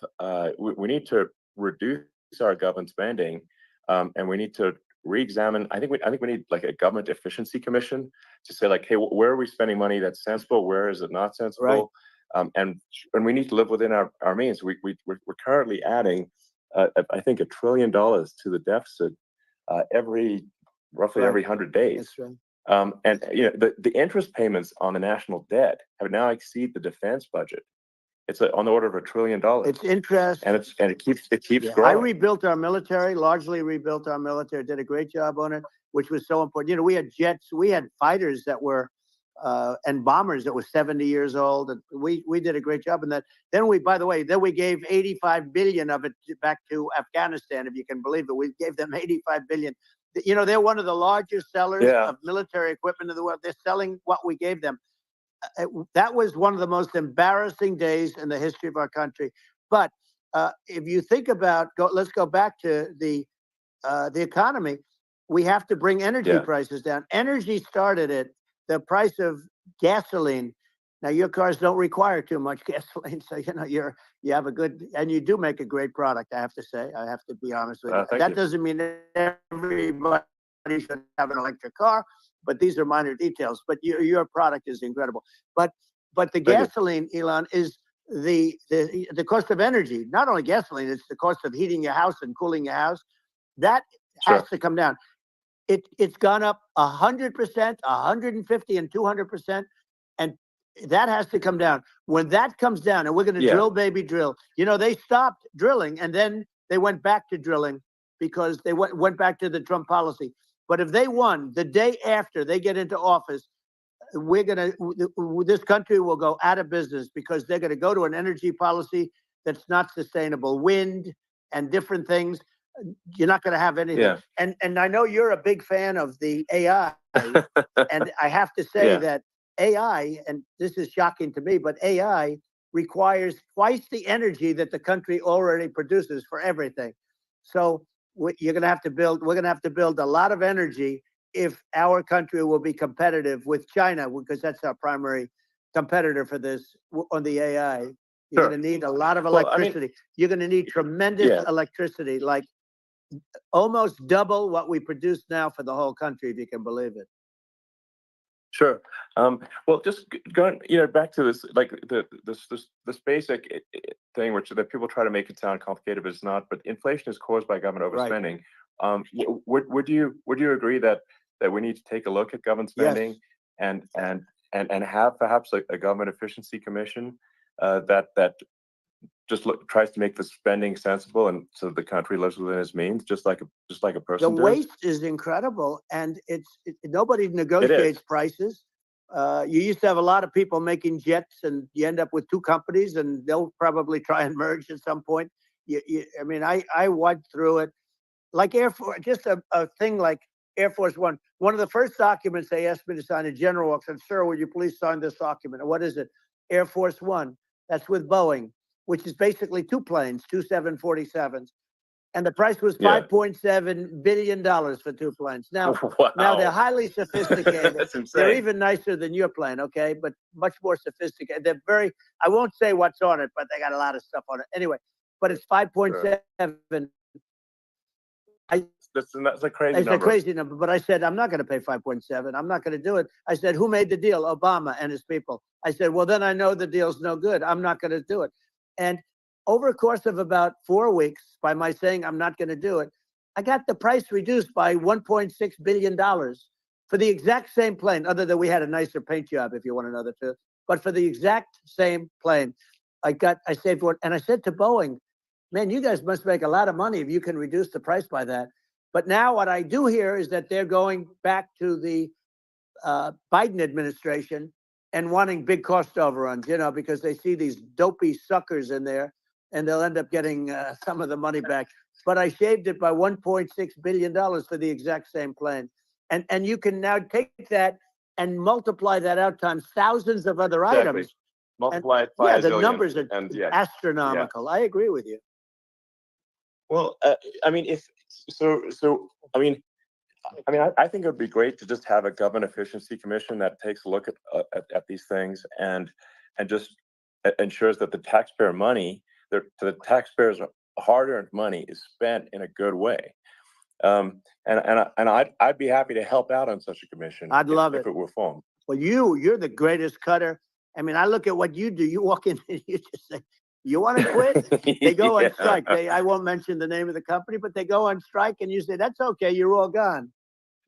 we need to reduce our government spending, and we need to re-examine. I think we need like a government efficiency commission to say like, hey, where are we spending money that's sensible? Where is it not sensible? And we need to live within our means. We're currently adding, I think, $1 trillion to the deficit roughly Right. every 100 days. That's right. And you know the interest payments on the national debt have now exceed the defense budget. It's on the order of $1 trillion. It's interest. And it keeps Yeah. I growing. rebuilt our military, largely rebuilt our military, did a great job on it, which was so important. You know, we had jets, we had fighters that were, and bombers that were 70 years old. And we did a great job in that. Then by the way, we gave 85 billion of it back to Afghanistan, if you can believe it. We gave them 85 billion. You know, they're one of the largest sellers of military equipment in the world. They're selling what we gave them. That was one of the most embarrassing days in the history of our country. But if you think about, let's go back to the economy. We have to bring energy prices down. Energy started at the price of gasoline. Now your cars don't require too much gasoline, so you know you have a good, and you do make a great product. I have to say, I have to be honest with you. Thank That you. doesn't mean everybody should have an electric car, but these are minor details. But your product is incredible. But the Thank you. gasoline, Elon, is the cost of energy. Not only gasoline, it's the cost of heating your house and cooling your house. That has to come down. It's gone up 100%, 150, and 200%, and that has to come down. When that comes down, and we're going to drill, baby, drill. You know, they stopped drilling, and then they went back to drilling because they went back to the Trump policy. But if they won the day after they get into office, this country will go out of business because they're going to go to an energy policy that's not sustainable. Wind and different things. You're not going to have anything. Yeah. And I know you're a big fan of the AI. And I have to say that AI, and this is shocking to me, but AI requires twice the energy that the country already produces for everything. So we're going to have to build a lot of energy if our country will be competitive with China, because that's our primary competitor for this on the AI. You're going to need a lot of electricity. You're going to need tremendous electricity, like almost double what we produce now for the whole country, if you can believe it. Sure. Well, just going, back to this, like this basic thing, which that people try to make it sound complicated, but it's not. But inflation is caused by government Right. overspending. Would you agree that we need to take a look at government Yes. spending and have perhaps a government efficiency commission that just tries to make the spending sensible and so the country lives within its means, just like a The person does? waste is incredible, and nobody negotiates prices. You used to have a lot of people making jets, and you end up with two companies, and they'll probably try and merge at some point. I mean, I went through it, like Air Force, just a thing like Air Force One. One of the first documents they asked me to sign, a general said, "Sir, will you please sign this document?" And what is it? Air Force One. That's with Boeing, which is basically two planes, two 747s. And the price was $5.7 billion for two planes. Now, Wow. now they're highly sophisticated. That's insane. They're even nicer than your plane, okay? But much more sophisticated. They're very, I won't say what's on it, but they got a lot of stuff on it. Anyway, but it's 5.7. That's a crazy It's number. a crazy number, but I said, I'm not going to pay 5.7. I'm not going to do it. I said, who made the deal? Obama and his people. I said, well, then I know the deal's no good. I'm not going to do it. And over a course of about 4 weeks, by my saying I'm not going to do it, I got the price reduced by $1.6 billion for the exact same plane, other than we had a nicer paint job, if you want to know the truth. But for the exact same plane, I saved one. And I said to Boeing, man, you guys must make a lot of money if you can reduce the price by that. But now what I do hear is that they're going back to the Biden administration and wanting big cost overruns, because they see these dopey suckers in there, and they'll end up getting some of the money back. But I shaved it by $1.6 billion for the exact same plane. And you can now take that and multiply that out times thousands of other items. Multiply it by a the zillion, numbers are and astronomical. I agree with you. Well, I mean, I think it would be great to just have a government efficiency commission that takes a look at these things and just ensures that the taxpayer money, the taxpayers' hard-earned money, is spent in a good way. And I'd be happy to help out on such a commission. I'd love if it were formed. Well, you're the greatest cutter. I mean, I look at what you do. You walk in and you just say, you want to quit? They go on strike. I won't mention the name of the company, but they go on strike, and you say, that's okay. You're all gone.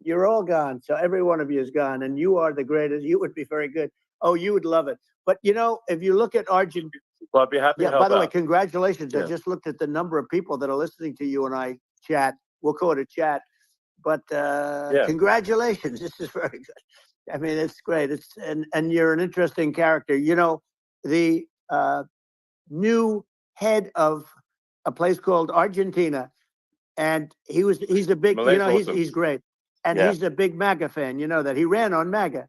You're all gone. So every one of you is gone, and you are the greatest. You would be very good. Oh, you would love it. But, if you look at Argentina. Well, I'd be happy to help by the way, out. congratulations. Yeah. I just looked at the number of people that are listening to you and I chat. We'll call it a chat. But congratulations. This is very good. I mean, it's great. And you're an interesting character. The new head of a place called Argentina, and he's a big, Malay's awesome. he's great. And he's a big MAGA fan, that he ran on MAGA.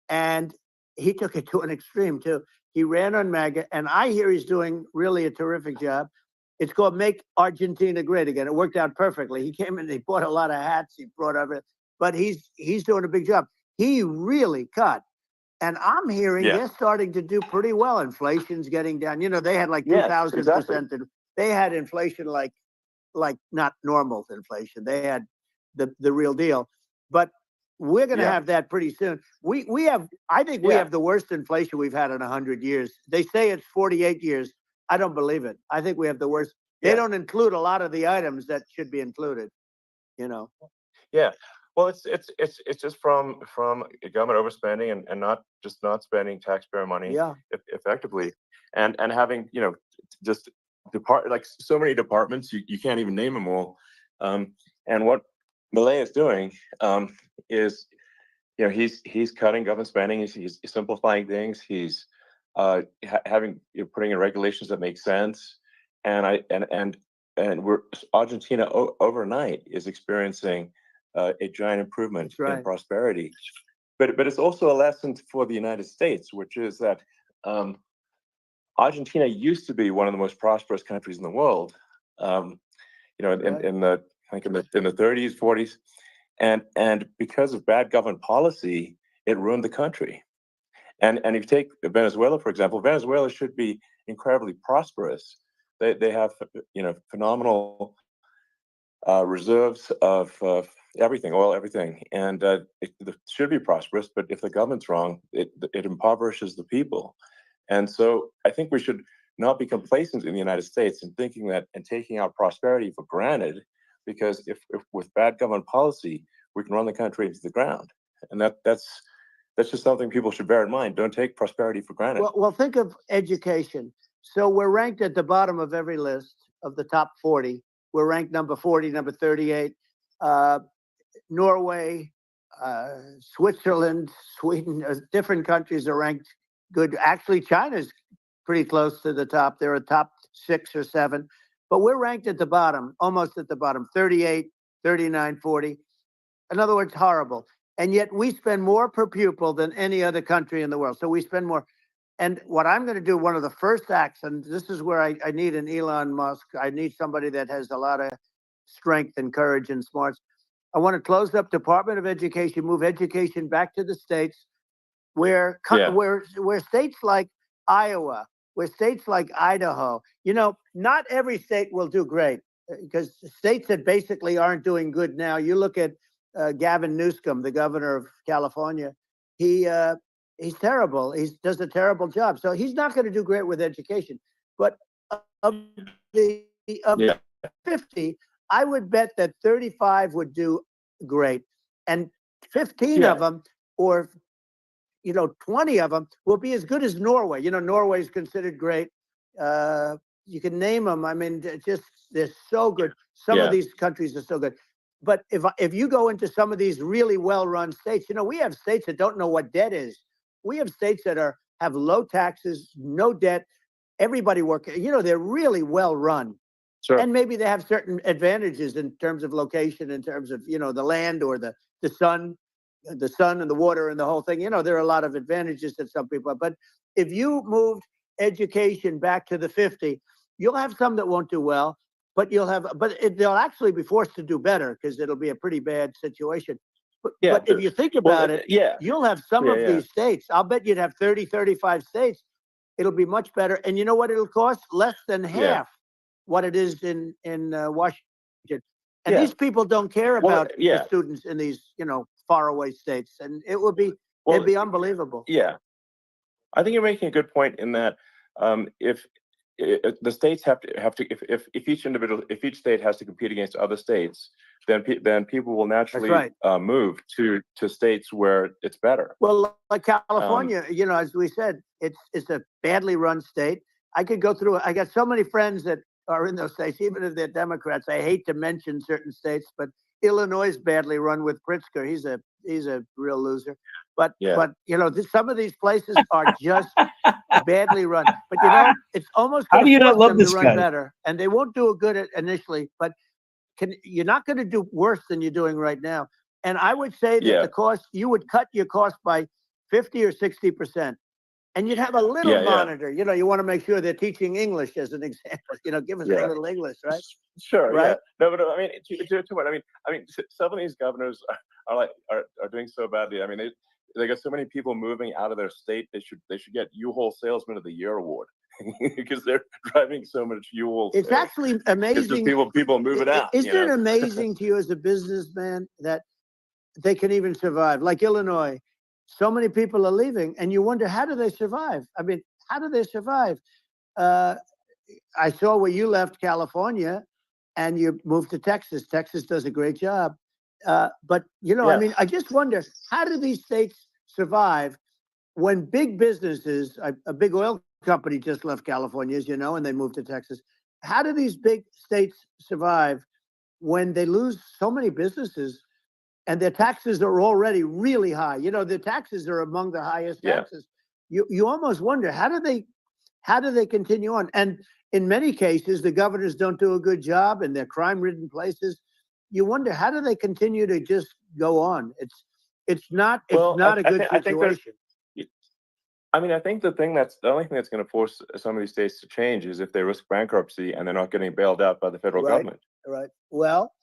And he took it to an extreme too. He ran on MAGA, and I hear he's doing really a terrific job. It's called Make Argentina Great Again. It worked out perfectly. He came in, he bought a lot of hats, he brought everything, but he's doing a big job. He really cut. And I'm hearing they're starting to do pretty well. Inflation's getting down. They had like 2,000%. Exactly. They had inflation like not normal inflation. They had the real deal. But we're going to have that pretty soon. I think we have the worst inflation we've had in 100 years. They say it's 48 years. I don't believe it. I think we have the worst. They don't include a lot of the items that should be included. Yeah. Well, it's just from government overspending and not spending taxpayer money effectively, and having just like so many departments you can't even name them all. And what Milei is doing is he's cutting government spending. He's simplifying things. He's putting in regulations that make sense. And Argentina overnight is experiencing a giant improvement in prosperity, but it's also a lesson for the United States, which is that Argentina used to be one of the most prosperous countries in the world. In the 30s, 40s, and because of bad government policy, it ruined the country. And if you take Venezuela, for example, Venezuela should be incredibly prosperous. They have phenomenal reserves of everything, oil, everything, and it should be prosperous. But if the government's wrong, it impoverishes the people. And so I think we should not be complacent in the United States in thinking that and taking our prosperity for granted, because if with bad government policy, we can run the country into the ground. And that's just something people should bear in mind. Don't take prosperity for granted. Well, think of education. So we're ranked at the bottom of every list of the top 40. We're ranked number 40, number 38. Norway, Switzerland, Sweden, different countries are ranked good. Actually, China's pretty close to the top. They're a top 6 or 7. But we're ranked at the bottom, almost at the bottom, 38, 39, 40. In other words, horrible. And yet we spend more per pupil than any other country in the world. So we spend more. And what I'm going to do, one of the first acts, and this is where I need an Elon Musk. I need somebody that has a lot of strength and courage and smarts. I want to close up Department of Education, move education back to the states, where states like Iowa, where states like Idaho, not every state will do great, because states that basically aren't doing good now. You look at Gavin Newsom, the governor of California. He's terrible. He does a terrible job. So he's not going to do great with education. But of the 50, I would bet that 35 would do great, and 15 of them, or 20 of them, will be as good as Norway. Norway is considered great. You can name them. I mean, they're so good. Some of these countries are so good. But if you go into some of these really well-run states, we have states that don't know what debt is. We have states that have low taxes, no debt, everybody working. They're really well-run. Sure. And maybe they have certain advantages in terms of location, in terms of, the land or the sun and the water and the whole thing. There are a lot of advantages that some people have. But if you moved education back to the 50, you'll have some that won't do well, but they'll actually be forced to do better, because it'll be a pretty bad situation. But if you think about it, you'll have some of these states. I'll bet you'd have 30, 35 states. It'll be much better. And you know what it'll cost? Less than half what it is in Washington. And these people don't care about the students in these, faraway states. And it would be, it'd be unbelievable. Yeah. I think you're making a good point in that if the states have to, if each state has to compete against other states, then people will naturally move to states where it's better. Well, like California, as we said, it's a badly run state. I could go through. I got so many friends that are in those states, even if they're Democrats. I hate to mention certain states, but Illinois is badly run with Pritzker. He's a real loser. But some of these places are just badly run. But it's almost how do you not love them this to guy? run better, and they won't do good initially. But you're not going to do worse than you're doing right now. And I would say that the cost, you would cut your cost by 50 or 60%. And you'd have a little monitor. You want to make sure they're teaching English as an example. Give us a little English, right? Sure. Right? Yeah. No, but I mean, to what? I mean, some of these governors are doing so badly. I mean, they got so many people moving out of their state. They should get U-Haul Salesman of the Year award because they're driving so much U-Haul. It's actually amazing. It's just people move it out. Isn't it amazing to you as a businessman that they can even survive? Like Illinois. So many people are leaving, and you wonder, how do they survive? I mean, how do they survive? I saw where you left California and you moved to Texas. Texas does a great job. But, I mean, I just wonder, how do these states survive when big businesses, a big oil company just left California, as you know, and they moved to Texas. How do these big states survive when they lose so many businesses? And their taxes are already really high. The taxes are among the highest taxes. You almost wonder, how do they continue on? And in many cases, the governors don't do a good job, and they're crime-ridden places. You wonder, how do they continue to just go on? It's not a good situation. I think the only thing that's going to force some of these states to change is if they risk bankruptcy and they're not getting bailed out by the federal government. Right. Well.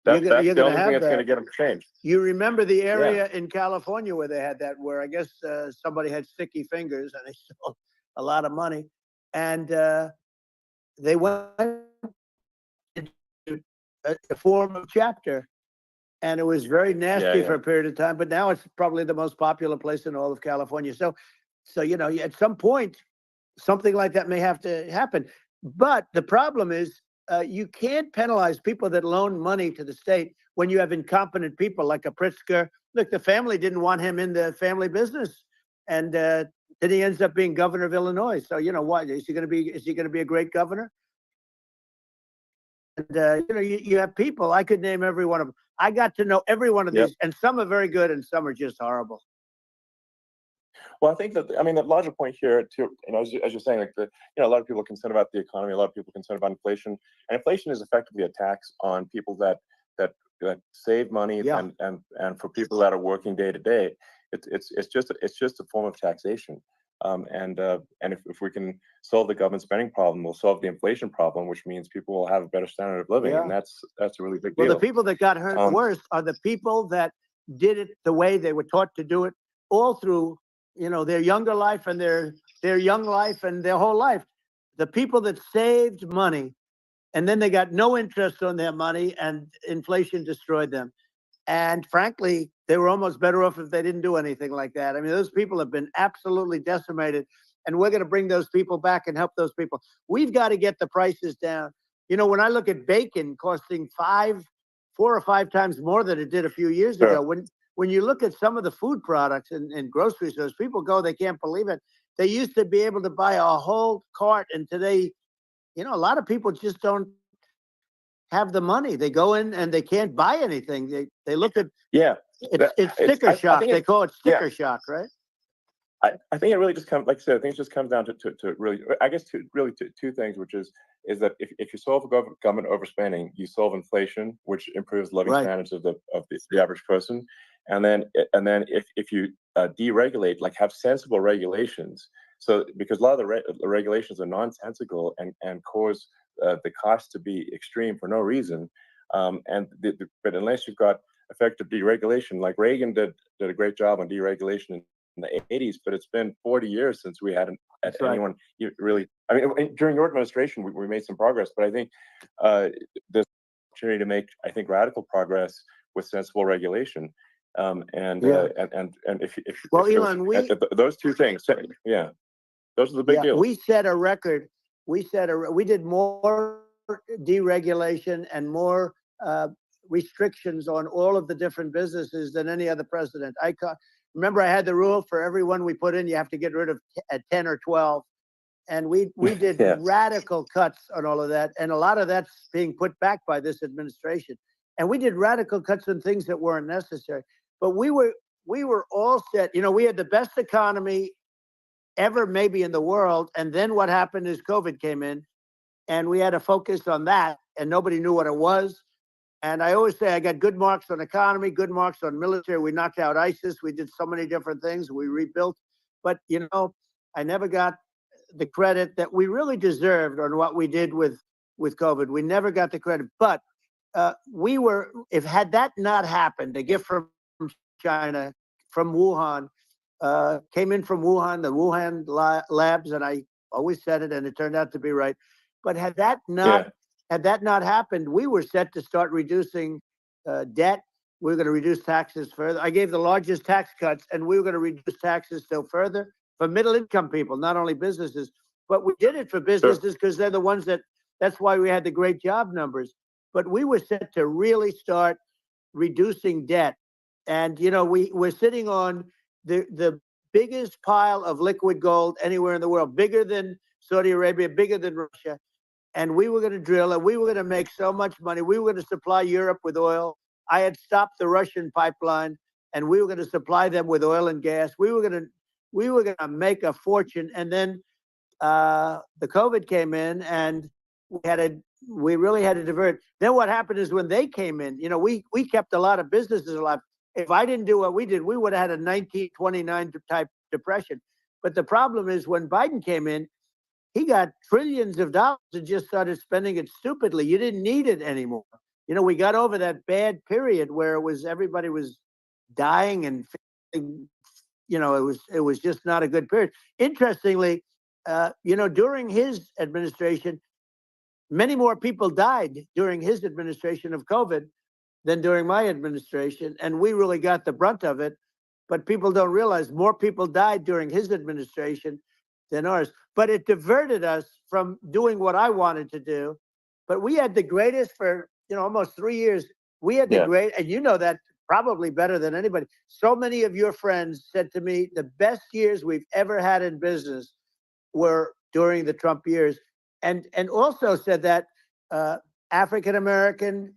That's the only thing that's going to get them to change. You remember the area in California where they had that, where I guess somebody had sticky fingers and they stole a lot of money, and they went a form of chapter. And it was very nasty yeah. for a period of time, but now it's probably the most popular place in all of California. So at some point, something like that may have to happen. But the problem is, you can't penalize people that loan money to the state when you have incompetent people like a Pritzker. Look, the family didn't want him in the family business, and then he ends up being governor of Illinois. So what is he going to be? Is he going to be a great governor? And you have people. I could name every one of them. I got to know every one of these, and some are very good, and some are just horrible. Well, I think that the larger point here, too, as you're saying, like a lot of people are concerned about the economy, a lot of people are concerned about inflation, and inflation is effectively a tax on people that save money, and for people that are working day to day, it's just a form of taxation. And if we can solve the government spending problem, we'll solve the inflation problem, which means people will have a better standard of living, and that's a really big deal. Well, the people that got hurt worse are the people that did it the way they were taught to do it all through their younger life and their young life and their whole life. The people that saved money and then they got no interest on their money and inflation destroyed them. And frankly, they were almost better off if they didn't do anything like that. I mean, those people have been absolutely decimated, and we're going to bring those people back and help those people. We've got to get the prices down. When I look at bacon costing 4 or 5 times more than it did a few years ago, when you look at some of the food products in grocery stores, people go, they can't believe it. They used to be able to buy a whole cart, and today, a lot of people just don't have the money. They go in and they can't buy anything. They look at it's sticker shock. They call it sticker shock, right? I think it really just comes, like I said, I think it just comes down to really, I guess, two things, which is that if you solve government overspending, you solve inflation, which improves living standards of the average person, and then if you deregulate, like have sensible regulations, so because a lot of the regulations are nonsensical and cause the cost to be extreme for no reason, but unless you've got effective deregulation, like Reagan did a great job on deregulation in the 80s, but it's been 40 years since we had anyone really. I mean, during your administration, we made some progress, but I think there's opportunity to make, I think, radical progress with sensible regulation. And if Elon, those two things, those are the big deals. We set a record. We did more deregulation and more restrictions on all of the different businesses than any other president. Remember, I had the rule for everyone we put in, you have to get rid of 10 or 12. And we did radical cuts on all of that. And a lot of that's being put back by this administration. And we did radical cuts on things that weren't necessary. But we were all set. We had the best economy ever maybe in the world. And then what happened is COVID came in, and we had to focus on that, and nobody knew what it was. And I always say I got good marks on economy, good marks on military. We knocked out ISIS. We did so many different things. We rebuilt. But, I never got the credit that we really deserved on what we did with COVID. We never got the credit. But had that not happened, a gift from China, from Wuhan, came in from Wuhan, the Wuhan labs, and I always said it, and it turned out to be right. But had that not happened, we were set to start reducing debt. We were going to reduce taxes further. I gave the largest tax cuts, and we were going to reduce taxes still further for middle-income people, not only businesses. But we did it for businesses because they're the ones that's why we had the great job numbers. But we were set to really start reducing debt. And, we're sitting on the biggest pile of liquid gold anywhere in the world, bigger than Saudi Arabia, bigger than Russia. And we were going to drill, and we were going to make so much money. We were going to supply Europe with oil. I had stopped the Russian pipeline, and we were going to supply them with oil and gas. We were going to make a fortune. And then the COVID came in, and we really had to divert. Then what happened is when they came in, we kept a lot of businesses alive. If I didn't do what we did, we would have had a 1929 type depression. But the problem is when Biden came in, he got trillions of dollars and just started spending it stupidly. You didn't need it anymore. We got over that bad period where everybody was dying and, it was just not a good period. Interestingly, during his administration, many more people died during his administration of COVID than during my administration, and we really got the brunt of it. But people don't realize more people died during his administration than ours. But it diverted us from doing what I wanted to do. But we had the greatest for almost 3 years. We had the great, and you know that probably better than anybody. So many of your friends said to me, the best years we've ever had in business were during the Trump years, and also said that African American,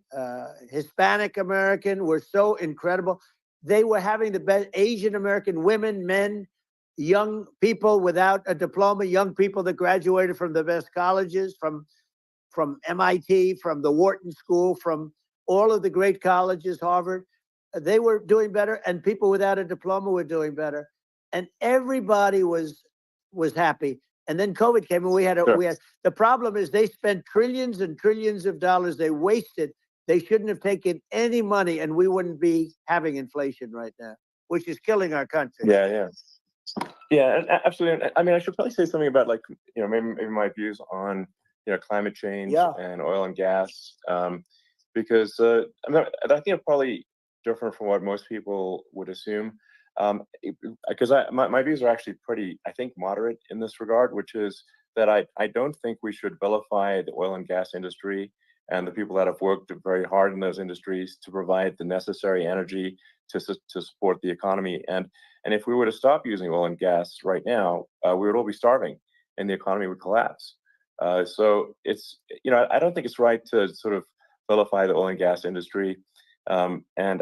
Hispanic American were so incredible. They were having the best. Asian American women, men, young people without a diploma, young people that graduated from the best colleges, from MIT, from the Wharton School, from all of the great colleges, Harvard. They were doing better, and people without a diploma were doing better, and everybody was happy. And then COVID came, and we had the problem is they spent trillions and trillions of dollars. They wasted. They shouldn't have taken any money, and we wouldn't be having inflation right now, which is killing our country. Yeah, absolutely. I mean, I should probably say something about maybe my views on climate change and oil and gas, because I think it's probably different from what most people would assume. Because my views are actually pretty, I think, moderate in this regard, which is that I don't think we should vilify the oil and gas industry and the people that have worked very hard in those industries to provide the necessary energy to support the economy. And if we were to stop using oil and gas right now, we would all be starving, and the economy would collapse. So it's I don't think it's right to sort of vilify the oil and gas industry, and the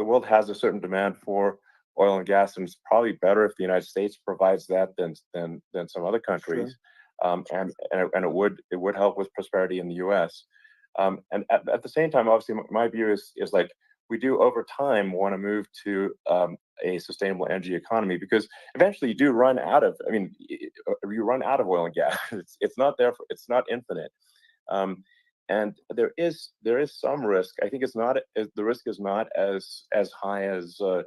world has a certain demand for oil and gas, and it's probably better if the United States provides that than some other countries. Sure. And it would help with prosperity in the U.S. And at the same time, obviously, my view is like we do over time want to move to a sustainable energy economy, because eventually you do run out of. I mean, you run out of oil and gas. It's not there. It's not infinite. And there is some risk. I think the risk is not as high as a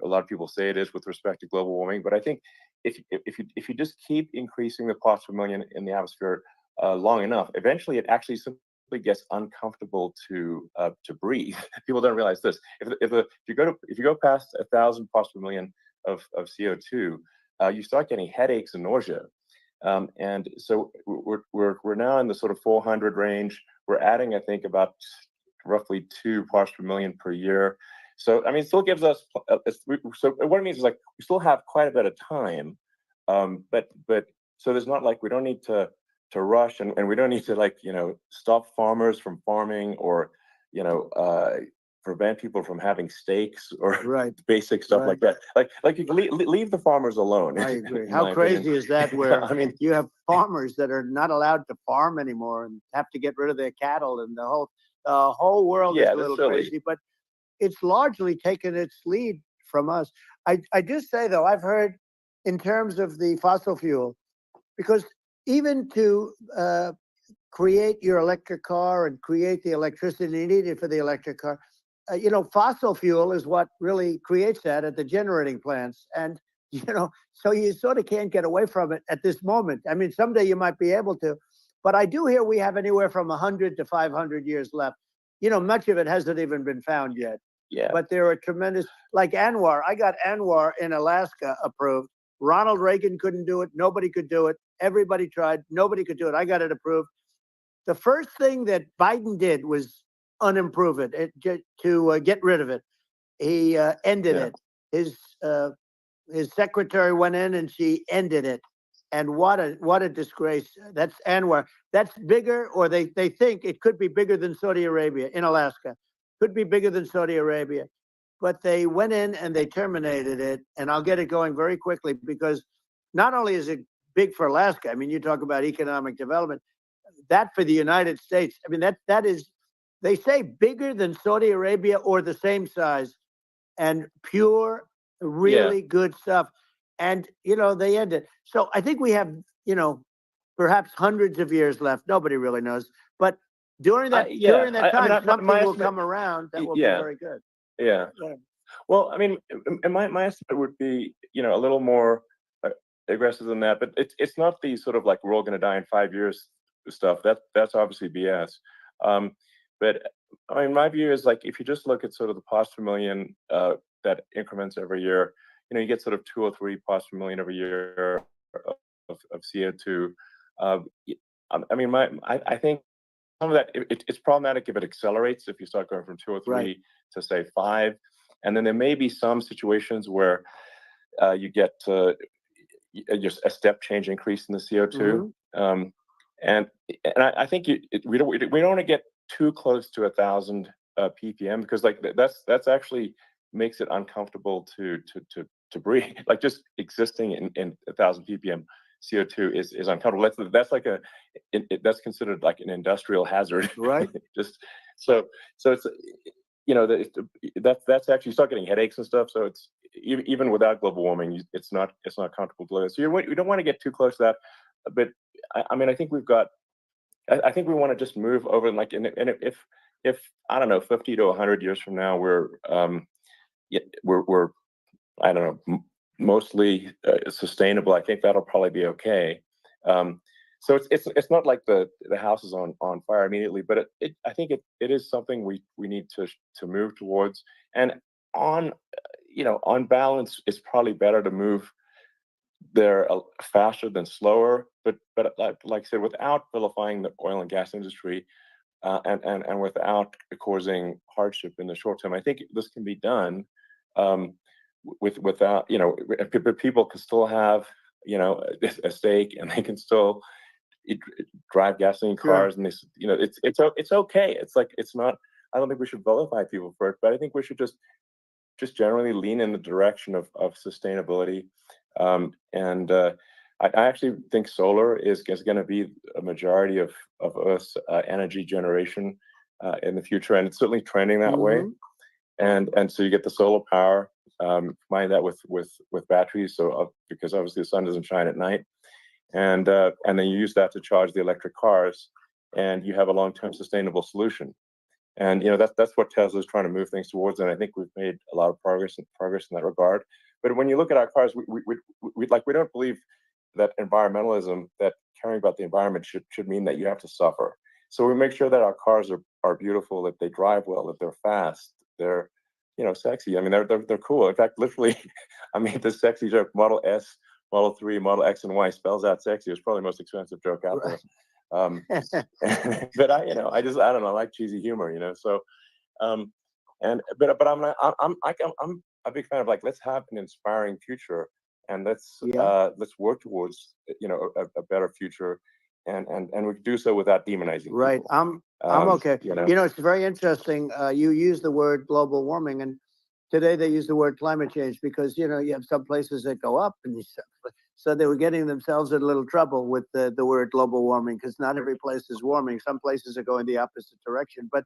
lot of people say it is with respect to global warming. But I think if you just keep increasing the parts per million in the atmosphere long enough, eventually it actually simply gets uncomfortable to breathe. People don't realize this. If you go past 1,000 parts per million of CO2, you start getting headaches and nausea. And so we're now in the sort of 400 range. We're adding, I think, about roughly 2 parts per million per year. So I mean, it still gives us. So what it means is like we still have quite a bit of time, but so there's not like we don't need to rush, and we don't need to stop farmers from farming or prevent people from having steaks or basic stuff like that. Like you can leave the farmers alone. I agree. How crazy is that? Where I mean, you have farmers that are not allowed to farm anymore and have to get rid of their cattle, and the whole world is a little crazy. But it's largely taken its lead from us. I do say though, I've heard in terms of the fossil fuel, because even to create your electric car and create the electricity needed for the electric car, fossil fuel is what really creates that at the generating plants. And, so you sort of can't get away from it at this moment. I mean, someday you might be able to, but I do hear we have anywhere from 100 to 500 years left. Much of it hasn't even been found yet. Yeah. But there are tremendous, like Anwar. I got Anwar in Alaska approved. Ronald Reagan couldn't do it. Nobody could do it. Everybody tried. Nobody could do it. I got it approved. The first thing that Biden did was unimprove it, to get rid of it. He ended it. His secretary went in and she ended it. And what a disgrace. That's Anwar. That's bigger, or they think it could be bigger than Saudi Arabia in Alaska. Could be bigger than Saudi Arabia. But they went in and they terminated it. And I'll get it going very quickly, because not only is it big for Alaska, I mean, you talk about economic development, that for the United States, I mean, that is, they say bigger than Saudi Arabia or the same size, and pure, really good stuff. And, they end it. So I think we have, perhaps hundreds of years left. Nobody really knows. But during that time, something will come around that will be very good. Yeah. Well, I mean, my estimate would be, a little more, aggressive than that, but it's not the sort of like we're all going to die in 5 years stuff. That's obviously BS. But I mean, my view is like if you just look at sort of the parts per million that increments every year, you get sort of 2 or 3 parts per million every year of CO2. I mean, I think some of that it's problematic if it accelerates, if you start going from 2 or 3 Right. to say 5, and then there may be some situations where you get just a step change increase in the CO2. And I think we don't want to get too close to 1,000 ppm, because like that's actually makes it uncomfortable to breathe. Like just existing in 1,000 ppm CO2 is uncomfortable. That's like that's considered like an industrial hazard. Right. Just so it's that's actually, you start getting headaches and stuff. So it's even without global warming, it's not comfortable to live. So you don't want to get too close to that. But I mean, I think we've got. I think we want to just move over and like, and if I don't know, 50 to 100 years from now, we're I don't know, mostly sustainable. I think that'll probably be okay. So it's not like the house is on fire immediately, but I think it is something we need to move towards. And on balance, it's probably better to move there faster than slower. But like I said, without vilifying the oil and gas industry, and without causing hardship in the short term, I think this can be done. Without people can still have a stake, and they can still drive gasoline cars, and it's okay. It's like, it's not. I don't think we should vilify people for it, but I think we should just generally lean in the direction of sustainability. I actually think solar is going to be a majority of Earth's energy generation in the future, and it's certainly trending that way. And so you get the solar power, combine that with batteries, so because obviously the sun doesn't shine at night, and then you use that to charge the electric cars, and you have a long-term sustainable solution. And that's what Tesla is trying to move things towards, and I think we've made a lot of progress in that regard. But when you look at our cars, we don't believe that environmentalism, that caring about the environment should mean that you have to suffer. So we make sure that our cars are beautiful, that they drive well, that they're fast, they're sexy. I mean, they're cool. In fact, literally, I mean, the sexy joke, Model S, Model 3, Model X, and Y spells out sexy. It's probably the most expensive joke out there. But I don't know, I like cheesy humor, So, but I'm a big fan of like, let's have an inspiring future, and let's work towards a better future, and we can do so without demonizing people. Right. I'm okay. It's very interesting. You use the word global warming, and today they use the word climate change because you have some places that go up, and so they were getting themselves in a little trouble with the word global warming, because not every place is warming. Some places are going the opposite direction. But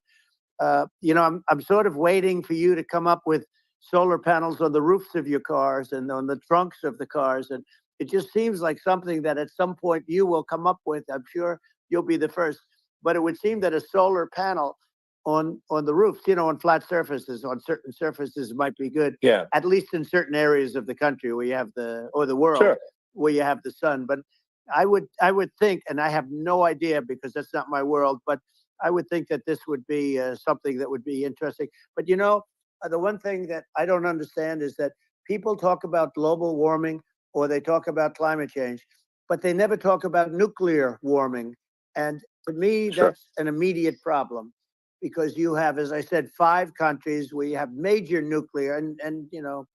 I'm sort of waiting for you to come up with solar panels on the roofs of your cars and on the trunks of the cars, and it just seems like something that at some point you will come up with. I'm sure you'll be the first. But it would seem that a solar panel on the roofs, on flat surfaces, on certain surfaces might be good. Yeah. At least in certain areas of the country where you have the world, Sure, where you have the sun. But I would think, and I have no idea because that's not my world, but I would think that this would be something that would be interesting. But the one thing that I don't understand is that people talk about global warming or they talk about climate change, but they never talk about nuclear warming. And to me, Sure. that's an immediate problem, because you have, as I said, 5 countries where you have major nuclear, and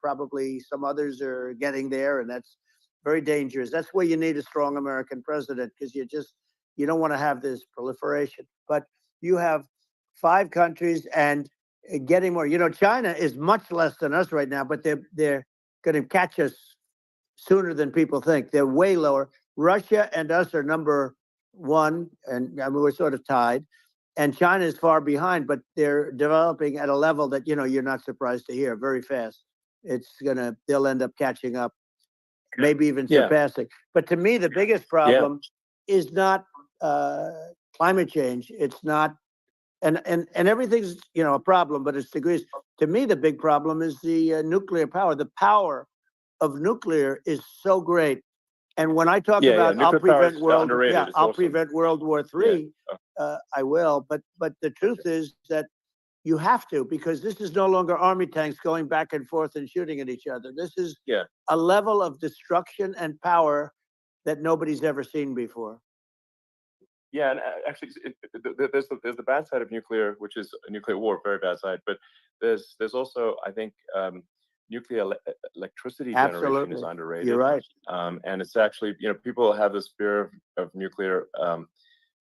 probably some others are getting there, and that's very dangerous. That's where you need a strong American president, because you don't want to have this proliferation. But you have 5 countries and getting more. China is much less than us right now, but they're going to catch us sooner than people think. They're way lower. Russia and us are number 1, and I mean, we're sort of tied. And China is far behind, but they're developing at a level that you're not surprised to hear, very fast. They'll end up catching up, maybe even surpassing. But to me, the biggest problem is not climate change. It's not, and everything's a problem, but it's degrees. To me, the big problem is the nuclear power. The power of nuclear is so great And when I talk Yeah, about nuclear I'll power prevent is world, underrated. yeah, It's I'll awesome. prevent World War III. I will, but the truth is that you have to, because this is no longer army tanks going back and forth and shooting at each other. This is a level of destruction and power that nobody's ever seen before. Yeah, and actually, there's the bad side of nuclear, which is a nuclear war, very bad side. But there's also, I think, nuclear electricity generation is Absolutely. underrated. You're right. And it's actually, people have this fear of nuclear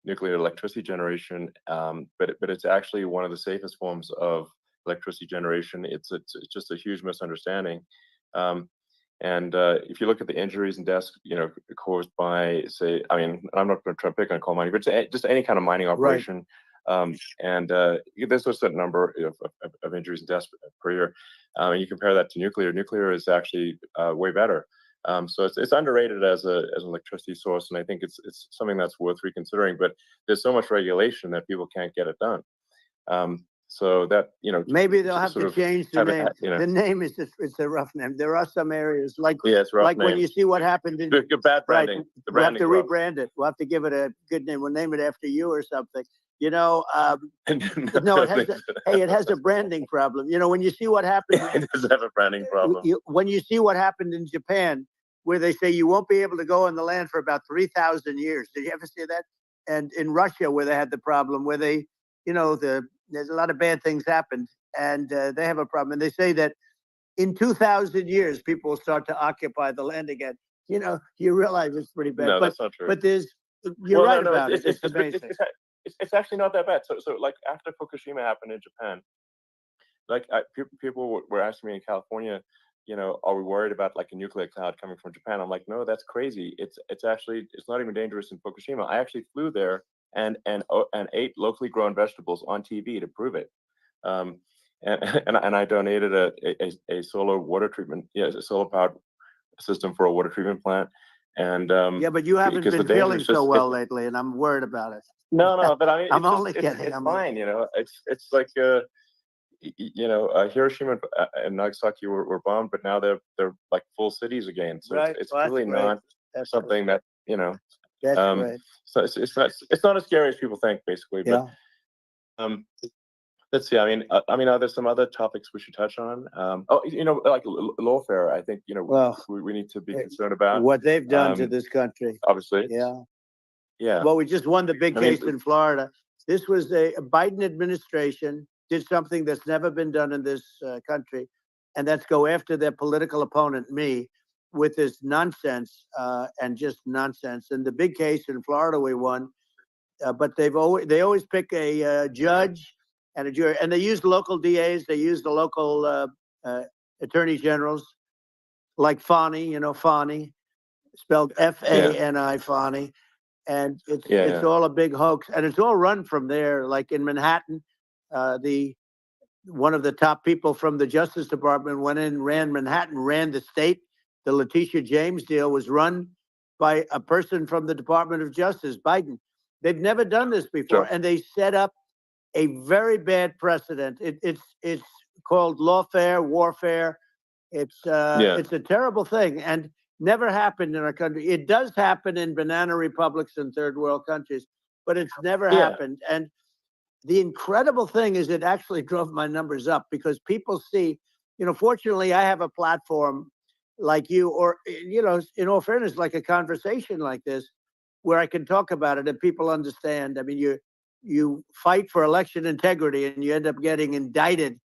electricity generation, but it's actually one of the safest forms of electricity generation. It's just a huge misunderstanding. And if you look at the injuries and deaths, caused by, say, I mean, I'm not going to try to pick on coal mining, but just any kind of mining operation. And there's a certain number of injuries and deaths per year. And you compare that to nuclear. Nuclear is actually way better. So it's underrated as an electricity source, and I think it's something that's worth reconsidering. But there's so much regulation that people can't get it done. So that, maybe they'll have to change the name. The name is it's a rough name. There are some areas like when you see what happened in bad branding. The we'll have to branding rebrand it. We'll have to give it a good name. We'll name it after you or something. No, it has a branding problem. When you see what happened, it does have a branding problem. When you see what happened in Japan, where they say you won't be able to go on the land for about 3,000 years. Did you ever see that? And in Russia, where they had the problem, where they, there's a lot of bad things happened, and they have a problem. And they say that in 2,000 years, people will start to occupy the land again. You realize it's pretty bad. No, that's not true. But you're right about it. It's amazing. It's actually not that bad. So like after Fukushima happened in Japan, like people were asking me in California, are we worried about like a nuclear cloud coming from Japan? I'm like, no, that's crazy. It's not even dangerous in Fukushima. I actually flew there and ate locally grown vegetables on TV to prove it. And I donated a solar water treatment, a solar powered system for a water treatment plant. And but you haven't been feeling so well lately, and I'm worried about it. No, but I mean, I'm only kidding. It's fine, It's like Hiroshima and Nagasaki were bombed, but now they're like full cities again. So it's really not something that That's right. So it's not as scary as people think, basically. But let's see. I mean, are there some other topics we should touch on? Like lawfare. I think we need to be concerned about what they've done to this country. Obviously, yeah. Well, we just won the big case in Florida. This was a Biden administration did something that's never been done in this country, and that's go after their political opponent, me, with this nonsense and just nonsense. And the big case in Florida we won, but they always pick a judge and a jury, and they use local DAs, they use the local attorney generals, like Fani, Fani, spelled Fani, Fani, and it's all a big hoax, and it's all run from there, like in Manhattan. One of the top people from the Justice Department went in, ran Manhattan, ran the state. The Letitia James deal was run by a person from the Department of Justice, Biden. They've never done this before, and they set up a very bad precedent. It's called lawfare, warfare. It's a terrible thing, and never happened in our country. It does happen in banana republics and third world countries, but it's never happened. And the incredible thing is it actually drove my numbers up because people see, fortunately I have a platform like you, or, in all fairness, like a conversation like this, where I can talk about it and people understand. I mean, you fight for election integrity and you end up getting indicted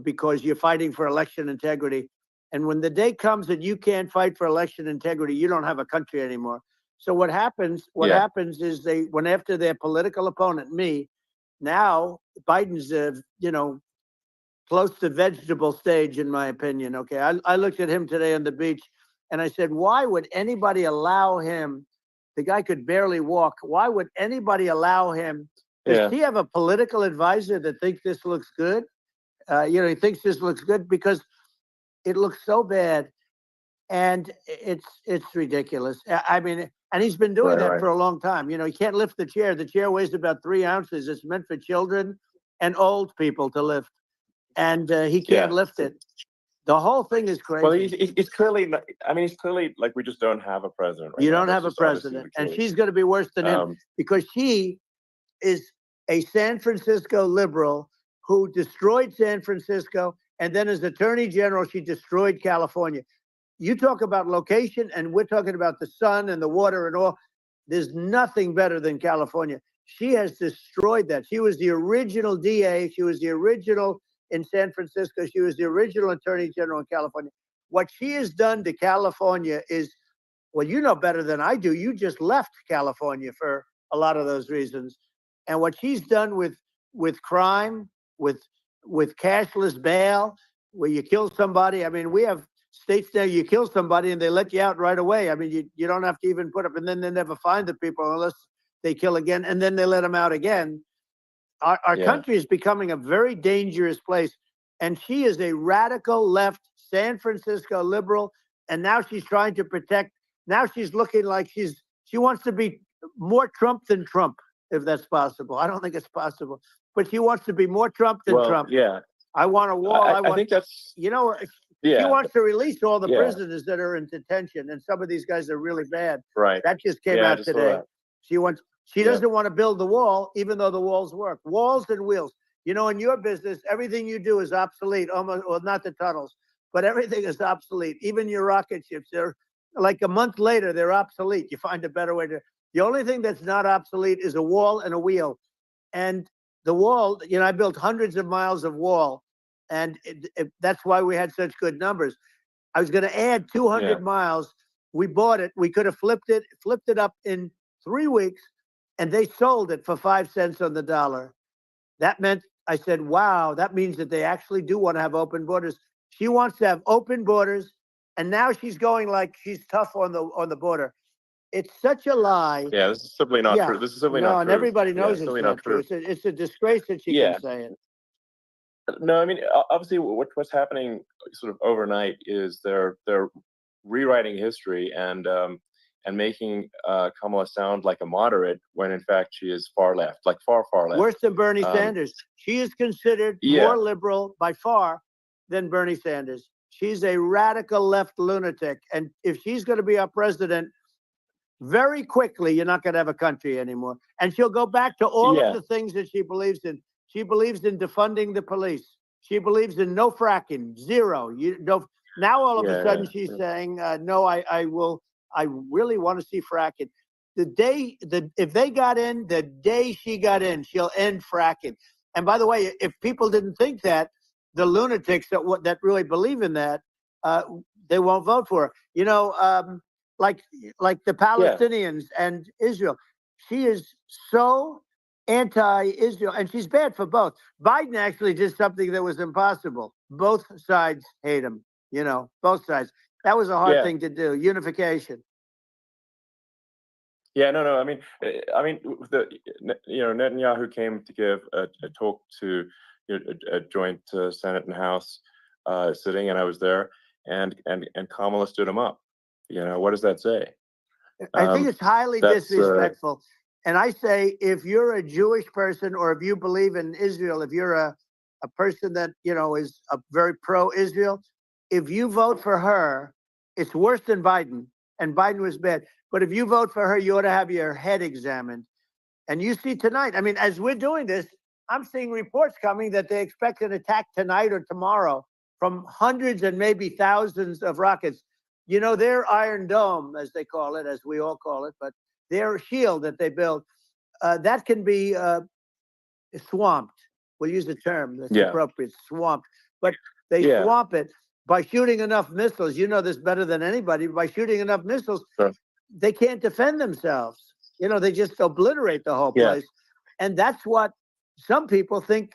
because you're fighting for election integrity. And when the day comes that you can't fight for election integrity, you don't have a country anymore. So what happens is they went after their political opponent, me. Now Biden's, close to vegetable stage, in my opinion. Okay, I looked at him today on the beach, and I said, why would anybody allow him? The guy could barely walk. Why would anybody allow him? Does he have a political advisor that thinks this looks good? He thinks this looks good because it looks so bad, and it's ridiculous. I mean. And he's been doing that for a long time. He can't lift the chair. The chair weighs about 3 ounces. It's meant for children and old people to lift. And he can't lift it. The whole thing is crazy. Well, he's clearly. I mean, he's clearly like we just don't have a president. Right you now. don't That's have a just obviously president, the and case. she's going to be worse than him because she is a San Francisco liberal who destroyed San Francisco, and then as Attorney General, she destroyed California. You talk about location, and we're talking about the sun and the water and all. There's nothing better than California. She has destroyed that. She was the original DA. She was the original in San Francisco. She was the original Attorney General in California. What she has done to California is, well, you know better than I do. You just left California for a lot of those reasons. And what she's done with crime, with cashless bail, where you kill somebody. I mean, we have states there you kill somebody and they let you out right away. I mean, you don't have to even put up, and then they never find the people unless they kill again, and then they let them out again. Our country is becoming a very dangerous place. And she is a radical left San Francisco liberal. And now she's trying to protect. Now she's looking like she wants to be more Trump than Trump, if that's possible. I don't think it's possible, but she wants to be more Trump than Trump. Yeah. I want a wall. I think that's, she wants to release all the prisoners that are in detention. And some of these guys are really bad. Right. That just came out today. She doesn't want to build the wall, even though the walls work. Walls and wheels. You know, in your business, everything you do is obsolete, almost, well, not the tunnels, but everything is obsolete. Even your rocket ships, they're like a month later, they're obsolete. You find a better way to. The only thing that's not obsolete is a wall and a wheel. And the wall, you know, I built hundreds of miles of wall, and that's why we had such good numbers. I was going to add 200 miles. We bought it. We could have flipped it up in 3 weeks. And they sold it for 5 cents on the dollar. That meant, I said, wow, that means that they actually do want to have open borders. She wants to have open borders, and now she's going like she's tough on the border. It's such a lie. Yeah, this is simply not true. This is simply not true. And everybody knows it's it's not true. It's a disgrace that she can say it. No, I mean, obviously, what's happening sort of overnight is they're rewriting history and making Kamala sound like a moderate when in fact she is far left, like far left. Worse than Bernie Sanders. She is considered more liberal by far than Bernie Sanders. She's a radical left lunatic. And if she's going to be our president, very quickly, you're not going to have a country anymore. And she'll go back to all of the things that she believes in. She believes in defunding the police. She believes in no fracking, zero. Now all of a sudden she's saying, no, I really want to see fracking. If they got in, the day she got in, she'll end fracking. And by the way, if people didn't think that, the lunatics that really believe in that, they won't vote for her. You know, like the Palestinians and Israel. She is so anti-Israel, and she's bad for both. Biden actually did something that was impossible. Both sides hate him. You know, both sides. That was a hard thing to do. Unification. Yeah, no. I mean, Netanyahu came to give a talk to a joint Senate and House sitting, and I was there, and Kamala stood him up. You know, what does that say? I think it's highly disrespectful. And I say, if you're a Jewish person or if you believe in Israel, if you're a person that, you know, is a very pro-Israel, if you vote for her, it's worse than Biden. And Biden was bad. But if you vote for her, you ought to have your head examined. And you see tonight, I mean, as we're doing this, I'm seeing reports coming that they expect an attack tonight or tomorrow from hundreds and maybe thousands of rockets. You know, their Iron Dome, as they call it, as we all call it, but their shield that they build, that can be swamped. We'll use the term that's appropriate, swamped. But they swamp it by shooting enough missiles. You know this better than anybody. By shooting enough missiles, they can't defend themselves. You know, they just obliterate the whole place. And that's what some people think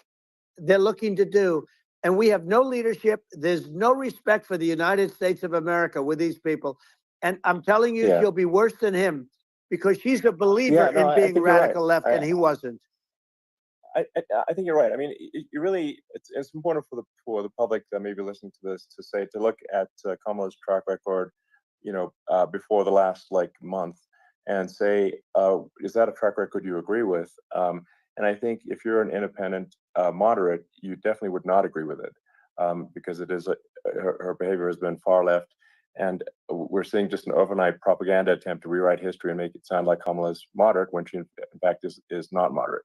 they're looking to do. And we have no leadership. There's no respect for the United States of America with these people. And I'm telling you, she'll be worse than him because she's a believer in being radical left, and he wasn't. I think you're right. I mean, it's important for the public that may be listening to this to look at Kamala's track record, you know, before the last month, and say, is that a track record you agree with? And I think if you're an independent moderate, you definitely would not agree with it. because it is her behavior has been far left, and we're seeing just an overnight propaganda attempt to rewrite history and make it sound like Kamala is moderate when she in fact is not moderate.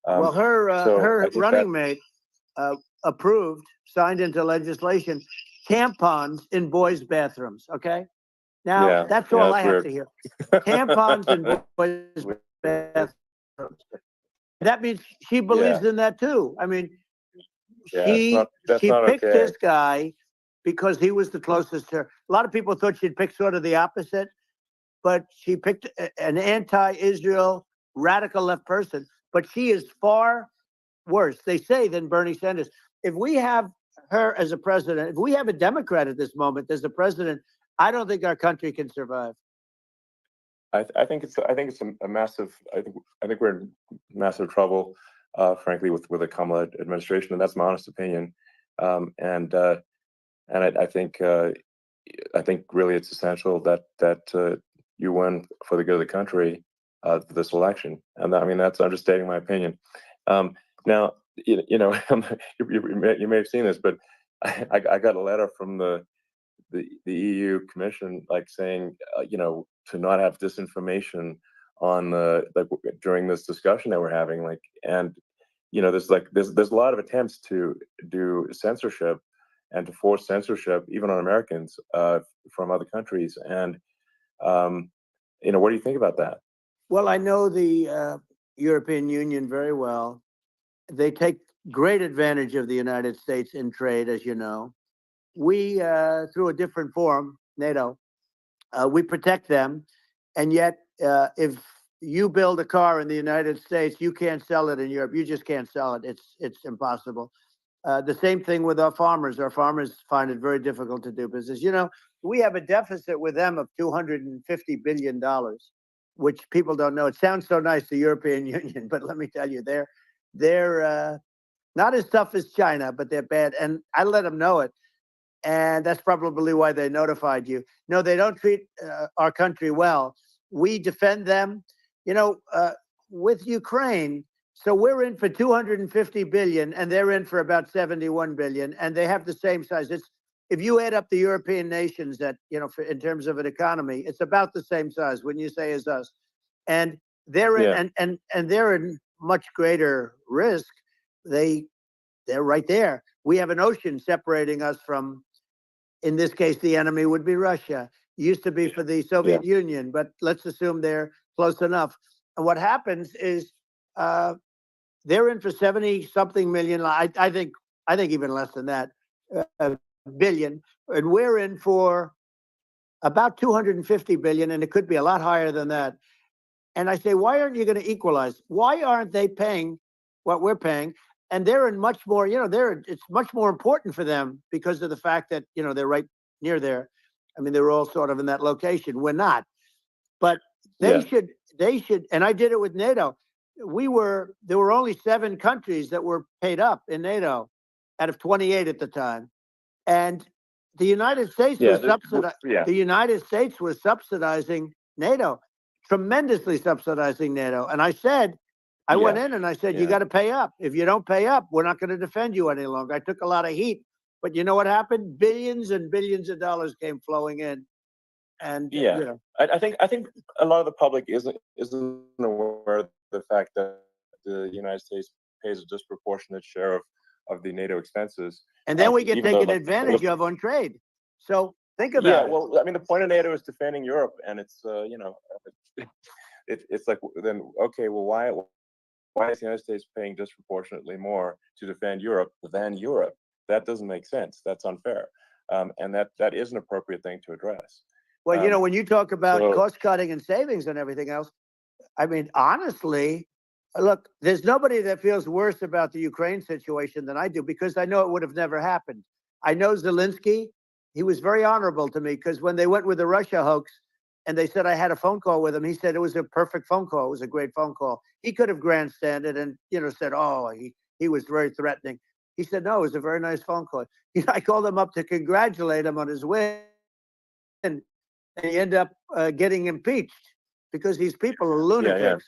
Well, her I think running mate signed into legislation tampons in boys' bathrooms. Okay, now Yeah, that's yeah, all that's I have weird. to hear. Tampons in boys' bathrooms. That means she believes in that too. I mean, Yeah, that's she not picked okay. this guy because he was the closest to her. A lot of people thought she'd pick sort of the opposite, but she picked an anti-Israel radical left person. But she is far worse, they say, than Bernie Sanders. If we have her as a president, if we have a Democrat at this moment as the president, I don't think our country can survive. I think it's a massive. I think we're in massive trouble, frankly, with the Kamala administration, and that's my honest opinion. And I think really it's essential that you win for the good of the country this election. And I mean that's understating my opinion. Now you know you may have seen this, but I got a letter from the EU Commission, like saying, to not have disinformation on during this discussion that we're having, and there's a lot of attempts to do censorship and to force censorship even on Americans from other countries, and what do you think about that? Well, I know the European Union very well. They take great advantage of the United States in trade, as you know. We, through a different forum, NATO, we protect them. And yet, if you build a car in the United States, you can't sell it in Europe. You just can't sell it. It's impossible. The same thing with our farmers. Our farmers find it very difficult to do business. We have a deficit with them of $250 billion, which people don't know. It sounds so nice, the European Union, but let me tell you, they're not as tough as China, but they're bad. And I let them know it. And that's probably why they notified you. No, they don't treat our country well. We defend them, with Ukraine. So we're in for 250 billion, and they're in for about 71 billion, and they have the same size. If you add up the European nations that in terms of an economy, it's about the same size. Wouldn't you say as us? And they're in, and they're in much greater risk. They're right there. We have an ocean separating us from, in this case, the enemy would be Russia. Used to be for the Soviet Union, but let's assume they're close enough. And what happens is they're in for 70-something million. I think even less than that, billion, and we're in for about 250 billion, and it could be a lot higher than that. And I say, why aren't you going to equalize? Why aren't they paying what we're paying? And they're in much more, it's much more important for them because of the fact that, they're right near there. I mean, they're all sort of in that location. We're not. But they should, and I did it with NATO. There were only 7 countries that were paid up in NATO out of 28 at the time. And the United States the United States was subsidizing NATO, tremendously subsidizing NATO. And I said, I went in and I said, you got to pay up. If you don't pay up, we're not going to defend you any longer. I took a lot of heat, but you know what happened? Billions and billions of dollars came flowing in. And I think a lot of the public isn't aware of the fact that the United States pays a disproportionate share of the NATO expenses. And then we get taken advantage of on trade. So think about it. Well, I mean, the point of NATO is defending Europe, and it's it's like, then okay, well, why is the United States paying disproportionately more to defend Europe than Europe? That doesn't make sense. That's unfair, and that is an appropriate thing to address. Well, when you talk about cost cutting and savings and everything else, I mean, honestly, look, there's nobody that feels worse about the Ukraine situation than I do, because I know it would have never happened. I know Zelensky. He was very honorable to me, because when they went with the Russia hoax and they said I had a phone call with him, he said it was a perfect phone call. It was a great phone call. He could have grandstanded and, said, oh, he was very threatening. He said, no, it was a very nice phone call. I called him up to congratulate him on his win. And he ended up getting impeached because these people are lunatics.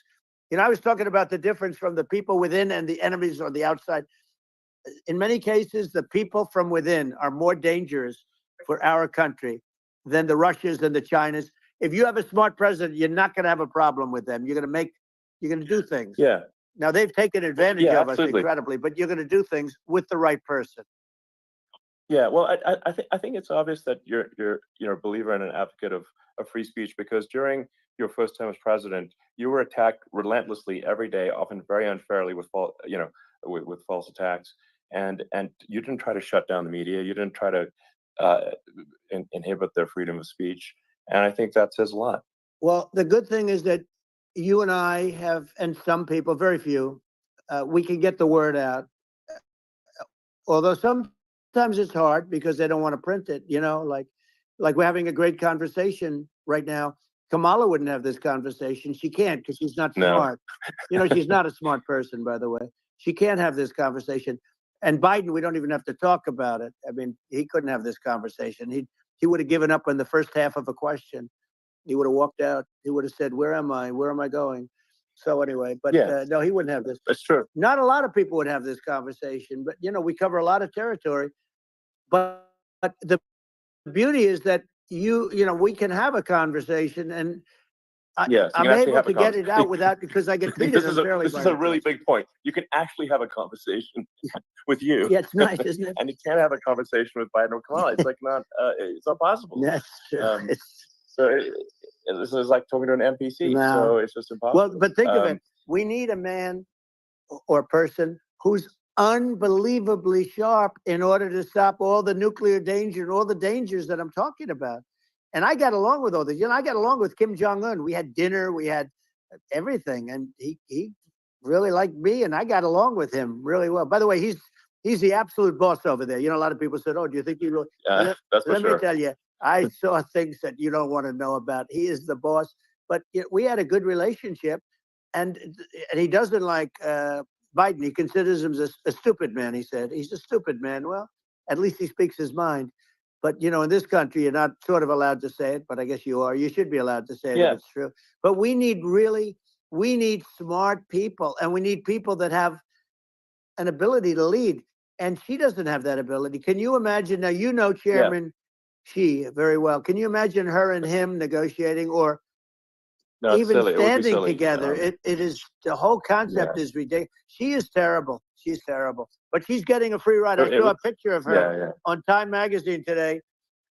I was talking about the difference from the people within and the enemies on the outside. in many cases, the people from within are more dangerous for our country than the Russias and the Chinas. If you have a smart president, you're not going to have a problem with them. You're going to do things. Yeah. Now they've taken advantage Yeah, of absolutely. us incredibly, but you're going to do things with the right person. Yeah, well, I think it's obvious that you're a believer and an advocate of free speech, because during your first term as president, you were attacked relentlessly every day, often very unfairly with with false attacks, and you didn't try to shut down the media. You didn't try to inhibit their freedom of speech, and I think that says a lot. Well, the good thing is that you and I have, and some people, very few, we can get the word out. Although sometimes it's hard because they don't want to print it, like we're having a great conversation right now. Kamala wouldn't have this conversation. She can't because she's not smart. She's not a smart person, by the way. She can't have this conversation. And Biden, we don't even have to talk about it. I mean, he couldn't have this conversation. He would have given up on the first half of a question. He would have walked out. He would have said, "Where am I? Where am I going?" So anyway, but no, he wouldn't have this. That's true. Not a lot of people would have this conversation, but we cover a lot of territory. But the beauty is that we can have a conversation, and I'm able to get it out without, because I get treated unfairly. This is a really big point. You can actually have a conversation with you. Yeah, it's nice, isn't it? And you can't have a conversation with Biden or Kamala. It's like it's not possible. That's true. This is like talking to an NPC. No. So it's just impossible. Well, but think of it. We need a man or person who's unbelievably sharp in order to stop all the nuclear danger and all the dangers that I'm talking about. And I got along with all this. I got along with Kim Jong-un. We had dinner, we had everything. And he really liked me, and I got along with him really well. By the way, he's the absolute boss over there. A lot of people said, "Oh, do you think you really?" Let me tell you, I saw things that you don't want to know about. He is the boss. But we had a good relationship, and he doesn't like Biden. He considers him a stupid man. He said he's a stupid man. Well, at least he speaks his mind. But in this country, you're not sort of allowed to say it, but I guess you are. You should be allowed to say it if it's true. But we need smart people, and we need people that have an ability to lead. And she doesn't have that ability. Can you imagine? Now, Chairman Xi very well. Can you imagine her and him negotiating, or even standing together? It is, the whole concept is ridiculous. She is terrible. She's terrible. But she's getting a free ride. I saw a picture of her on Time Magazine today.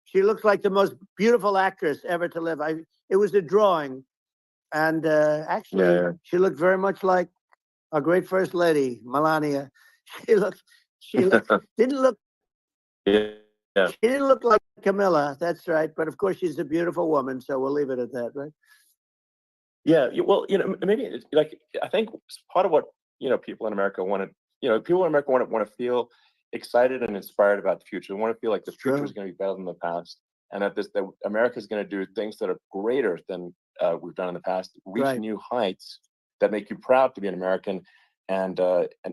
She looks like the most beautiful actress ever to live. It was a drawing. And actually, she looked very much like our great First Lady, Melania. She didn't look she didn't look like Camilla. That's right. But of course, she's a beautiful woman. So we'll leave it at that, right? Yeah. Well, maybe I think part of what people in America want to feel excited and inspired about the future. They want to feel like the future is going to be better than the past, and that America is going to do things that are greater than we've done in the past, reach new heights that make you proud to be an American, and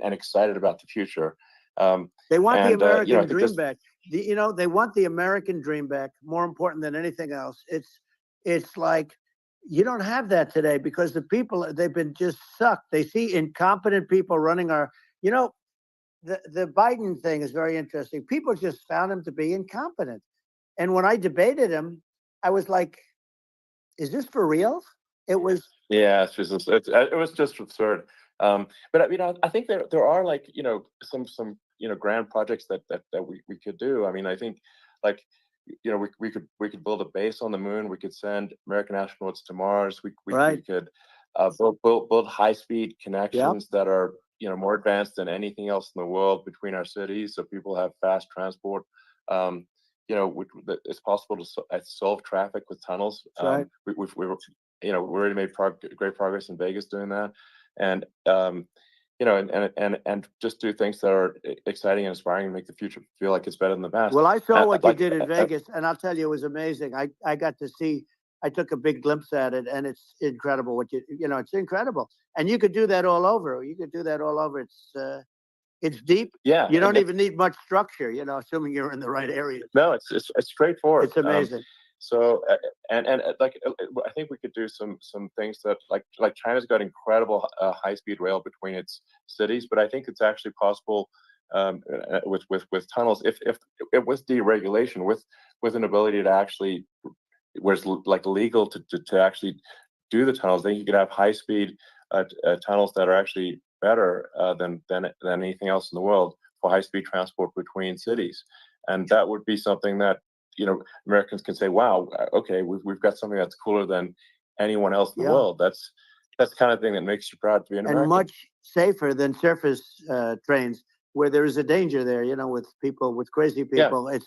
excited about the future. They want the American dream back. They want the American dream back. More important than anything else. It's like, you don't have that today because the people, they've been just sucked. They see incompetent people running our, the Biden thing is very interesting. People just found him to be incompetent. And when I debated him, I was like, is this for real? It was. Yeah, it was just absurd. But I think there are some grand projects that we could do. I mean, I think we could build a base on the moon. We could send American astronauts to Mars. We could build high-speed connections that are more advanced than anything else in the world between our cities, so people have fast transport. It's possible to solve traffic with tunnels. We've already made great progress in Vegas doing that, and and just do things that are exciting and inspiring and make the future feel like it's better than the past. Well, I saw what you did in Vegas, and I'll tell you, it was amazing. I got to see. I took a big glimpse at it, and it's incredible. It's incredible, and you could do that all over. You could do that all over. It's deep. Yeah, you don't even need much structure. Assuming you're in the right area. No, it's straightforward. It's amazing. So I think we could do some things that like China's got incredible high-speed rail between its cities, but I think it's actually possible with tunnels, if it was deregulation, with an ability to actually, where it's like legal to actually do the tunnels, then you could have high speed tunnels that are actually better than anything else in the world for high speed transport between cities, and that would be something that Americans can say, wow, okay, we've got something that's cooler than anyone else in the world. That's the kind of thing that makes you proud to be an American. And much safer than surface trains, where there is a danger there, with people, with crazy people. It's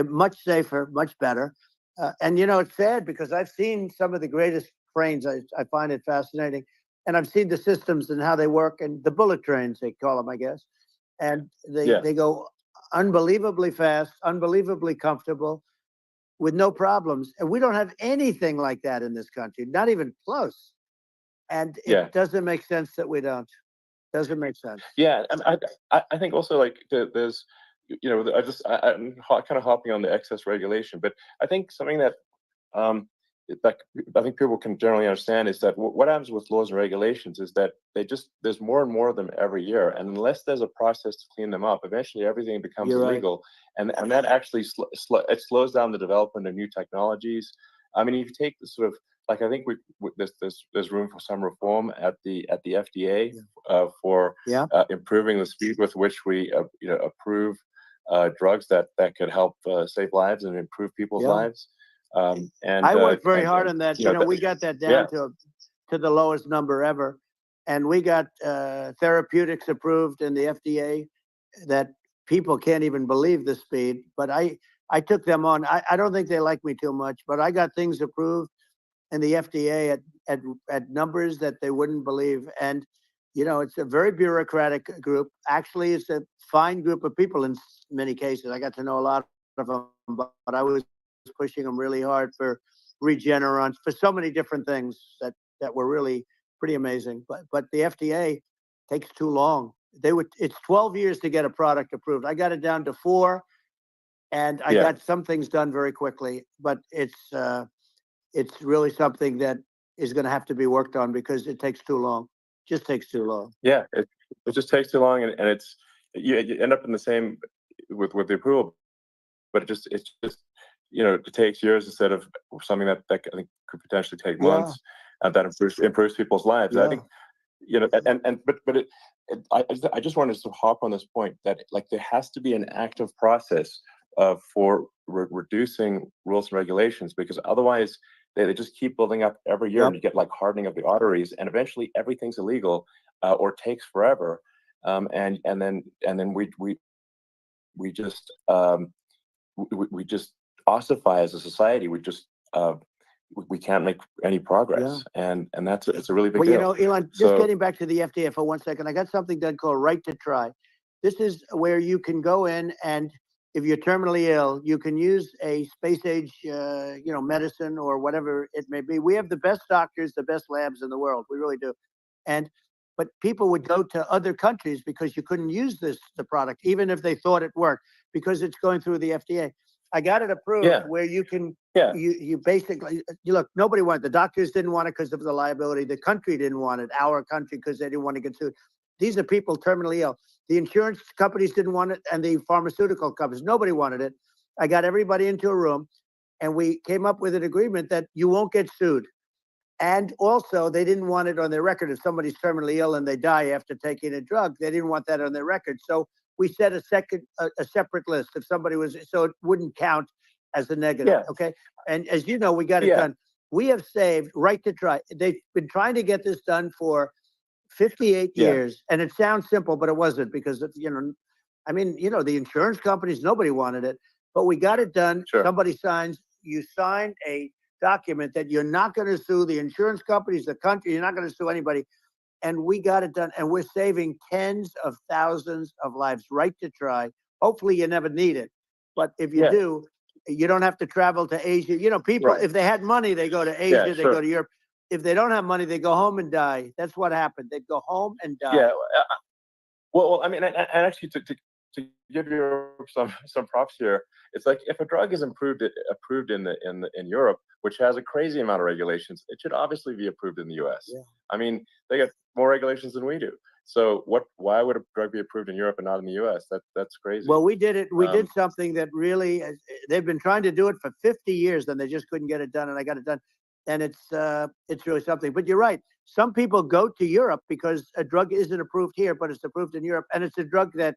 much safer, much better. And, it's sad because I've seen some of the greatest trains. I find it fascinating. And I've seen the systems and how they work, and the bullet trains, they call them, I guess. And they go unbelievably fast, unbelievably comfortable, with no problems. And we don't have anything like that in this country, not even close. And it doesn't make sense that we don't. Doesn't make sense. Yeah, and I think also, like, there's, I'm kind of hopping on the excess regulation, but I think something that I think people can generally understand is that what happens with laws and regulations is that there's more and more of them every year, and unless there's a process to clean them up, eventually everything becomes illegal, and that actually it slows down the development of new technologies. I mean, if you take the sort of, like, I think there's room for some reform at the FDA for improving the speed with which we approve drugs that could help save lives and improve people's lives. And I worked very hard on that. We got that down to the lowest number ever, and we got therapeutics approved in the FDA that people can't even believe the speed. But I took them on. I don't think they like me too much, but I got things approved in the FDA at numbers that they wouldn't believe. And it's a very bureaucratic group. Actually, it's a fine group of people in many cases. I got to know a lot of them, but I was pushing them really hard for Regeneron, for so many different things that were really pretty amazing. But the FDA takes too long. It's 12 years to get a product approved. I got it down to 4, and I got some things done very quickly. But it's really something that is going to have to be worked on because it takes too long. Just takes too long. Yeah, it just takes too long, and it's you end up in the same with the approval, but it's just it takes years instead of something that I think could potentially take months, and that improves people's lives. I think I just wanted to hop on this point that, like, there has to be an active process for reducing rules and regulations, because otherwise they just keep building up every year, and you get like hardening of the arteries, and eventually everything's illegal or takes forever, and then we just ossify as a society. We can't make any progress, and it's a really big deal. Elon, just getting back to the FDA for 1 second, I got something done called Right to Try. This is where you can go in, and if you're terminally ill, you can use a space age, medicine or whatever it may be. We have the best doctors, the best labs in the world. We really do. But people would go to other countries because you couldn't use the product, even if they thought it worked, because it's going through the FDA. I got it approved where you can, you basically, look, nobody wanted, the doctors didn't want it because of the liability. The country didn't want it, our country, because they didn't want to get sued. These are people terminally ill. The insurance companies didn't want it, and the pharmaceutical companies, nobody wanted it. I got everybody into a room, and we came up with an agreement that you won't get sued. And also, they didn't want it on their record. If somebody's terminally ill and they die after taking a drug, they didn't want that on their record. So we set a separate list if somebody was, so it wouldn't count as a negative. Okay. And as you know, we got it done. We have saved Right to Try. They've been trying to get this done for 58 years. And it sounds simple, but it wasn't, because, the insurance companies, nobody wanted it, but we got it done. Somebody signs, you sign a document that you're not going to sue the insurance companies, the country, you're not going to sue anybody. And we got it done, and we're saving tens of thousands of lives. Right to Try. Hopefully you never need it, but if you do, you don't have to travel to Asia. People, if they had money, they go to Asia, they go to Europe. If they don't have money, they go home and die. That's what happened. They go home and die. Well, I mean, and actually, to to give you some props here, it's like if a drug is approved in Europe, which has a crazy amount of regulations, it should obviously be approved in the U.S. Yeah. I mean, they get more regulations than we do. So why would a drug be approved in Europe and not in the U.S.? That's crazy. Well, we did it. We did something that really they've been trying to do it for 50 years, and they just couldn't get it done, and I got it done. And it's really something. But you're right. Some people go to Europe because a drug isn't approved here, but it's approved in Europe, and it's a drug that,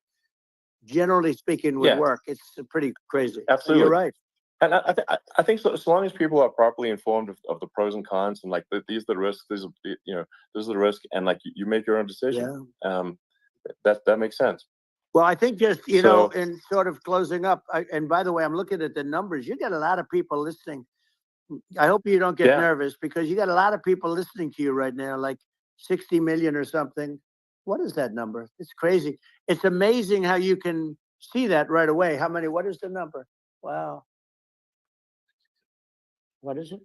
generally speaking, would work. It's pretty crazy. Absolutely, you're right. And I think so long as people are properly informed of the pros and cons, and like these are the risks, this is the risk, and like you make your own decision. Yeah. That makes sense. Well, I think just know, in sort of closing up, and by the way, I'm looking at the numbers. You got a lot of people listening. I hope you don't get nervous, because you got a lot of people listening to you right now, like 60 million or something. What is that number? It's crazy. It's amazing how you can see that right away. How many? What is the number? Wow. What is it?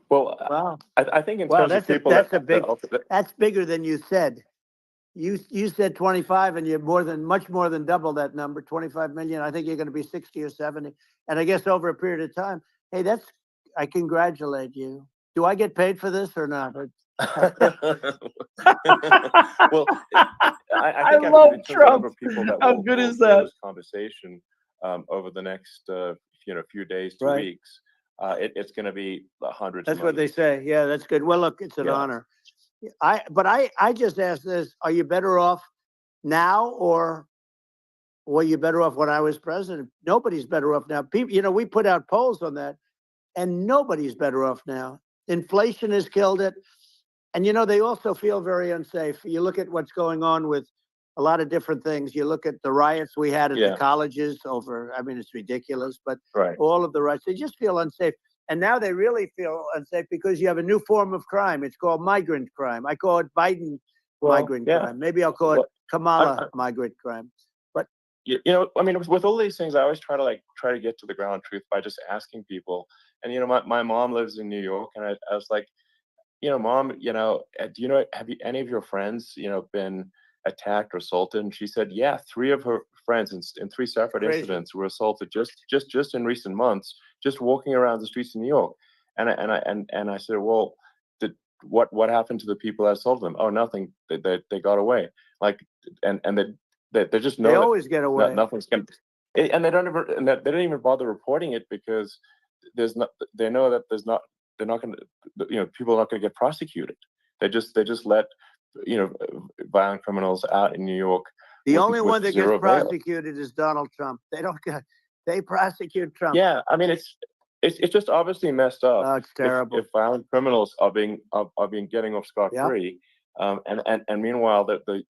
Well, wow. I think in terms of people, that's bigger than you said. You said 25, and you're much more than double that number, 25 million. I think you're going to be 60 or 70, and I guess over a period of time. Hey, I congratulate you. Do I get paid for this or not? Well, I think love Trump. People that How good is that? This conversation over the next few days to right. weeks. It's going to be hundreds. That's what they say. Yeah, that's good. Well, look, it's an honor. I just asked this: are you better off now, or were you better off when I was president? Nobody's better off now. People, we put out polls on that, and nobody's better off now. Inflation has killed it, and they also feel very unsafe. You look at what's going on with a lot of different things. You look at the riots we had at the colleges over. I mean, it's ridiculous, but all of the riots, they just feel unsafe. And now they really feel unsafe because you have a new form of crime. It's called migrant crime. I call it Biden migrant crime. Maybe I'll call it Kamala migrant crime. But I mean, with all these things, I always try to get to the ground truth by just asking people. And my mom lives in New York, and I was like, Mom, have any of your friends been attacked or assaulted? And she said, yeah, 3 of her friends in 3 separate incidents were assaulted just in recent months, just walking around the streets of New York. And I said, well, what happened to the people that assaulted them? Oh, nothing. They got away. Like, and they just know they always get away. Nothing's going. And they don't even bother reporting it because they know that they're not going to, people are not going to get prosecuted. They just let violent criminals out in New York. The only one that gets prosecuted is Donald Trump. They prosecute Trump. Yeah, I mean it's just obviously messed up. Oh, it's terrible. If violent criminals are being getting off scot-free, and meanwhile the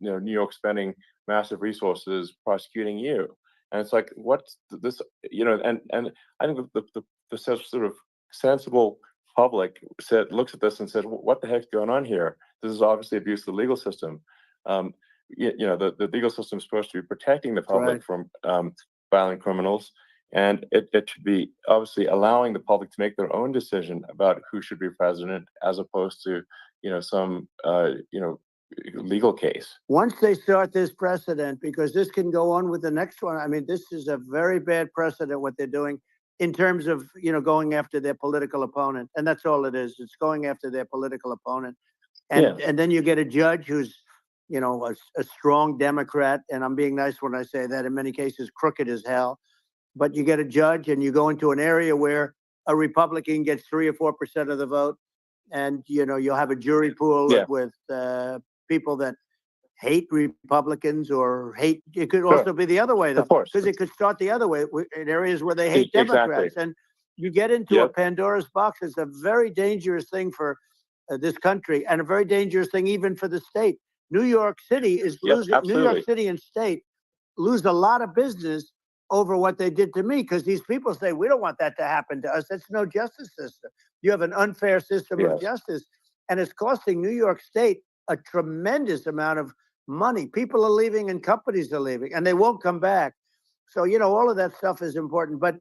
New York spending massive resources prosecuting you, and it's like what's this? And I think the sort of sensible public looks at this and said, what the heck's going on here? This is obviously abuse of the legal system. The legal system is supposed to be protecting the public from violent criminals, and it should be obviously allowing the public to make their own decision about who should be president, as opposed to some legal case. Once they start this precedent, because this can go on with the next one. I mean, this is a very bad precedent what they're doing in terms of going after their political opponent, and that's all it is. It's going after their political opponent, and then you get a judge who's a strong Democrat, and I'm being nice when I say that. In many cases, crooked as hell. But you get a judge, and you go into an area where a Republican gets 3 or 4% of the vote, and you'll have a jury pool with people that hate Republicans or hate. It could also be the other way, though, because it could start the other way in areas where they hate Democrats, and you get into a Pandora's box. It's a very dangerous thing for this country, and a very dangerous thing even for the state. New York City is losing. New York City and state lose a lot of business over what they did to me, because these people say, we don't want that to happen to us. That's no justice system. You have an unfair system of justice, and it's costing New York State a tremendous amount of money. People are leaving and companies are leaving, and they won't come back. So, all of that stuff is important. But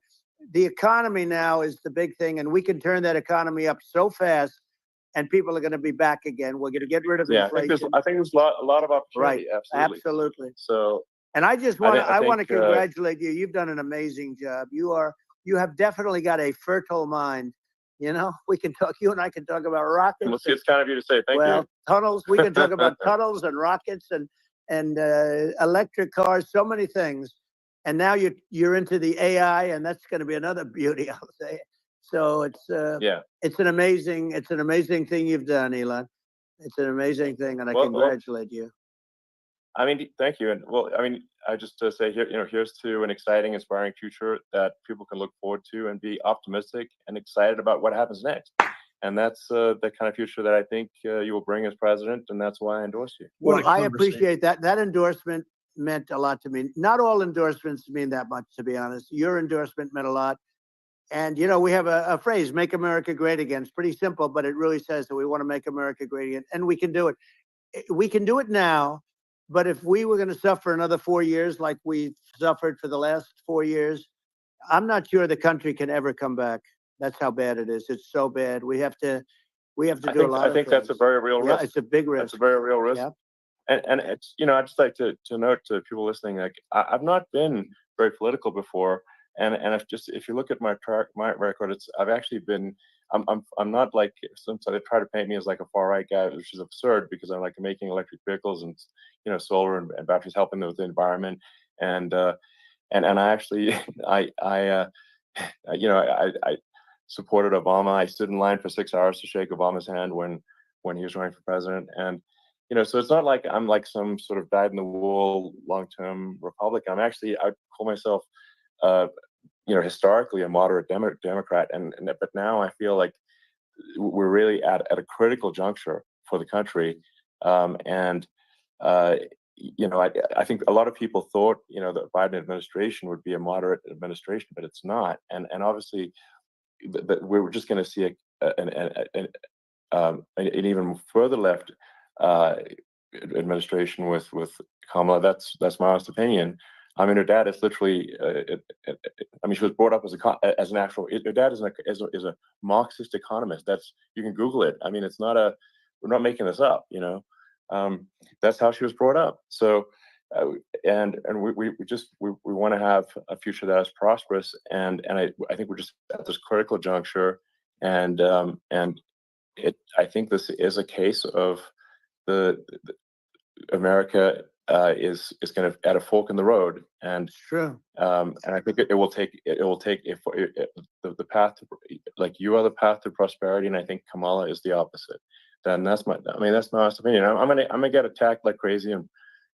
the economy now is the big thing, and we can turn that economy up so fast and people are going to be back again. We're going to get rid of Yeah, inflation. I think there's a lot of opportunity. Right. Absolutely. So, and I just want to I want to think, congratulate you. You've done an amazing job. You have definitely got a fertile mind. You know, we can talk. You and I can talk about rockets. well, it's kind of you to say. Thank you. Tunnels. We can talk about tunnels and rockets and electric cars. So many things. And now you're into the AI, and that's going to be another beauty, I'll say. So it's an amazing thing you've done, Elon. It's an amazing thing, and I congratulate you. I mean, thank you. And well, I mean, I just to say here, here's to an exciting, inspiring future that people can look forward to and be optimistic and excited about what happens next. And that's the kind of future that I think you will bring as president, and that's why I endorse you. Well, I appreciate that. That endorsement meant a lot to me. Not all endorsements mean that much, to be honest. Your endorsement meant a lot. And, you know, we have a phrase, make America great again. It's pretty simple, but it really says that we want to make America great again. And we can do it. We can do it now. But if we were going to suffer another 4 years like we've suffered for the last 4 years, I'm not sure the country can ever come back. That's how bad it is. It's so bad. We have to do a lot of things. I think that's a very real risk. Yeah, it's a big risk. That's a very real risk. Yeah. And it's, you know, I'd just like to note to people listening, like I've not been very political before, and if you look at my record, I've actually been I'm not like some they try to paint me as like a far right guy, which is absurd because I'm like making electric vehicles and solar and batteries helping with the environment, and I actually I supported Obama. I stood in line for 6 hours to shake Obama's hand when he was running for president, and so it's not like I'm like some sort of dyed-in-the-wool long-term Republican. I call myself, historically a moderate Democrat, but now I feel like we're really at a critical juncture for the country, and I think a lot of people thought the Biden administration would be a moderate administration, but it's not, and obviously we're just going to see an even further left administration with Kamala. That's my honest opinion. I mean, her dad is literally. I mean, she was brought up as an actual. Her dad is a Marxist economist. You can Google it. I mean, it's not we're not making this up. That's how she was brought up. So, and we want to have a future that is prosperous. And I think we're just at this critical juncture. And I think this is a case of America is kind of at a fork in the road, and and I think it will take the path to, like, you are the path to prosperity, and I think Kamala is the opposite. Then that's my honest opinion. I'm gonna get attacked like crazy, and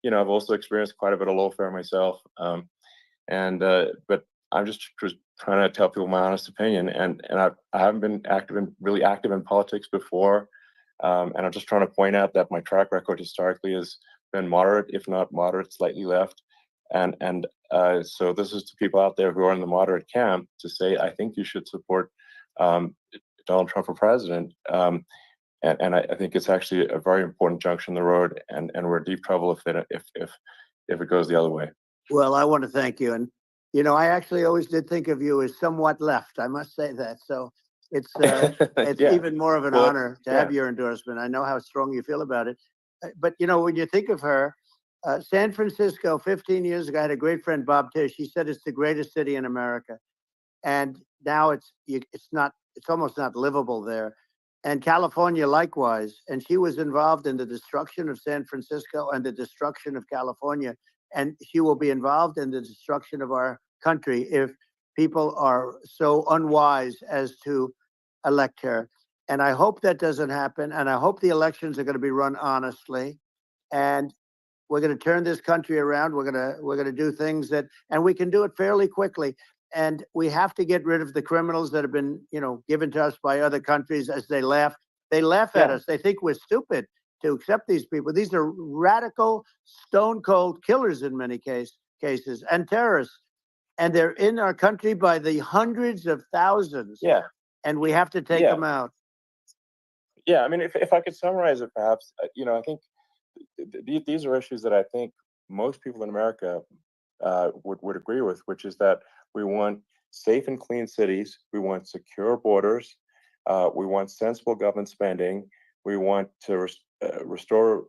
I've also experienced quite a bit of lawfare myself, but I'm just trying to tell people my honest opinion, and I haven't been really active in politics before. And I'm just trying to point out that my track record historically has been moderate, if not moderate, slightly left. And so this is to people out there who are in the moderate camp to say, I think you should support Donald Trump for president. And I think it's actually a very important junction in the road, and we're in deep trouble if it goes the other way. Well, I want to thank you. And, I actually always did think of you as somewhat left. I must say that. So it's even more of an honor to have your endorsement. I know how strong you feel about it. But, when you think of her, San Francisco, 15 years ago, I had a great friend, Bob Tish. He said it's the greatest city in America. And now it's almost not livable there. And California, likewise. And she was involved in the destruction of San Francisco and the destruction of California. And she will be involved in the destruction of our country if people are so unwise as to elect her. And I hope that doesn't happen. And I hope the elections are going to be run honestly. And we're going to turn this country around. We're going to do things and we can do it fairly quickly. And we have to get rid of the criminals that have been, given to us by other countries as they laugh. They laugh at us. They think we're stupid to accept these people. These are radical, stone cold killers in many cases, and terrorists. And they're in our country by the hundreds of thousands. Yeah. And we have to take them out. Yeah. I mean, if I could summarize it, perhaps, I think these are issues that I think most people in America would agree with, which is that we want safe and clean cities. We want secure borders. We want sensible government spending. We want to restore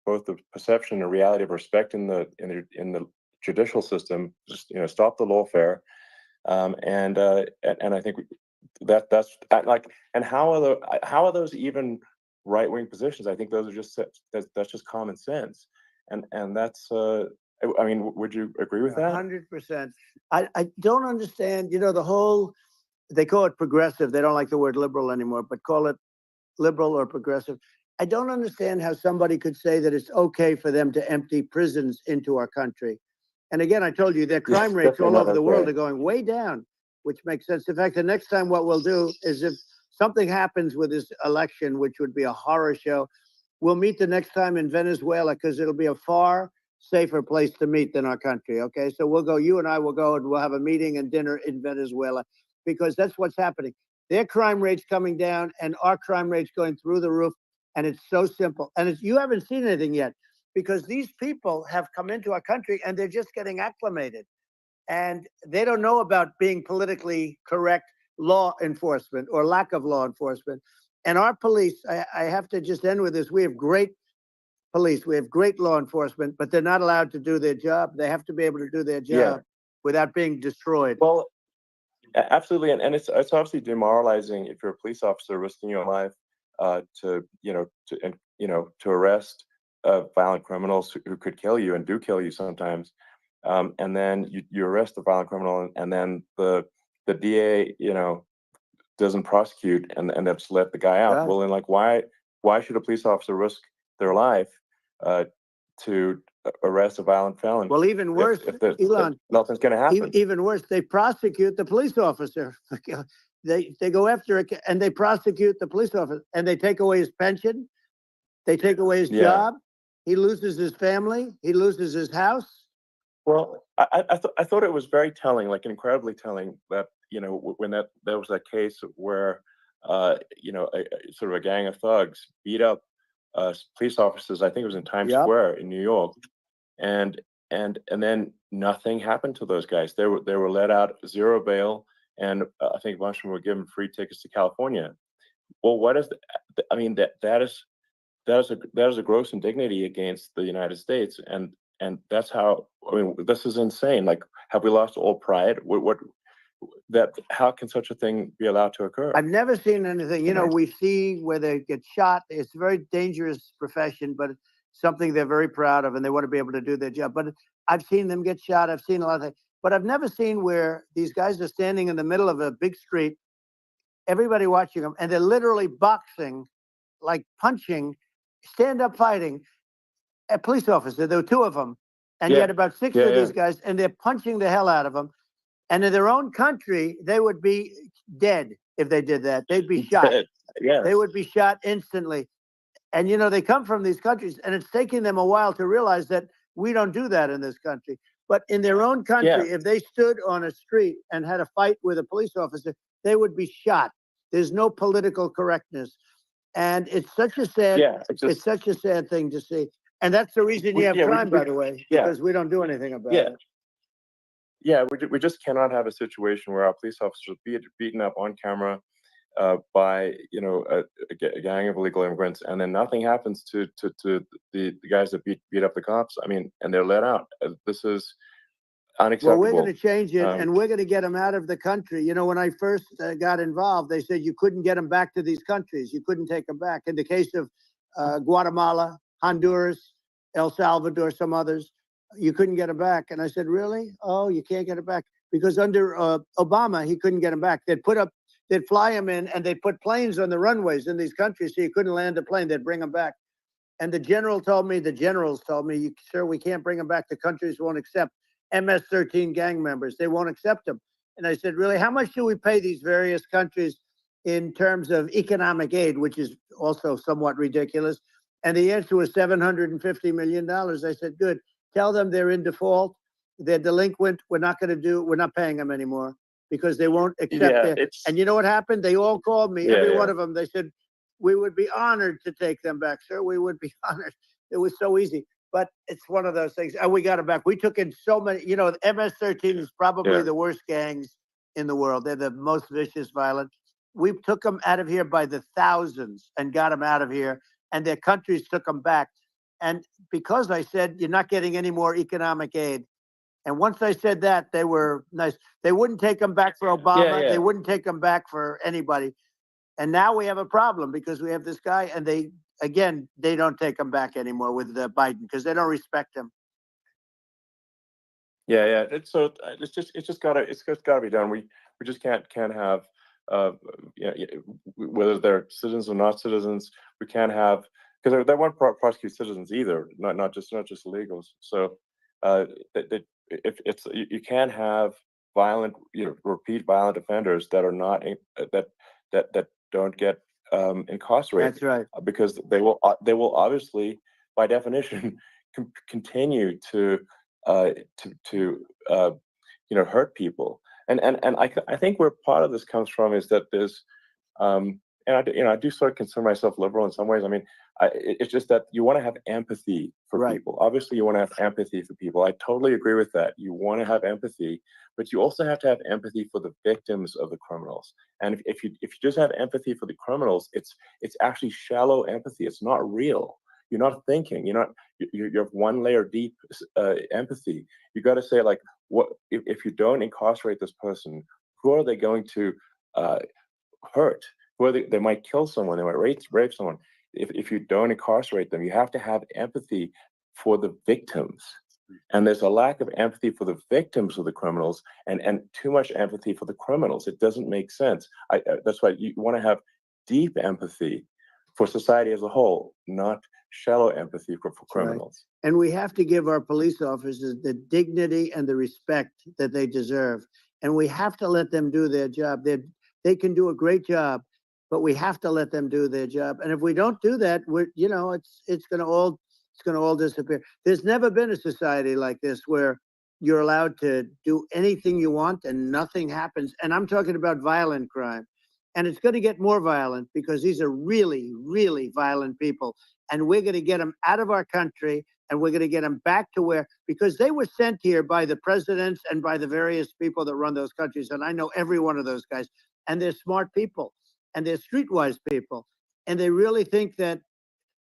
both the perception and reality of respect in the judicial system. Just stop the lawfare, and I think that's like. And how are those even right wing positions? I think those are just that's just common sense, and that's. I mean, would you agree with that? 100%. I don't understand. The whole, they call it progressive. They don't like the word liberal anymore, but call it liberal or progressive. I don't understand how somebody could say that it's okay for them to empty prisons into our country. And again, I told you their crime rates all over the world are going way down, which makes sense. In fact, the next time what we'll do is, if something happens with this election, which would be a horror show, we'll meet the next time in Venezuela, because it'll be a far safer place to meet than our country. Okay, so we'll go, you and I will go, and we'll have a meeting and dinner in Venezuela, because that's what's happening. Their crime rates coming down and our crime rates going through the roof. And it's so simple. And you haven't seen anything yet, because these people have come into our country and they're just getting acclimated. And they don't know about being politically correct law enforcement or lack of law enforcement. And our police, I have to just end with this. We have great police. We have great law enforcement, but they're not allowed to do their job. They have to be able to do their job without being destroyed. Well, absolutely. And it's obviously demoralizing if you're a police officer risking your life to arrest violent criminals who could kill you and do kill you sometimes. And then you arrest the violent criminal, and then the DA, doesn't prosecute and just let the guy out. Yeah. Well, then, like, why should a police officer risk their life to arrest a violent felon? Well, even worse, Elon, if nothing's going to happen. Even worse, they prosecute the police officer. They go after it and they prosecute the police officer, and they take away his pension. They take away his job. He loses his family. He loses his house. Well, I thought it was very telling, like incredibly telling, that when there was that case where sort of a gang of thugs beat up police officers. I think it was in Times Square in New York, and then nothing happened to those guys. They were let out, zero bail, and I think a bunch of them were given free tickets to California. Well, what is I mean, that is a gross indignity against the United States, and that's how. I mean, this is insane. Like, have we lost all pride? How can such a thing be allowed to occur? I've never seen anything. We see where they get shot. It's a very dangerous profession, but it's something they're very proud of, and they want to be able to do their job. But I've seen them get shot. I've seen a lot of things, but I've never seen where these guys are standing in the middle of a big street, everybody watching them, and they're literally boxing, like punching, stand-up fighting a police officer. There were two of them, and you had about six of these guys, and they're punching the hell out of them. And in their own country, they would be dead if they did that. They'd be shot. They would be shot instantly. And, they come from these countries, and it's taking them a while to realize that we don't do that in this country. But in their own country, if they stood on a street and had a fight with a police officer, they would be shot. There's no political correctness. And it's such a sad, it's such a sad thing to see. And that's the reason you have crime, by the way, because we don't do anything about it. Yeah, we just cannot have a situation where our police officers are beaten up on camera by a gang of illegal immigrants, and then nothing happens to the guys that beat up the cops. I mean, and they're let out. This is unacceptable. Well, we're going to change it, and we're going to get them out of the country. When I first got involved, they said you couldn't get them back to these countries. You couldn't take them back. In the case of Guatemala, Honduras, El Salvador, some others, you couldn't get them back. And I said, really? Oh, you can't get it back? Because under Obama, he couldn't get them back. They'd fly them in, and they'd put planes on the runways in these countries so you couldn't land a plane. They'd bring them back. And the generals told me, sir, we can't bring them back. The countries won't accept MS-13 gang members. They won't accept them. And I said, really, how much do we pay these various countries in terms of economic aid, which is also somewhat ridiculous? And the answer was $750 million. I said, good. Tell them they're in default. They're delinquent. We're not paying them anymore because they won't accept it. And you know what happened? They all called me, every one of them. They said, we would be honored to take them back, sir. We would be honored. It was so easy. But it's one of those things. And we got it back. We took in so many, the MS-13 is probably the worst gangs in the world. They're the most vicious, violent. we took them out of here by the thousands and got them out of here, and their countries took them back. And because I said you're not getting any more economic aid, and once I said that, they were nice. They wouldn't take them back for Obama. Yeah. They wouldn't take them back for anybody. And now we have a problem because we have this guy, and they don't take him back anymore with Biden because they don't respect him. Yeah. It's just gotta be done. We just can't have whether they're citizens or not citizens. We can't have, because they won't prosecute citizens either, not just illegals. So if it's, you can't have violent, repeat violent offenders that are not that don't get incarcerated. That's right. Because they will obviously, by definition, continue to hurt people. And I think where part of this comes from is that there's and I do sort of consider myself liberal in some ways. I mean, it's just that you want to have empathy for people. Obviously, you want to have empathy for people. I totally agree with that. You want to have empathy, but you also have to have empathy for the victims of the criminals. And if you just have empathy for the criminals, it's actually shallow empathy. It's not real. You're not thinking. You have one layer deep empathy. You got to say, like, what if you don't incarcerate this person? Who are they going to hurt? Who are they might kill someone. They might rape someone. If you don't incarcerate them, you have to have empathy for the victims. And there's a lack of empathy for the victims of the criminals, and too much empathy for the criminals. It doesn't make sense. That's why you want to have deep empathy for society as a whole, not shallow empathy for criminals. Right. And we have to give our police officers the dignity and the respect that they deserve. And we have to let them do their job. They can do a great job, but we have to let them do their job. And if we don't do that, it's going to all disappear. There's never been a society like this where you're allowed to do anything you want and nothing happens. And I'm talking about violent crime. And it's going to get more violent because these are really, really violent people. And we're going to get them out of our country, and we're going to get them back to because they were sent here by the presidents and by the various people that run those countries. And I know every one of those guys. And they're smart people, and they're streetwise people. And they really think that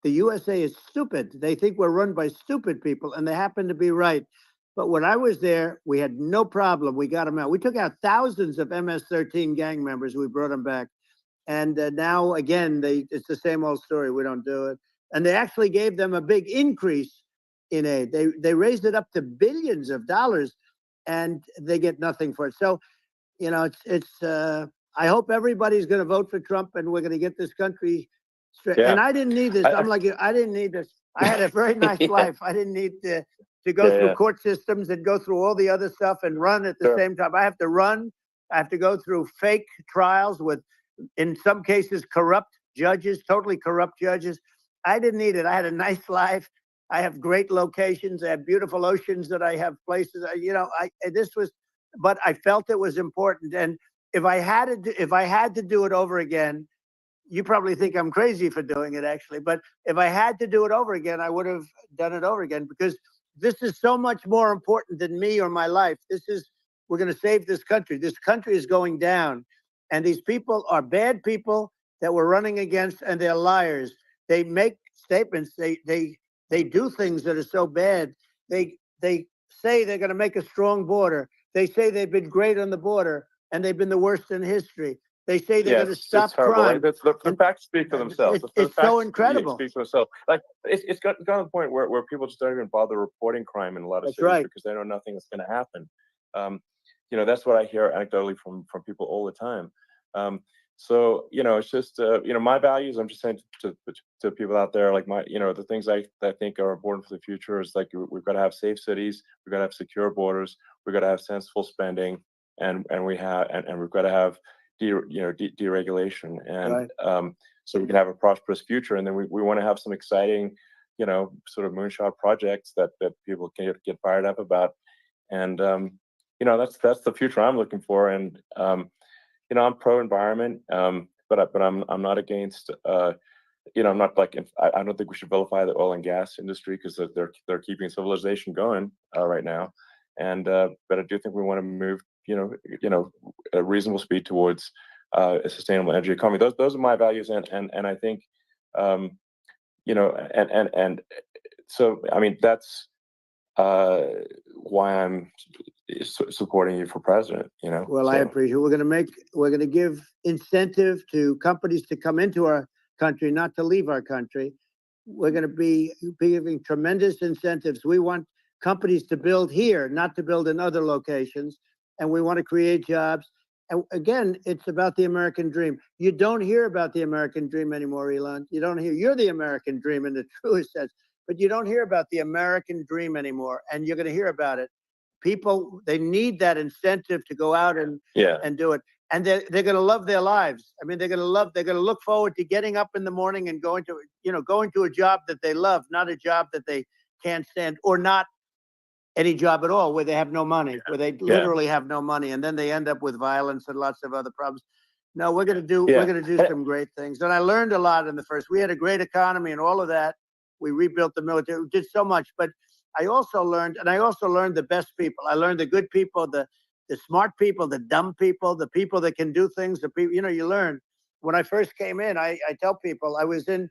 the USA is stupid. They think we're run by stupid people, and they happen to be right. But when I was there, we had no problem. We got them out. We took out thousands of MS-13 gang members. We brought them back. And now, again, it's the same old story. We don't do it. And they actually gave them a big increase in aid. They raised it up to billions of dollars, and they get nothing for it. So, I hope everybody's going to vote for Trump, and we're going to get this country straight. Yeah. And I didn't need this. I'm like you. I didn't need this. I had a very nice life. I didn't need to go through court systems and go through all the other stuff and run at the same time. I have to run. I have to go through fake trials with, in some cases, corrupt judges, totally corrupt judges. I didn't need it. I had a nice life. I have great locations. I have beautiful oceans that I have places. But I felt it was important. And if I had to do it over again, you probably think I'm crazy for doing it, actually. But if I had to do it over again, I would have done it over again, because this is so much more important than me or my life. We're going to save this country. This country is going down. And these people are bad people that we're running against, and they're liars. They make statements. They do things that are so bad. They say they're going to make a strong border. They say they've been great on the border, and they've been the worst in history. They say they're going to stop crime. Like, the facts speak for themselves. It's so incredible. Speak for themselves. Like it's got to the point where people just don't even bother reporting crime in a lot of cities because they know nothing is going to happen. That's what I hear anecdotally from people all the time. So it's just my values. I'm just saying to people out there, like the things I think are important for the future is, like, we've got to have safe cities, we've got to have secure borders, we've got to have sensible spending, and we've got to have deregulation, and so we can have a prosperous future. And then we want to have some exciting sort of moonshot projects that people can get fired up about, and that's the future I'm looking for. And I'm pro environment, but I'm not against. I'm not like, I don't think we should vilify the oil and gas industry, because they're keeping civilization going right now. And but I do think we want to move a reasonable speed towards a sustainable energy economy. Those are my values, and I think, and so I mean that's why I'm supporting you for president. Well, I appreciate. We're going to give incentive to companies to come into our country, not to leave our country. We're going to be giving tremendous incentives. We want companies to build here, not to build in other locations, and we want to create jobs. And again, it's about the American dream. You don't hear about the American dream anymore, Elon. You don't hear. You're the American dream in the truest sense, but you don't hear about the American dream anymore, and you're going to hear about it. People, they need that incentive to go out and do it, and they're going to love their lives. I mean, they're going to look forward to getting up in the morning and going to a job that they love, not a job that they can't stand, or not any job at all where they have no money, where they literally have no money, and then they end up with violence and lots of other problems. No, we're going to do some great things, and I learned a lot in the first. We had a great economy and all of that. We rebuilt the military, we did so much, but I also learned the best people. I learned the good people, the smart people, the dumb people, the people that can do things. The people, you learn. When I first came in, I tell people I was in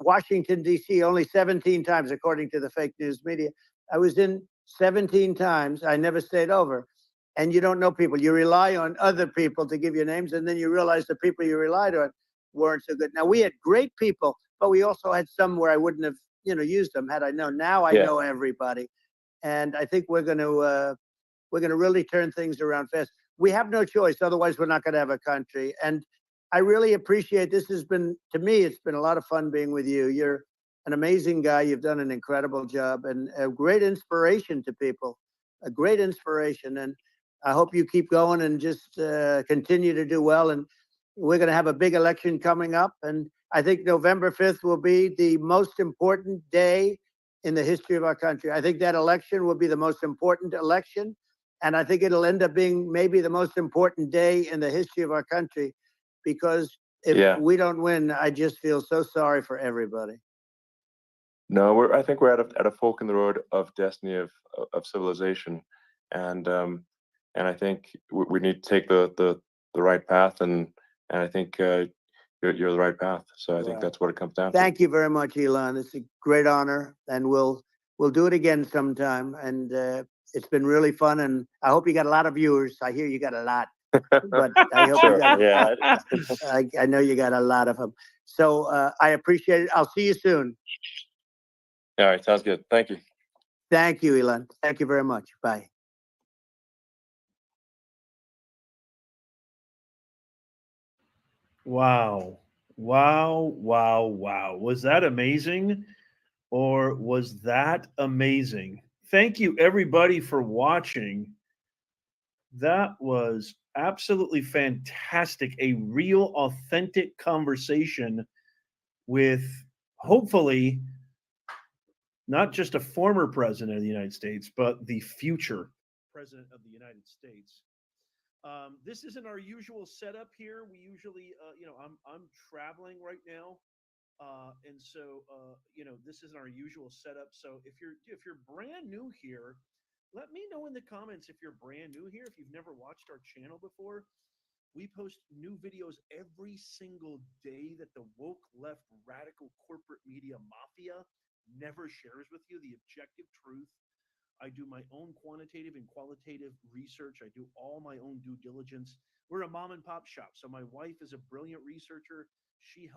Washington, D.C. only 17 times, according to the fake news media. I was in 17 times. I never stayed over. And you don't know people. You rely on other people to give you names, and then you realize the people you relied on weren't so good. Now, we had great people, but we also had some where I wouldn't have used them had I known. Now I know everybody, and I think we're going to really turn things around fast. We have no choice, otherwise we're not going to have a country. And I really appreciate this. Has been, to me, it's been a lot of fun being with you. You're an amazing guy. You've done an incredible job and a great inspiration to people. A great inspiration, and I hope you keep going and just continue to do well. And we're going to have a big election coming up, and I think November 5th will be the most important day in the history of our country. I think that election will be the most important election, and I think it'll end up being maybe the most important day in the history of our country, because if we don't win, I just feel so sorry for everybody. No, I think we're at a fork in the road of destiny of civilization, and I think we need to take the right path, and I think you're the right path. So I think that's what it comes down to. Thank you very much, Elon. It's a great honor, and we'll do it again sometime. And it's been really fun, and I hope you got a lot of viewers. I hear you got a lot, but I hope you got. I know you got a lot of them. So I appreciate it. I'll see you soon. All right, sounds good. Thank you. Thank you, Elon. Thank you very much. Bye. Wow. Wow. Wow. Wow. Was that amazing? Or was that amazing? Thank you, everybody, for watching. That was absolutely fantastic. A real, authentic conversation with hopefully not just a former president of the United States, but the future president of the United States. This isn't our usual setup here. We usually, I'm traveling right now, and so this isn't our usual setup. So if you're brand new here, let me know in the comments if you're brand new here. If you've never watched our channel before, we post new videos every single day that the woke left radical corporate media mafia never shares with you the objective truth. I do my own quantitative and qualitative research. I do all my own due diligence. We're a mom and pop shop. So my wife is a brilliant researcher. She helps